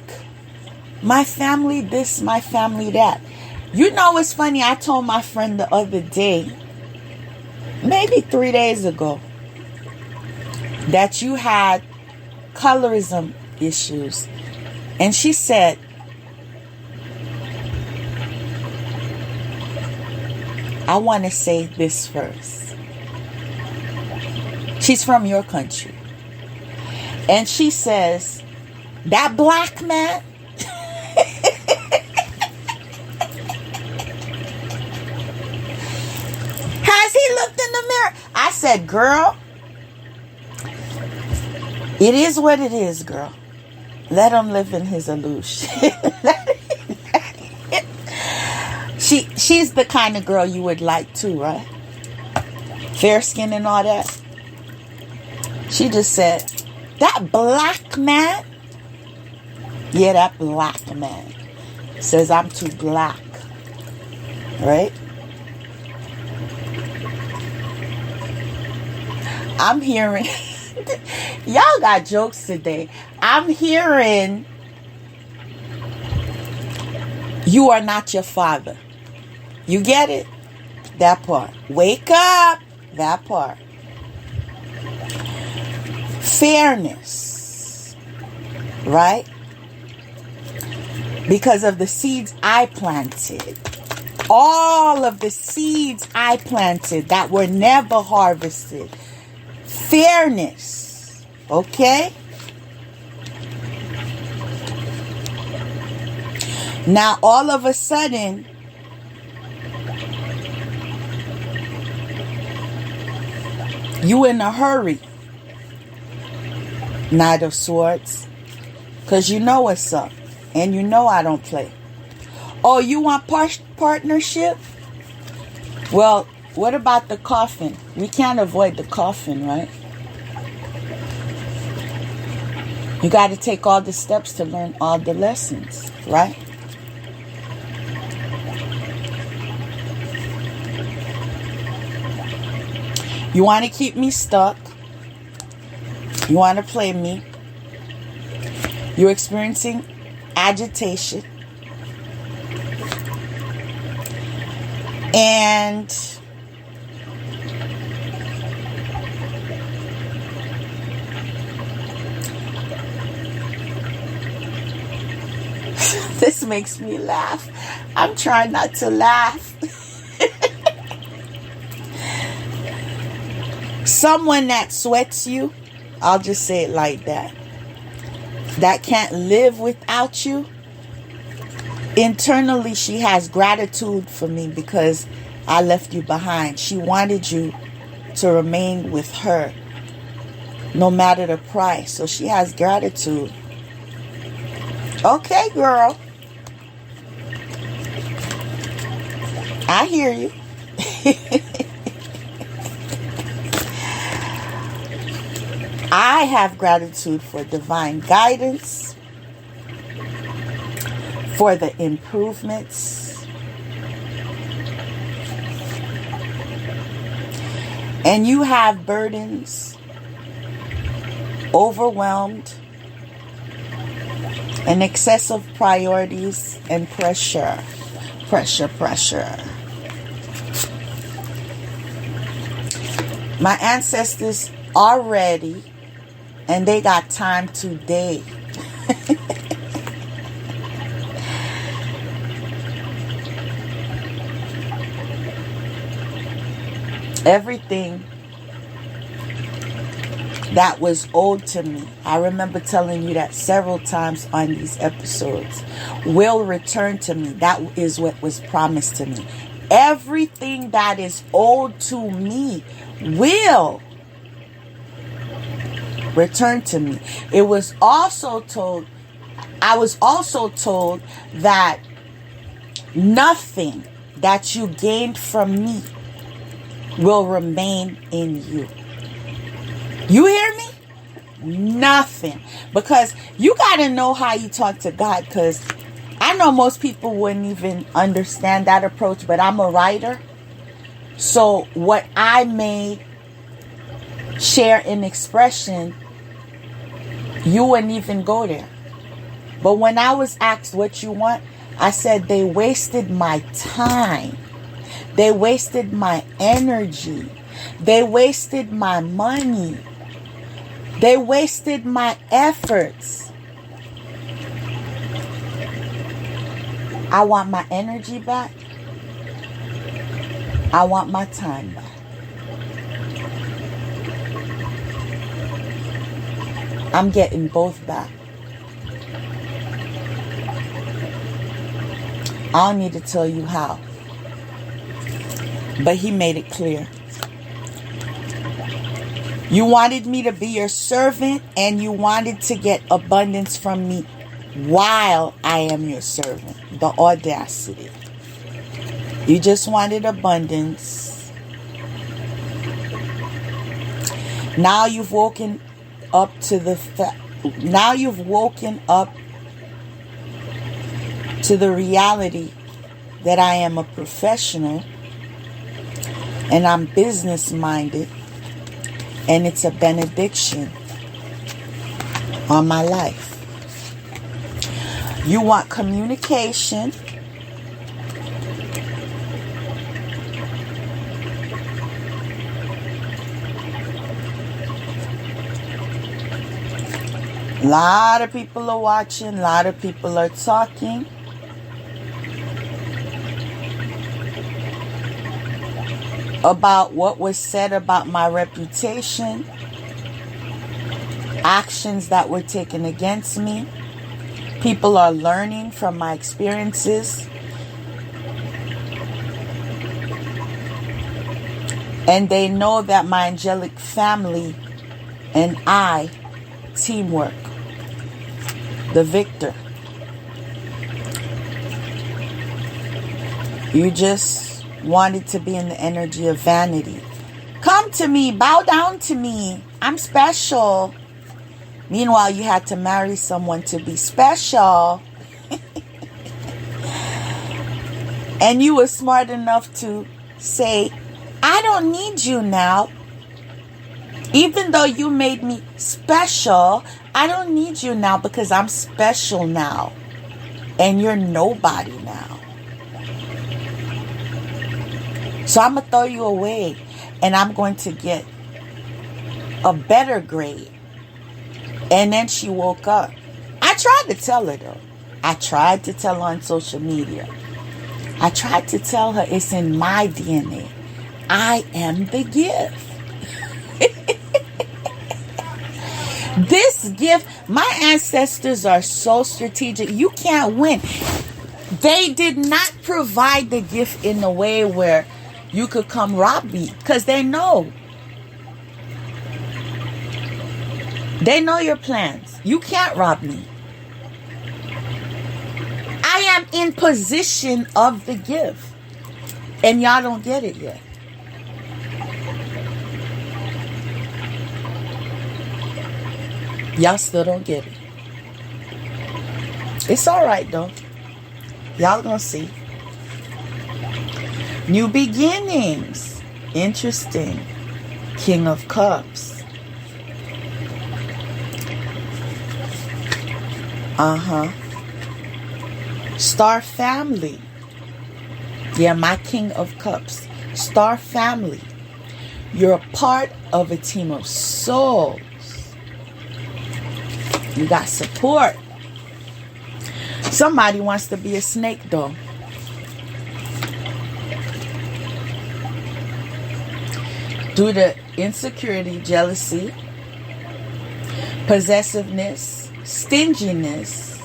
My family this, my family that. You know what's funny? I told my friend the other day, maybe 3 days ago, that you had colorism issues. And she said, I want to say this first. She's from your country. And she says, that black man, has he looked in the mirror? I said, girl, it is what it is, girl. Let him live in his illusion. She's the kind of girl you would like too, right? Fair skin and all that. She just said, that black man, yeah, that black man says I'm too black, right? I'm hearing, y'all got jokes today. I'm hearing, you are not your father. You get it? That part. Wake up. That part. Fairness. Right? Because of the seeds I planted. All of the seeds I planted that were never harvested. Fairness. Okay? Now, all of a sudden, you in a hurry. Knight of Swords. Because you know what's up. And you know I don't play. Oh, you want partnership? Well, what about the coffin? We can't avoid the coffin, right? You got to take all the steps to learn all the lessons, right? You want to keep me stuck. You want to play me. You're experiencing agitation. And this makes me laugh. I'm trying not to laugh. Someone that sweats you, I'll just say it like that, that can't live without you, internally she has gratitude for me because I left you behind. She wanted you to remain with her no matter the price. So she has gratitude. Okay, girl. I hear you. I have gratitude for divine guidance, for the improvements, and you have burdens, overwhelmed, and excessive priorities and pressure. My ancestors are ready. And they got time today. Everything that was owed to me, I remember telling you that several times on these episodes, will return to me. That is what was promised to me. Everything that is owed to me will returned to me. It was also told, I was also told that nothing that you gained from me will remain in you. You hear me? Nothing. Because you got to know how you talk to God, because I know most people wouldn't even understand that approach, but I'm a writer. So what I may share in expression, you wouldn't even go there. But when I was asked what you want, I said they wasted my time. They wasted my energy. They wasted my money. They wasted my efforts. I want my energy back. I want my time back. I'm getting both back. I don't need to tell you how. But he made it clear. You wanted me to be your servant, and you wanted to get abundance from me while I am your servant. The audacity. You just wanted abundance. Now you've woken up to the reality that I am a professional and I'm business minded, and it's a benediction on my life. You want communication. A lot of people are watching. A lot of people are talking. About what was said about my reputation. Actions that were taken against me. People are learning from my experiences. And they know that my angelic family and I, teamwork. The victor. You just wanted to be in the energy of vanity. Come to me, bow down to me. I'm special. Meanwhile, you had to marry someone to be special. And you were smart enough to say, I don't need you now. Even though you made me special, I don't need you now because I'm special now. And you're nobody now. So I'm going to throw you away. And I'm going to get a better grade. And then she woke up. I tried to tell her though. I tried to tell her on social media. I tried to tell her it's in my DNA. I am the gift. This gift, my ancestors are so strategic. You can't win. They did not provide the gift in a way where you could come rob me. Because they know. They know your plans. You can't rob me. I am in possession of the gift. And y'all don't get it yet. Y'all still don't get it. It's alright though. Y'all gonna see. New beginnings. Interesting. King of Cups. Star family. Yeah, my King of Cups. Star family. You're a part of a team of souls. You got support. Somebody wants to be a snake though. Due to insecurity, jealousy, possessiveness, stinginess.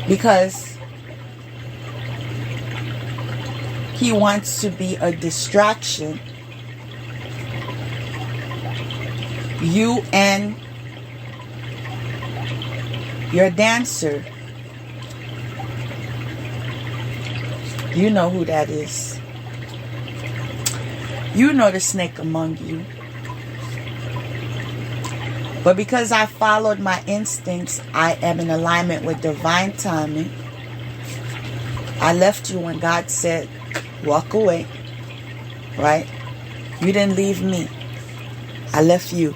Because he wants to be a distraction You and your dancer, you know who that is. You know the snake among you. But because I followed my instincts, I am in alignment with divine timing. I left you when God said, walk away. Right? You didn't leave me. I left you.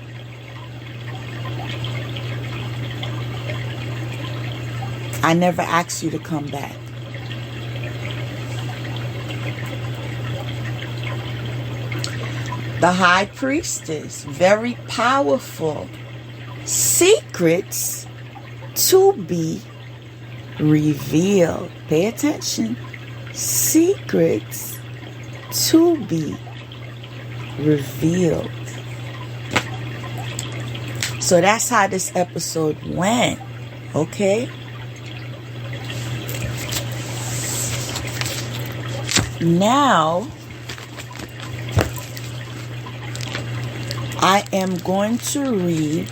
I never asked you to come back. The high priestess, very powerful. Secrets to be revealed. Pay attention. Secrets to be revealed. So that's how this episode went. Okay? Now, I am going to read.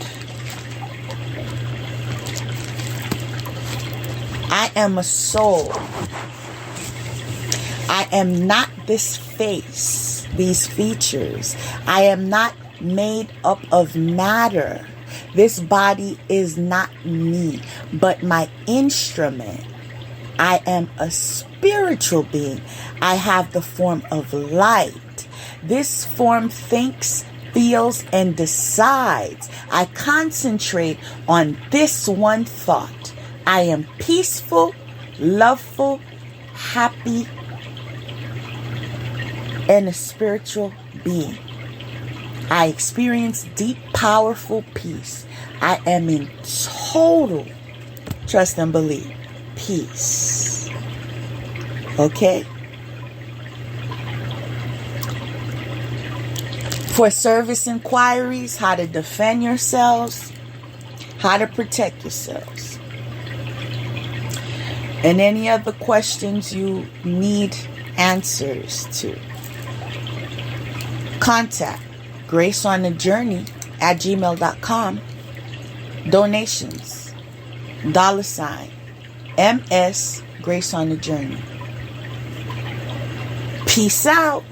I am a soul. I am not this face, these features. I am not made up of matter. This body is not me, but my instrument. I am a spiritual being. I have the form of light. This form thinks, feels, and decides. I concentrate on this one thought. I am peaceful, loveful, happy, and a spiritual being. I experience deep, powerful peace. I am in total, trust and believe, peace. Okay? For service inquiries, how to defend yourselves, how to protect yourselves, and any other questions you need answers to, contact graceonajourney@gmail.com. Donations, $ MsGraceOnAJourney. Peace out.